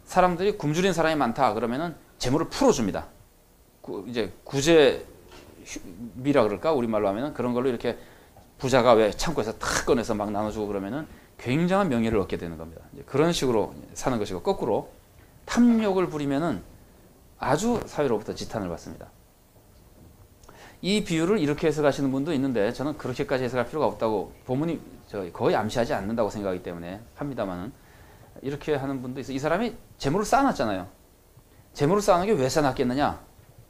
사람들이 굶주린 사람이 많다 그러면은 재물을 풀어줍니다. 이제 구제미라 그럴까, 우리말로 하면은 그런 걸로 이렇게 부자가 왜 창고에서 탁 꺼내서 막 나눠주고 그러면은 굉장한 명예를 얻게 되는 겁니다. 이제 그런 식으로 사는 것이고, 거꾸로 탐욕을 부리면은 아주 사회로부터 지탄을 받습니다. 이 비유를 이렇게 해석하시는 분도 있는데 저는 그렇게까지 해석할 필요가 없다고, 본문이 거의 암시하지 않는다고 생각하기 때문에 합니다만은, 이렇게 하는 분도 있어요. 이 사람이 재물을 쌓아놨잖아요. 재물을 쌓아놓은 게 왜 쌓아놨겠느냐?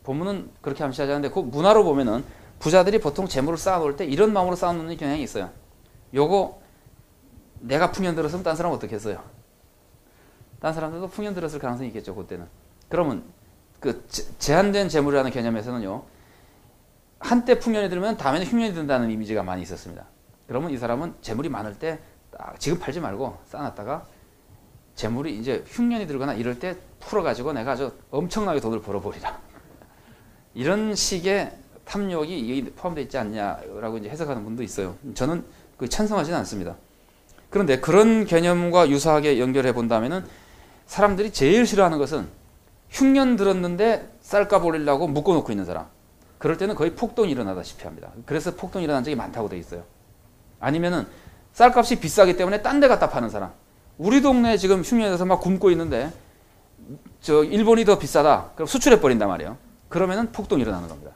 본문은 그렇게 암시하지 않는데, 그 문화로 보면은 부자들이 보통 재물을 쌓아놓을 때 이런 마음으로 쌓아놓는 경향이 있어요. 요거 내가 풍년 들었으면 딴 사람은 어떻게 했어요? 딴 사람들도 풍년 들었을 가능성이 있겠죠, 그때는. 그러면 그 제한된 재물이라는 개념에서는요, 한때 풍년이 들면 다음에는 흉년이 든다는 이미지가 많이 있었습니다. 그러면 이 사람은 재물이 많을 때 지금 팔지 말고 쌓아놨다가 재물이 이제 흉년이 들거나 이럴 때 풀어가지고 내가 아주 엄청나게 돈을 벌어버리라. 이런 식의 탐욕이 포함되어 있지 않냐라고 이제 해석하는 분도 있어요. 저는 찬성하지는 않습니다. 그런데 그런 개념과 유사하게 연결해 본다면은, 사람들이 제일 싫어하는 것은 흉년 들었는데 쌀값 올리려고 묶어놓고 있는 사람. 그럴 때는 거의 폭동이 일어나다시피 합니다. 그래서 폭동이 일어난 적이 많다고 돼 있어요. 아니면은 쌀값이 비싸기 때문에 딴 데 갖다 파는 사람. 우리 동네에 지금 흉년에서 막 굶고 있는데 일본이 더 비싸다. 그럼 수출해 버린단 말이에요. 그러면은 폭동이 일어나는 겁니다.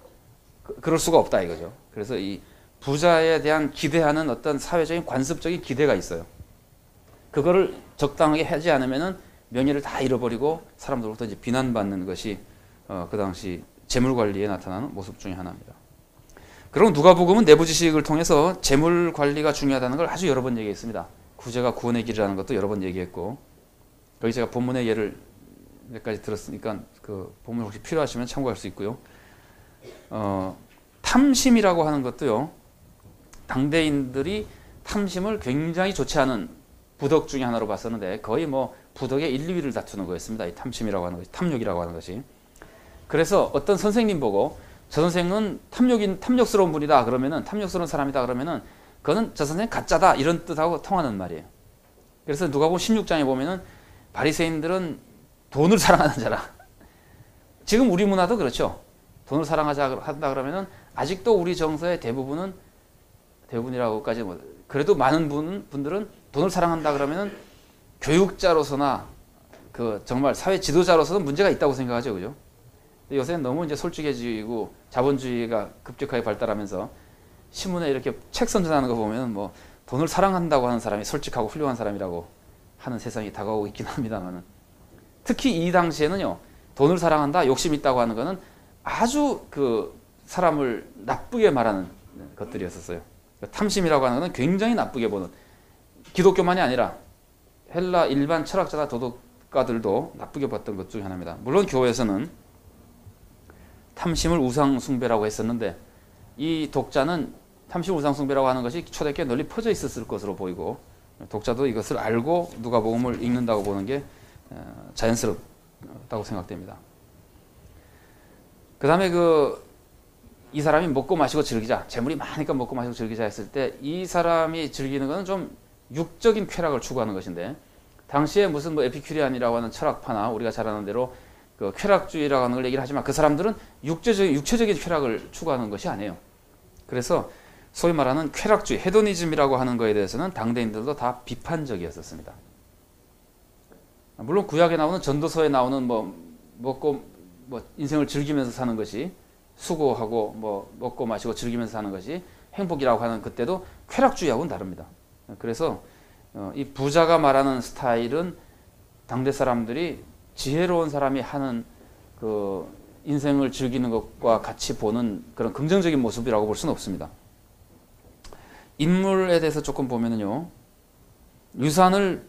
그럴 수가 없다 이거죠. 그래서 이 부자에 대한 기대하는 어떤 사회적인 관습적인 기대가 있어요. 그거를 적당하게 하지 않으면은 명예를 다 잃어버리고 사람들로부터 이제 비난받는 것이 그 당시 재물 관리에 나타나는 모습 중에 하나입니다. 그리고 누가복음은 내부 지식을 통해서 재물 관리가 중요하다는 걸 아주 여러 번 얘기했습니다. 구제가 구원의 길이라는 것도 여러 번 얘기했고, 여기 제가 본문의 예를 몇 가지 들었으니까 그 본문 혹시 필요하시면 참고할 수 있고요. 탐심이라고 하는 것도요, 당대인들이 탐심을 굉장히 좋지 않은 부덕 중에 하나로 봤었는데, 거의 뭐 부덕의 1, 2위를 다투는 거였습니다. 이 탐심이라고 하는 것이, 탐욕이라고 하는 것이. 그래서 어떤 선생님 보고 저 선생은 탐욕스러운 분이다 그러면은, 탐욕스러운 사람이다 그러면은, 그거는 저 선생 가짜다 이런 뜻하고 통하는 말이에요. 그래서 누가복음 16장에 보면은 바리새인들은 돈을 사랑하는 자라. 지금 우리 문화도 그렇죠. 돈을 사랑하자 한다 그러면은 아직도 우리 정서의 대부분이라고까지 뭐, 그래도 많은 분들은 돈을 사랑한다 그러면은 교육자로서나 그 정말 사회 지도자로서는 문제가 있다고 생각하죠, 그죠? 요새는 너무 이제 솔직해지고 자본주의가 급격하게 발달하면서 신문에 이렇게 책 선전하는 거 보면 뭐 돈을 사랑한다고 하는 사람이 솔직하고 훌륭한 사람이라고 하는 세상이 다가오고 있긴 합니다만, 특히 이 당시에는요, 돈을 사랑한다, 욕심 있다고 하는 거는 아주 그 사람을 나쁘게 말하는 것들이었었어요. 탐심이라고 하는 것은 굉장히 나쁘게 보는, 기독교만이 아니라 헬라 일반 철학자나 도덕가들도 나쁘게 봤던 것 중에 하나입니다. 물론 교회에서는 탐심을 우상숭배라고 했었는데, 이 독자는 탐심 우상숭배라고 하는 것이 초대교회에 널리 퍼져 있었을 것으로 보이고, 독자도 이것을 알고 누가복음을 읽는다고 보는 게 자연스럽다고 생각됩니다. 그 다음에 이 사람이 먹고 마시고 즐기자, 재물이 많으니까 먹고 마시고 즐기자 했을 때, 이 사람이 즐기는 것은 좀 육적인 쾌락을 추구하는 것인데, 당시에 무슨 뭐 에피큐리안이라고 하는 철학파나 우리가 잘 아는 대로 그 쾌락주의라고 하는 걸 얘기를 하지만, 그 사람들은 육체적인 쾌락을 추구하는 것이 아니에요. 그래서 소위 말하는 쾌락주의, 헤도니즘이라고 하는 거에 대해서는 당대인들도 다 비판적이었었습니다. 물론 구약에 나오는 전도서에 나오는 먹고 인생을 즐기면서 사는 것이, 수고하고 먹고 마시고 즐기면서 사는 것이 행복이라고 하는 그때도 쾌락주의하고는 다릅니다. 그래서 이 부자가 말하는 스타일은 당대 사람들이 지혜로운 사람이 하는 그 인생을 즐기는 것과 같이 보는 그런 긍정적인 모습이라고 볼 수는 없습니다. 인물에 대해서 조금 보면은요, 유산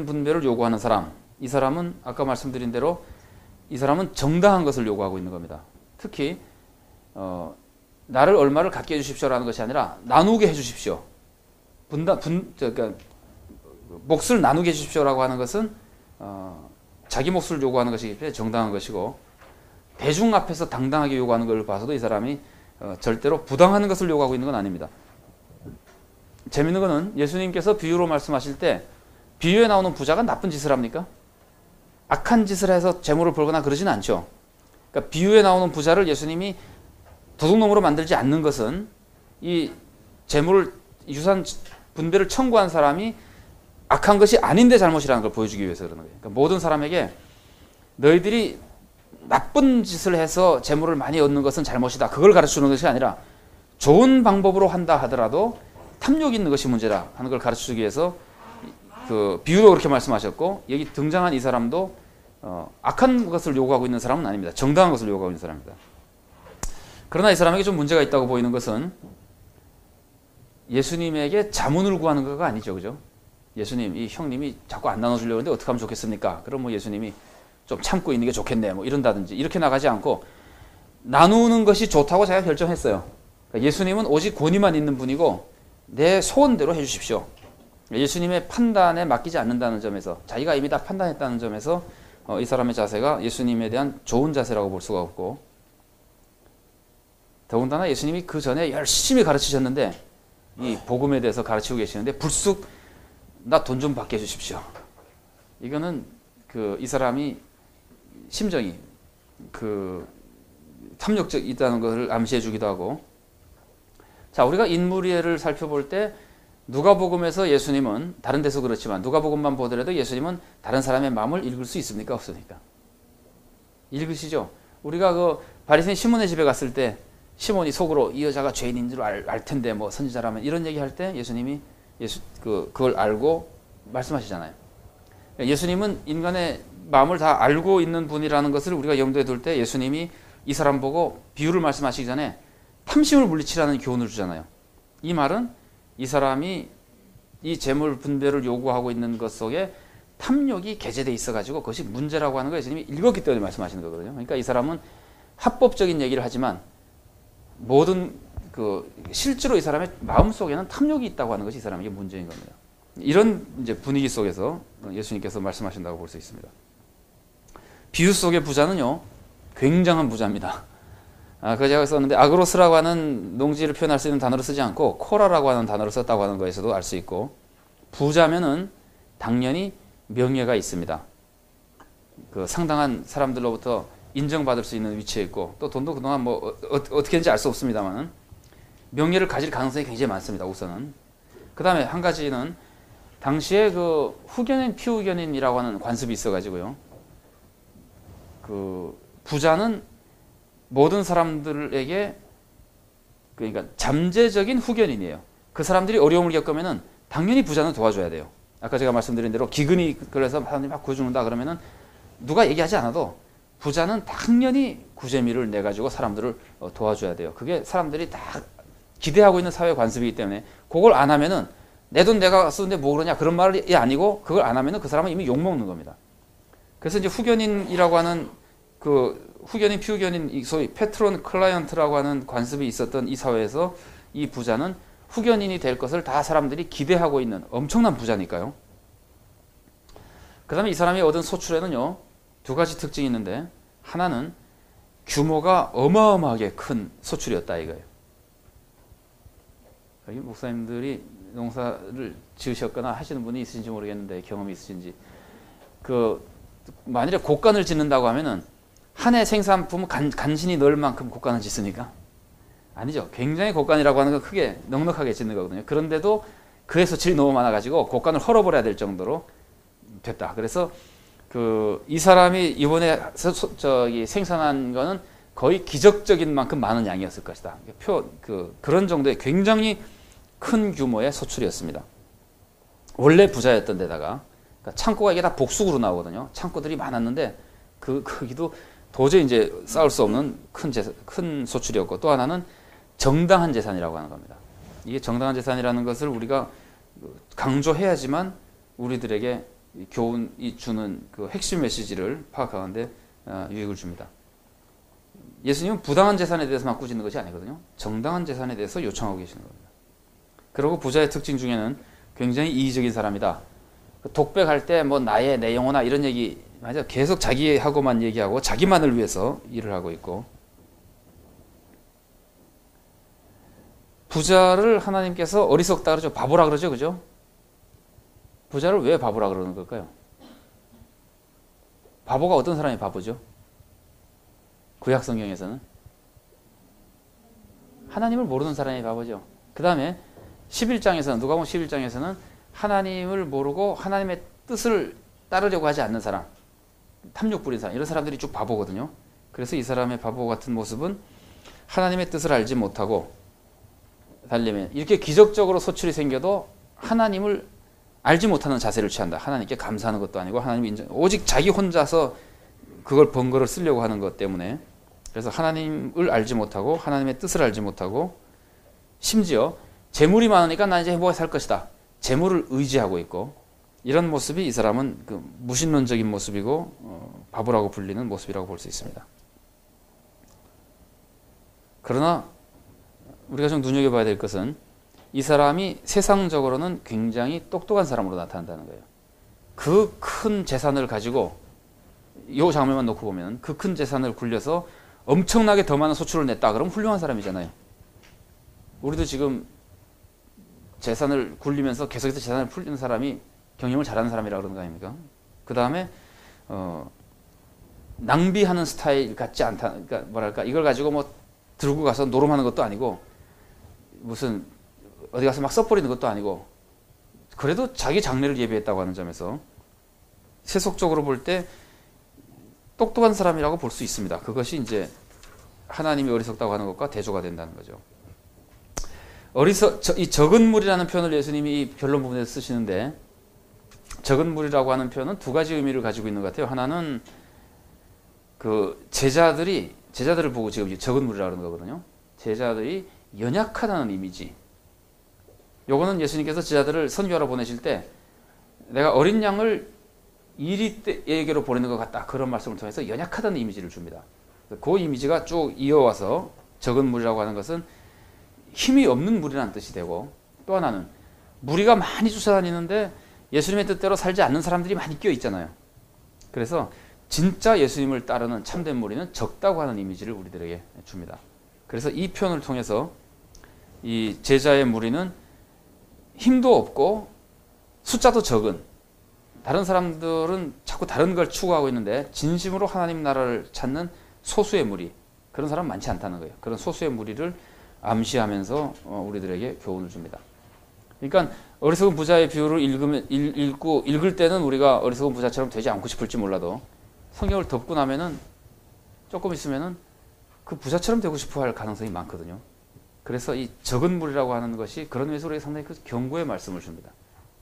분배를 요구하는 사람, 이 사람은 아까 말씀드린 대로 이 사람은 정당한 것을 요구하고 있는 겁니다. 특히 나를 얼마를 갖게 해주십시오라는 것이 아니라 나누게 해주십시오. 그러니까 몫을 나누게 해주십시오라고 하는 것은 자기 몫을 요구하는 것이기 때문에 정당한 것이고, 대중 앞에서 당당하게 요구하는 걸 봐서도 이 사람이 절대로 부당한 것을 요구하고 있는 건 아닙니다. 재밌는 거는 예수님께서 비유로 말씀하실 때 비유에 나오는 부자가 나쁜 짓을 합니까? 악한 짓을 해서 재물을 벌거나 그러지는 않죠. 그러니까 비유에 나오는 부자를 예수님이 도둑놈으로 만들지 않는 것은 이 재물 유산 분배를 청구한 사람이 악한 것이 아닌데 잘못이라는 걸 보여주기 위해서 그러는 거예요. 그러니까 모든 사람에게 너희들이 나쁜 짓을 해서 재물을 많이 얻는 것은 잘못이다. 그걸 가르쳐주는 것이 아니라 좋은 방법으로 한다 하더라도 탐욕이 있는 것이 문제다 하는 걸 가르쳐주기 위해서 그 비유도 그렇게 말씀하셨고, 여기 등장한 이 사람도 악한 것을 요구하고 있는 사람은 아닙니다. 정당한 것을 요구하고 있는 사람입니다. 그러나 이 사람에게 좀 문제가 있다고 보이는 것은 예수님에게 자문을 구하는 거가 아니죠. 그죠? 예수님, 이 형님이 자꾸 안 나눠주려고 하는데 어떻게 하면 좋겠습니까? 그럼 뭐 예수님이 좀 참고 있는 게 좋겠네, 뭐 이런다든지 이렇게 나가지 않고 나누는 것이 좋다고 제가 결정했어요. 그러니까 예수님은 오직 권위만 있는 분이고 내 소원대로 해주십시오. 예수님의 판단에 맡기지 않는다는 점에서, 자기가 이미 다 판단했다는 점에서 이 사람의 자세가 예수님에 대한 좋은 자세라고 볼 수가 없고, 더군다나 예수님이 그 전에 열심히 가르치셨는데 이 복음에 대해서 가르치고 계시는데 불쑥 나 돈 좀 받게 해주십시오. 이거는 이 사람이 심정이 탐욕적 있다는 것을 암시해 주기도 하고, 자, 우리가 인물의를 살펴볼 때 누가복음에서 예수님은, 다른 데서 그렇지만 누가복음만 보더라도 예수님은 다른 사람의 마음을 읽을 수 있습니까? 없습니까? 읽으시죠? 우리가 그 바리새인 시몬의 집에 갔을 때 시몬이 속으로 이 여자가 죄인인 줄 알 텐데 뭐 선지자라면, 이런 얘기할 때 예수님이 그걸 알고 말씀하시잖아요. 예수님은 인간의 마음을 다 알고 있는 분이라는 것을 우리가 염두에 둘 때 예수님이 이 사람 보고 비유를 말씀하시기 전에 탐심을 물리치라는 교훈을 주잖아요. 이 말은 이 사람이 이 재물 분배를 요구하고 있는 것 속에 탐욕이 개재되어 있어가지고 그것이 문제라고 하는 걸 예수님이 읽었기 때문에 말씀하시는 거거든요. 그러니까 이 사람은 합법적인 얘기를 하지만 모든 실제로 이 사람의 마음 속에는 탐욕이 있다고 하는 것이 이 사람에게 문제인 겁니다. 이런 이제 분위기 속에서 예수님께서 말씀하신다고 볼 수 있습니다. 비유 속의 부자는요, 굉장한 부자입니다. 그 제가 썼는데 아그로스라고 하는 농지를 표현할 수 있는 단어를 쓰지 않고 코라라고 하는 단어를 썼다고 하는 것에서도 알 수 있고, 부자면은 당연히 명예가 있습니다. 상당한 사람들로부터 인정받을 수 있는 위치에 있고, 또 돈도 그동안 뭐 어떻게 했는지 알 수 없습니다만 명예를 가질 가능성이 굉장히 많습니다. 우선은. 그 다음에 한 가지는 당시에 후견인 피후견인이라고 하는 관습이 있어가지고요, 부자는 모든 사람들에게 그러니까 잠재적인 후견인이에요. 그 사람들이 어려움을 겪으면은 당연히 부자는 도와줘야 돼요. 아까 제가 말씀드린 대로 기근이 그래서 사람들이 막 구해주는다 그러면은 누가 얘기하지 않아도 부자는 당연히 구제미를 내가지고 사람들을 도와줘야 돼요. 그게 사람들이 다 기대하고 있는 사회 관습이기 때문에 그걸 안 하면은 내 돈 내가 쓰는데 뭐 그러냐 그런 말이 아니고, 그걸 안 하면은 그 사람은 이미 욕먹는 겁니다. 그래서 이제 후견인이라고 하는 후견인, 피후견인, 소위 패트론 클라이언트라고 하는 관습이 있었던 이 사회에서 이 부자는 후견인이 될 것을 다 사람들이 기대하고 있는 엄청난 부자니까요. 그 다음에 이 사람이 얻은 소출에는요, 두 가지 특징이 있는데, 하나는 규모가 어마어마하게 큰 소출이었다 이거예요. 여기 목사님들이 농사를 지으셨거나 하시는 분이 있으신지 모르겠는데 경험이 있으신지, 만일에 곡간을 짓는다고 하면은 한 해 생산품 간신히 넣을 만큼 곡간을 짓습니까? 아니죠. 굉장히 곡간이라고 하는 건 크게 넉넉하게 짓는 거거든요. 그런데도 그의 소출이 너무 많아가지고 곡간을 헐어버려야 될 정도로 됐다. 그래서 이 사람이 이번에 생산한 거는 거의 기적적인 만큼 많은 양이었을 것이다. 그런 정도의 굉장히 큰 규모의 소출이었습니다. 원래 부자였던 데다가, 그러니까 창고가 이게 다 복수로 나오거든요. 창고들이 많았는데 그 크기도 도저히 이제 쌓을 수 없는 큰 소출이었고, 또 하나는 정당한 재산이라고 하는 겁니다. 이게 정당한 재산이라는 것을 우리가 강조해야지만 우리들에게 교훈이 주는 핵심 메시지를 파악하는데 유익을 줍니다. 예수님은 부당한 재산에 대해서만 꾸짖는 것이 아니거든요. 정당한 재산에 대해서 요청하고 계시는 겁니다. 그리고 부자의 특징 중에는 굉장히 이기적인 사람이다. 독백할 때 뭐 내 영혼아 이런 얘기 맞아, 계속 자기하고만 얘기하고 자기만을 위해서 일을 하고 있고, 부자를 하나님께서 어리석다 그러죠. 바보라 그러죠. 그죠? 부자를 왜 바보라 그러는 걸까요? 바보가 어떤 사람이 바보죠? 구약 성경에서는 하나님을 모르는 사람이 바보죠. 그 다음에 11장에서는 누가복음 11장에서는 하나님을 모르고 하나님의 뜻을 따르려고 하지 않는 사람, 탐욕 부린 사람, 이런 사람들이 쭉 바보거든요. 그래서 이 사람의 바보 같은 모습은 하나님의 뜻을 알지 못하고, 달리면 이렇게 기적적으로 소출이 생겨도 하나님을 알지 못하는 자세를 취한다. 하나님께 감사하는 것도 아니고 하나님 인정, 오직 자기 혼자서 그걸 번거를 쓰려고 하는 것 때문에, 그래서 하나님을 알지 못하고 하나님의 뜻을 알지 못하고, 심지어 재물이 많으니까 나 이제 행복하게 살 것이다, 재물을 의지하고 있고, 이런 모습이 이 사람은 그 무신론적인 모습이고 바보라고 불리는 모습이라고 볼 수 있습니다. 그러나 우리가 좀 눈여겨봐야 될 것은 이 사람이 세상적으로는 굉장히 똑똑한 사람으로 나타난다는 거예요. 그 큰 재산을 가지고, 이 장면만 놓고 보면 그 큰 재산을 굴려서 엄청나게 더 많은 소출을 냈다. 그럼 훌륭한 사람이잖아요. 우리도 지금 재산을 굴리면서 계속해서 재산을 풀리는 사람이 경영을 잘하는 사람이라고 그러는 거 아닙니까? 그 다음에 낭비하는 스타일 같지 않다. 그러니까 뭐랄까, 이걸 가지고 뭐 들고 가서 노름하는 것도 아니고 무슨 어디 가서 막 써버리는 것도 아니고, 그래도 자기 장래를 예비했다고 하는 점에서 세속적으로 볼 때 똑똑한 사람이라고 볼 수 있습니다. 그것이 이제 하나님이 어리석다고 하는 것과 대조가 된다는 거죠. 이 적은 무리라는 표현을 예수님이 이 변론 부분에서 쓰시는데, 적은 무리라고 하는 표현은 두 가지 의미를 가지고 있는 것 같아요. 하나는 그 제자들을 보고 지금 적은 무리라고 하는 거거든요. 제자들이 연약하다는 이미지. 요거는 예수님께서 제자들을 선교하러 보내실 때 내가 어린 양을 이리에게로 보내는 것 같다, 그런 말씀을 통해서 연약하다는 이미지를 줍니다. 그 이미지가 쭉 이어와서 적은 무리라고 하는 것은 힘이 없는 무리라는 뜻이 되고, 또 하나는 무리가 많이 쫓아다니는데 예수님의 뜻대로 살지 않는 사람들이 많이 끼어 있잖아요. 그래서 진짜 예수님을 따르는 참된 무리는 적다고 하는 이미지를 우리들에게 줍니다. 그래서 이 표현을 통해서 이 제자의 무리는 힘도 없고 숫자도 적은, 다른 사람들은 자꾸 다른 걸 추구하고 있는데 진심으로 하나님 나라를 찾는 소수의 무리, 그런 사람 많지 않다는 거예요. 그런 소수의 무리를 암시하면서 우리들에게 교훈을 줍니다. 그러니까 어리석은 부자의 비유를 읽을 때는 우리가 어리석은 부자처럼 되지 않고 싶을지 몰라도, 성경을 덮고 나면은 조금 있으면은 그 부자처럼 되고 싶어 할 가능성이 많거든요. 그래서 이 적은 무리라고 하는 것이 그런 의미에서 우리에게 상당히 그 경고의 말씀을 줍니다.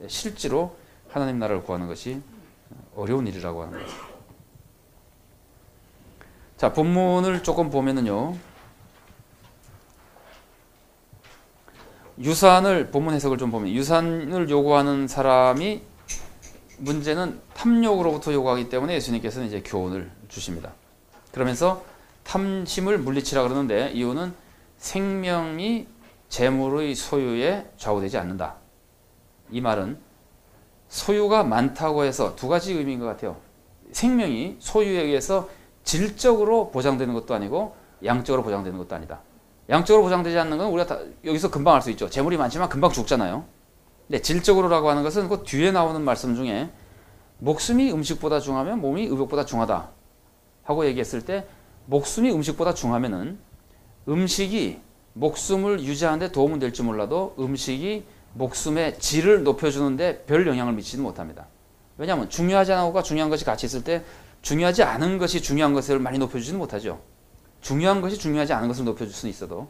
실제로 하나님 나라를 구하는 것이 어려운 일이라고 하는 거죠. 자, 본문을 조금 보면은요, 본문 해석을 좀 보면, 유산을 요구하는 사람이 문제는 탐욕으로부터 요구하기 때문에 예수님께서는 이제 교훈을 주십니다. 그러면서 탐심을 물리치라 그러는데, 이유는 생명이 재물의 소유에 좌우되지 않는다. 이 말은 소유가 많다고 해서 두 가지 의미인 것 같아요. 생명이 소유에 의해서 질적으로 보장되는 것도 아니고 양적으로 보장되는 것도 아니다. 양적으로 보장되지 않는 건 우리가 다 여기서 금방 알 수 있죠. 재물이 많지만 금방 죽잖아요. 근데 질적으로라고 하는 것은 그 뒤에 나오는 말씀 중에 목숨이 음식보다 중하면 몸이 의복보다 중하다 하고 얘기했을 때, 목숨이 음식보다 중하면은 음식이 목숨을 유지하는 데 도움은 될지 몰라도 음식이 목숨의 질을 높여주는데 별 영향을 미치지 못합니다. 왜냐하면 중요하지 않은 것과 중요한 것이 같이 있을 때 중요하지 않은 것이 중요한 것을 많이 높여주지는 못하죠. 중요한 것이 중요하지 않은 것을 높여줄 수는 있어도.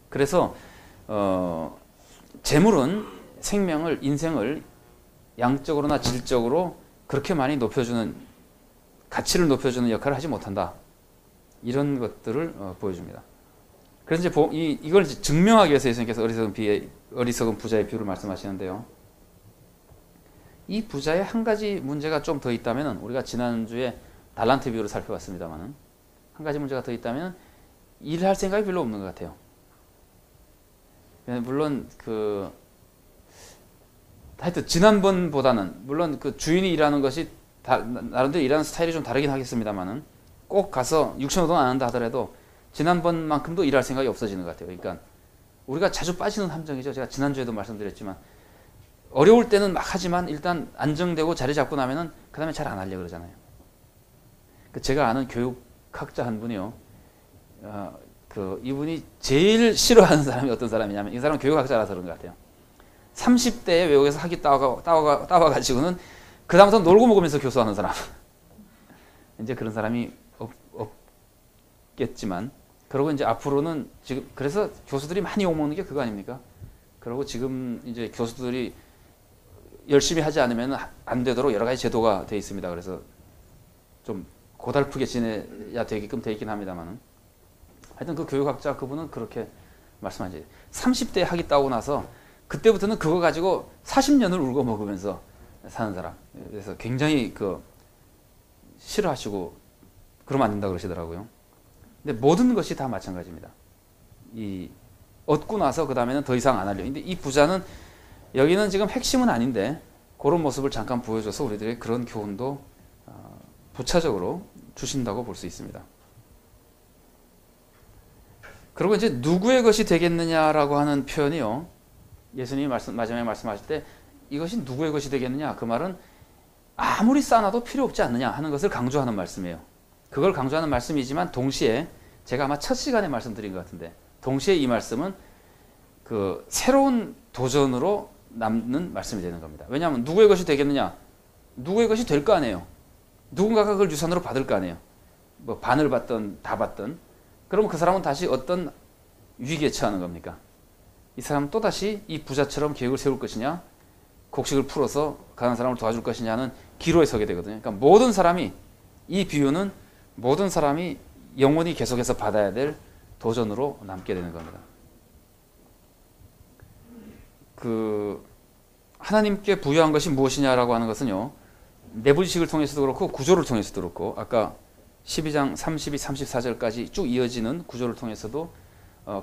그래서 재물은 생명을, 인생을 양적으로나 질적으로 그렇게 많이 높여주는, 가치를 높여주는 역할을 하지 못한다. 이런 것들을 보여줍니다. 그래서 이제 이걸 증명하기 위해서 예수님께서 어리석은 부자의 비유를 말씀하시는데요. 이 부자의 한 가지 문제가 좀 더 있다면, 우리가 지난주에 달란트 비유를 살펴봤습니다만, 한 가지 문제가 더 있다면 일할 생각이 별로 없는 것 같아요. 물론 하여튼 지난번보다는, 물론 그 주인이 일하는 것이 나름대로 일하는 스타일이 좀 다르긴 하겠습니다만은, 꼭 가서 6,000원 안 한다 하더라도 지난번만큼도 일할 생각이 없어지는 것 같아요. 그러니까 우리가 자주 빠지는 함정이죠. 제가 지난주에도 말씀드렸지만, 어려울 때는 막 하지만 일단 안정되고 자리 잡고 나면은 그 다음에 잘 안 하려고 그러잖아요. 제가 아는 교육학자 한 분이요. 이분이 제일 싫어하는 사람이 어떤 사람이냐면, 이 사람은 교육학자라서 그런 것 같아요. 30대에 외국에서 학위 따와가지고는 그다음부터 놀고 먹으면서 교수하는 사람. 이제 그런 사람이 없겠지만, 그리고 이제 앞으로는 지금, 그래서 교수들이 많이 욕먹는 게 그거 아닙니까? 그리고 지금 이제 교수들이 열심히 하지 않으면 안 되도록 여러 가지 제도가 돼 있습니다. 그래서 좀 고달프게 지내야 되게끔 돼 있긴 합니다만, 하여튼 그 교육학자 그분은 그렇게 말씀하지. 30대에 학위 따고 나서 그때부터는 그거 가지고 40년을 울고 먹으면서 사는 사람. 그래서 굉장히 싫어하시고 그러면 안 된다 그러시더라고요. 근데 모든 것이 다 마찬가지입니다. 얻고 나서 그 다음에는 더 이상 안 하려. 근데 이 부자는, 여기는 지금 핵심은 아닌데 그런 모습을 잠깐 보여줘서 우리들의 그런 교훈도 부차적으로 주신다고 볼 수 있습니다. 그리고 이제 누구의 것이 되겠느냐라고 하는 표현이요. 예수님이 마지막에 말씀하실 때 이것이 누구의 것이 되겠느냐, 그 말은 아무리 쌓아놔도 필요 없지 않느냐 하는 것을 강조하는 말씀이에요. 그걸 강조하는 말씀이지만 동시에 제가 아마 첫 시간에 말씀드린 것 같은데, 동시에 이 말씀은 새로운 도전으로 남는 말씀이 되는 겁니다. 왜냐하면 누구의 것이 되겠느냐, 누구의 것이 될 거 아니에요. 누군가가 그걸 유산으로 받을 거 아니에요. 뭐 반을 받든 다 받든. 그러면 그 사람은 다시 어떤 위기에 처하는 겁니까? 이 사람은 또다시 이 부자처럼 계획을 세울 것이냐, 곡식을 풀어서 가난한 사람을 도와줄 것이냐는 기로에 서게 되거든요. 그러니까 모든 사람이, 이 비유는 모든 사람이 영원히 계속해서 받아야 될 도전으로 남게 되는 겁니다. 하나님께 부여한 것이 무엇이냐라고 하는 것은요, 내부지식을 통해서도 그렇고 구조를 통해서도 그렇고, 아까 12장 32, 34절까지 쭉 이어지는 구조를 통해서도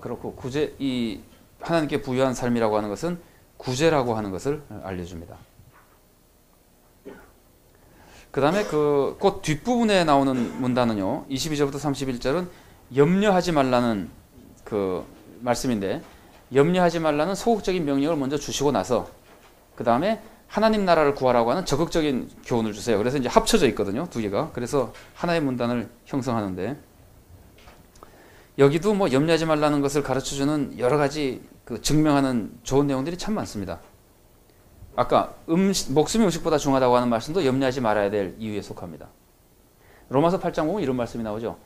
그렇고, 이 하나님께 부여한 삶이라고 하는 것은 구제라고 하는 것을 알려줍니다. 그 다음에 곧 뒷부분에 나오는 문단은요, 22절부터 31절은 염려하지 말라는 말씀인데, 염려하지 말라는 소극적인 명령을 먼저 주시고 나서 그 다음에 하나님 나라를 구하라고 하는 적극적인 교훈을 주세요. 그래서 이제 합쳐져 있거든요, 두 개가. 그래서 하나의 문단을 형성하는데, 여기도 뭐 염려하지 말라는 것을 가르쳐주는 여러 가지 증명하는 좋은 내용들이 참 많습니다. 아까 목숨이 음식보다 중하다고 하는 말씀도 염려하지 말아야 될 이유에 속합니다. 로마서 8장 보면 이런 말씀이 나오죠.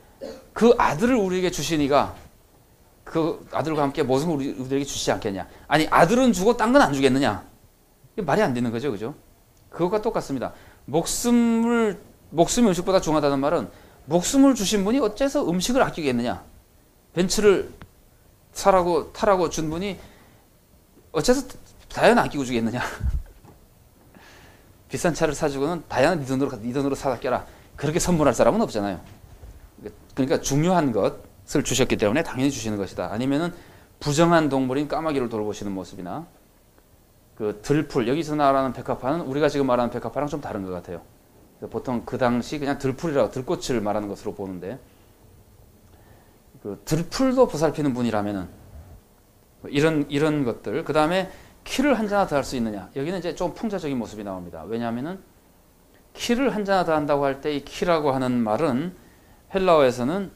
그 아들을 우리에게 주시니가 그 아들과 함께 모든 걸 우리에게 주시지 않겠냐. 아니, 아들은 주고 딴 건 안 주겠느냐. 이게 말이 안 되는 거죠, 그죠? 그것과 똑같습니다. 목숨이 음식보다 중하다는 말은, 목숨을 주신 분이 어째서 음식을 아끼겠느냐. 벤츠를 타라고 준 분이 어째서 다이아는 아끼고 주겠느냐. 비싼 차를 사주고는 다이아는 네 돈으로 사다 껴라. 그렇게 선물할 사람은 없잖아요. 그러니까 중요한 것을 주셨기 때문에 당연히 주시는 것이다. 아니면은 부정한 동물인 까마귀를 돌보시는 모습이나 들풀, 여기서 말하는 백합화는 우리가 지금 말하는 백합화랑 좀 다른 것 같아요. 보통 그 당시 그냥 들풀이라고, 들꽃을 말하는 것으로 보는데, 들풀도 보살피는 분이라면은 이런 것들. 그 다음에 키를 한 잔 더 할 수 있느냐. 여기는 이제 좀 풍자적인 모습이 나옵니다. 왜냐하면은 키를 한 잔 더 한다고 할 때 이 키라고 하는 말은 헬라어에서는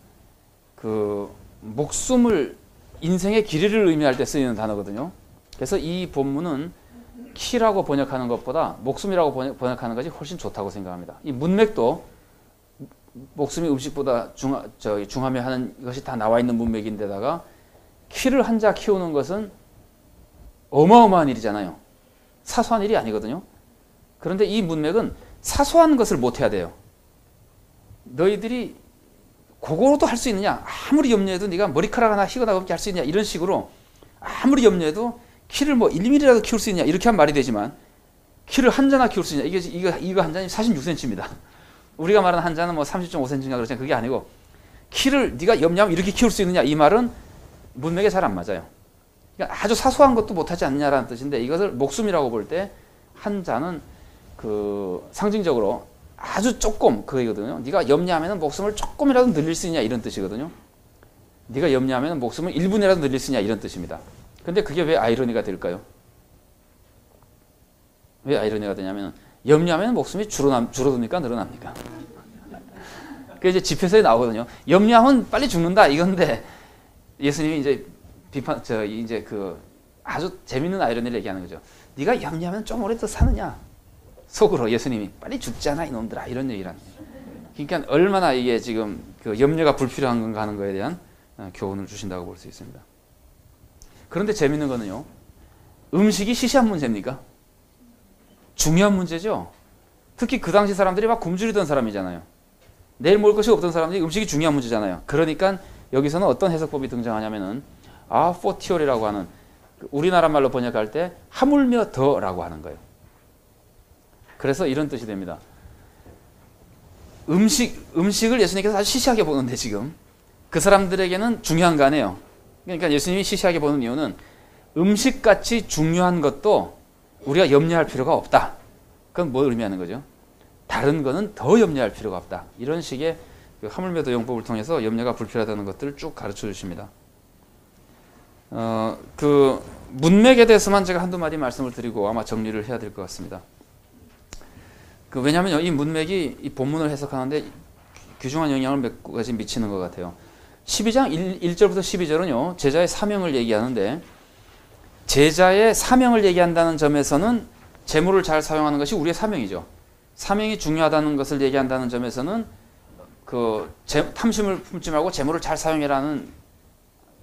목숨을, 인생의 길이를 의미할 때 쓰이는 단어거든요. 그래서 이 본문은 키라고 번역하는 것보다 목숨이라고 번역하는 것이 훨씬 좋다고 생각합니다. 이 문맥도 목숨이 음식보다 중하며 하는 것이 다 나와 있는 문맥인데다가 키를 한자 키우는 것은 어마어마한 일이잖아요. 사소한 일이 아니거든요. 그런데 이 문맥은 사소한 것을 못해야 돼요. 너희들이 그거로도 할 수 있느냐. 아무리 염려해도 네가 머리카락 하나 희거나 없게 할 수 있냐. 이런 식으로 아무리 염려해도 키를 1mm라도 키울 수 있냐. 이렇게 하면 말이 되지만, 키를 한 자나 키울 수 있냐. 이거 한 잔이 46cm입니다. 우리가 말하는 한 잔은 30.5cm인가 그렇잖아요. 그게 아니고, 키를 네가 염려하면 이렇게 키울 수 있느냐. 이 말은 문맥에 잘 안 맞아요. 그러니까 아주 사소한 것도 못하지 않느냐라는 뜻인데, 이것을 목숨이라고 볼 때 한 자는 상징적으로 아주 조금 그거거든요. 네가 염려하면 목숨을 조금이라도 늘릴 수 있냐 이런 뜻이거든요. 네가 염려하면 목숨을 1분이라도 늘릴 수 있냐 이런 뜻입니다. 근데 그게 왜 아이러니가 될까요? 왜 아이러니가 되냐면 염려하면 목숨이 줄어듭니까? 늘어납니까? 그 이제 집회서에 나오거든요. 염려하면 빨리 죽는다 이건데 예수님이 이제 이제 그 아주 재밌는 아이러니를 얘기하는 거죠. 네가 염려하면 좀 오래 더 사느냐? 속으로 예수님이 빨리 죽잖아 이놈들아 이런 얘기를 하는 거예요. 그러니까 얼마나 이게 지금 그 염려가 불필요한 건가 하는 거에 대한 교훈을 주신다고 볼 수 있습니다. 그런데 재밌는 거는요. 음식이 시시한 문제입니까? 중요한 문제죠. 특히 그 당시 사람들이 막 굶주리던 사람이잖아요. 내일 먹을 것이 없던 사람들이 음식이 중요한 문제잖아요. 그러니까 여기서는 어떤 해석법이 등장하냐면은 포티오리라고 하는 우리나라 말로 번역할 때 하물며 더라고 하는 거예요. 그래서 이런 뜻이 됩니다. 음식을 예수님께서 아주 시시하게 보는데 지금 그 사람들에게는 중요한 거 아니에요. 그러니까 예수님이 시시하게 보는 이유는 음식같이 중요한 것도 우리가 염려할 필요가 없다. 그건 뭘 의미하는 거죠? 다른 거는 더 염려할 필요가 없다. 이런 식의 그 하물며 더 용법을 통해서 염려가 불필요하다는 것들을 쭉 가르쳐 주십니다. 그 문맥에 대해서만 제가 한두 마디 말씀을 드리고 아마 정리를 해야 될 것 같습니다. 왜냐하면 이 문맥이 이 본문을 해석하는데 귀중한 영향을 몇 가지 미치는 것 같아요. 12장 1절부터 12절은요. 제자의 사명을 얘기하는데 제자의 사명을 얘기한다는 점에서는 재물을 잘 사용하는 것이 우리의 사명이죠. 사명이 중요하다는 것을 얘기한다는 점에서는 그 탐심을 품지 말고 재물을 잘 사용해라는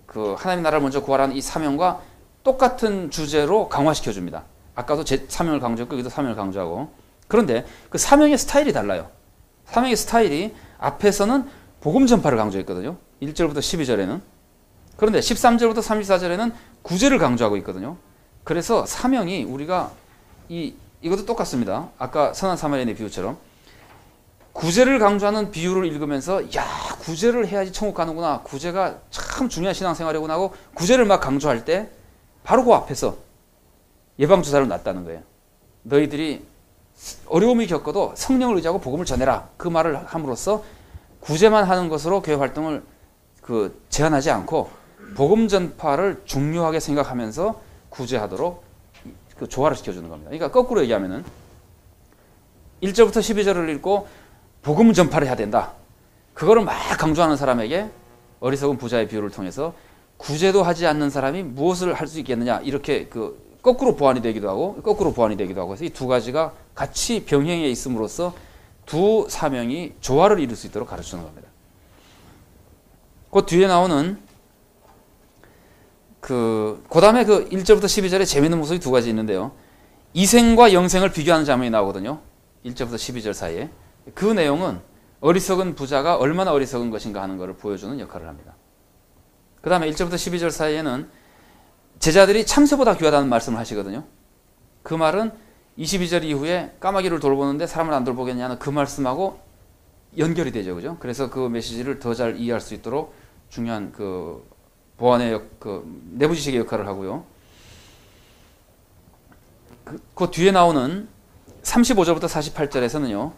그 하나님 나라를 먼저 구하라는 이 사명과 똑같은 주제로 강화시켜 줍니다. 아까도 사명을 강조했고 여기도 사명을 강조하고. 그런데 그 사명의 스타일이 달라요. 사명의 스타일이 앞에서는 복음 전파를 강조했거든요. 1절부터 12절에는. 그런데 13절부터 34절에는 구제를 강조하고 있거든요. 그래서 사명이 우리가 이것도 똑같습니다. 아까 선한 사마리아인의 비유처럼 구제를 강조하는 비유를 읽으면서 야 구제를 해야지 천국 가는구나. 구제가 참 중요한 신앙생활이구나 하고 구제를 막 강조할 때 바로 그 앞에서 예방주사를 놨다는 거예요. 너희들이 어려움이 겪어도 성령을 의지하고 복음을 전해라. 그 말을 함으로써 구제만 하는 것으로 교회 활동을 제한하지 않고 복음 전파를 중요하게 생각하면서 구제하도록 조화를 시켜주는 겁니다. 그러니까 거꾸로 얘기하면은 1절부터 12절을 읽고 복음 전파를 해야 된다. 그거를 막 강조하는 사람에게 어리석은 부자의 비유를 통해서 구제도 하지 않는 사람이 무엇을 할 수 있겠느냐 이렇게 거꾸로 보완이 되기도 하고 거꾸로 보완이 되기도 하고 해서 이 두 가지가 같이 병행해 있음으로써 두 사명이 조화를 이룰 수 있도록 가르치는 겁니다. 그 뒤에 나오는 그 다음에 1절부터 12절에 재미있는 모습이 두 가지 있는데요. 이생과 영생을 비교하는 장면이 나오거든요. 1절부터 12절 사이에. 그 내용은 어리석은 부자가 얼마나 어리석은 것인가 하는 것을 보여주는 역할을 합니다. 그 다음에 1절부터 12절 사이에는 제자들이 참새보다 귀하다는 말씀을 하시거든요. 그 말은 22절 이후에 까마귀를 돌보는데 사람을 안 돌보겠냐는 그 말씀하고 연결이 되죠. 그죠? 그래서 그 메시지를 더 잘 이해할 수 있도록 중요한 보완의 내부 지식의 역할을 하고요. 그 뒤에 나오는 35절부터 48절에서는요.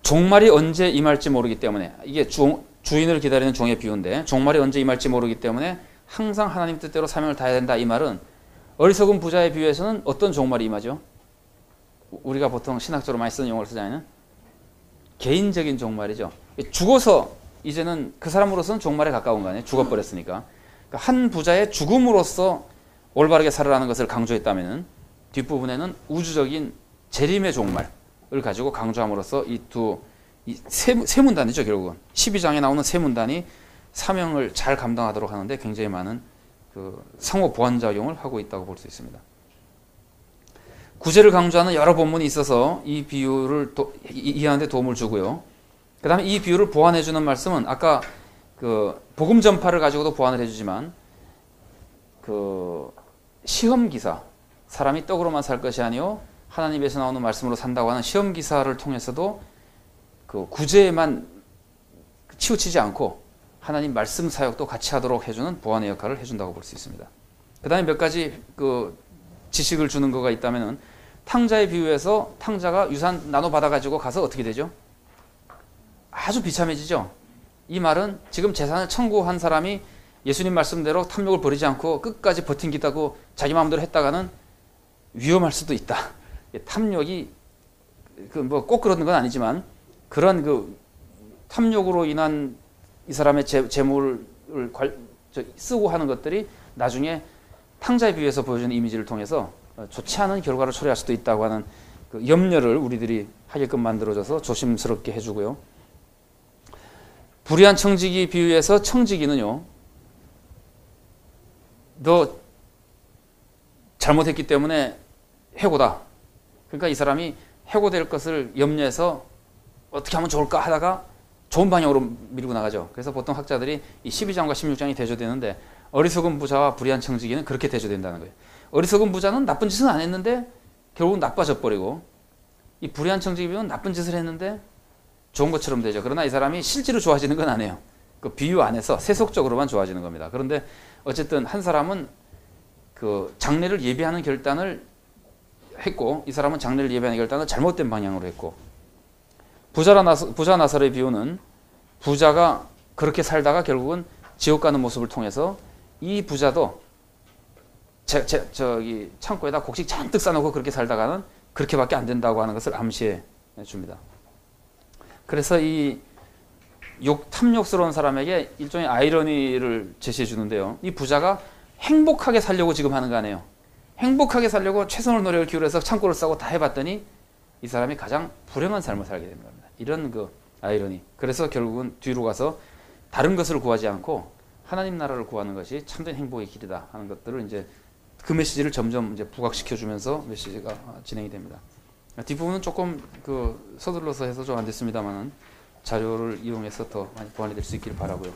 종말이 언제 임할지 모르기 때문에 이게 주인을 기다리는 종의 비유인데 종말이 언제 임할지 모르기 때문에 항상 하나님 뜻대로 사명을 다해야 된다. 이 말은 어리석은 부자의 비유에서는 어떤 종말이 임하죠? 우리가 보통 신학적으로 많이 쓰는 용어를 쓰자면 개인적인 종말이죠. 죽어서 이제는 그 사람으로서는 종말에 가까운 거 아니에요? 죽어버렸으니까. 그러니까 한 부자의 죽음으로써 올바르게 살아라는 것을 강조했다면 뒷부분에는 우주적인 재림의 종말을 가지고 강조함으로써 세 문단이죠. 결국은 12장에 나오는 세 문단이 사명을 잘 감당하도록 하는데 굉장히 많은 상호 보완 작용을 하고 있다고 볼 수 있습니다. 구제를 강조하는 여러 본문이 있어서 이 비유를 이해하는 데 도움을 주고요. 그 다음에 이 비유를 보완해 주는 말씀은 아까 복음 전파를 가지고도 보완을 해주지만 시험기사, 사람이 떡으로만 살 것이 아니요 하나님에서 나오는 말씀으로 산다고 하는 시험기사를 통해서도 구제에만 치우치지 않고 하나님 말씀 사역도 같이 하도록 해주는 보완의 역할을 해준다고 볼 수 있습니다. 그 다음에 몇 가지 지식을 주는 거가 있다면은 탕자의 비유에서 탕자가 유산 나눠 받아가지고 가서 어떻게 되죠? 아주 비참해지죠. 이 말은 지금 재산을 청구한 사람이 예수님 말씀대로 탐욕을 버리지 않고 끝까지 버틴기다고 자기 마음대로 했다가는 위험할 수도 있다. 탐욕이 그 뭐 꼭 그런 건 아니지만 그런 그 탐욕으로 인한 이 사람의 재물을 쓰고 하는 것들이 나중에 탕자에 비유해서 보여주는 이미지를 통해서 좋지 않은 결과를 초래할 수도 있다고 하는 그 염려를 우리들이 하게끔 만들어줘서 조심스럽게 해주고요. 불의한 청지기 비유에서 청지기는요, 너 잘못했기 때문에 해고다. 그러니까 이 사람이 해고될 것을 염려해서 어떻게 하면 좋을까 하다가 좋은 방향으로 밀고 나가죠. 그래서 보통 학자들이 이 12장과 16장이 대조되는데 어리석은 부자와 불의한 청지기는 그렇게 대조된다는 거예요. 어리석은 부자는 나쁜 짓은 안 했는데 결국은 나빠져 버리고, 이 불의한 청지기는 나쁜 짓을 했는데 좋은 것처럼 되죠. 그러나 이 사람이 실제로 좋아지는 건 아니에요. 그 비유 안에서 세속적으로만 좋아지는 겁니다. 그런데 어쨌든 한 사람은 그 장래를 예비하는 결단을 했고, 이 사람은 장래를 예비하는 결단을 잘못된 방향으로 했고, 부자 나사로의 비유는 부자가 그렇게 살다가 결국은 지옥 가는 모습을 통해서 이 부자도 저기 창고에다 곡식 잔뜩 싸놓고 그렇게 살다가는 그렇게밖에 안 된다고 하는 것을 암시해 줍니다. 그래서 이 탐욕스러운 사람에게 일종의 아이러니를 제시해 주는데요. 이 부자가 행복하게 살려고 지금 하는 거 아니에요. 행복하게 살려고 최선의 노력을 기울여서 창고를 싸고 다 해봤더니 이 사람이 가장 불행한 삶을 살게 되는 겁니다. 이런 그 아이러니. 그래서 결국은 뒤로 가서 다른 것을 구하지 않고 하나님 나라를 구하는 것이 참된 행복의 길이다 하는 것들을 이제 그 메시지를 점점 이제 부각시켜 주면서 메시지가 진행이 됩니다. 뒷부분은 조금 그 서둘러서 해서 좀 안 됐습니다만은 자료를 이용해서 더 많이 보완이 될 수 있기를 바라고요.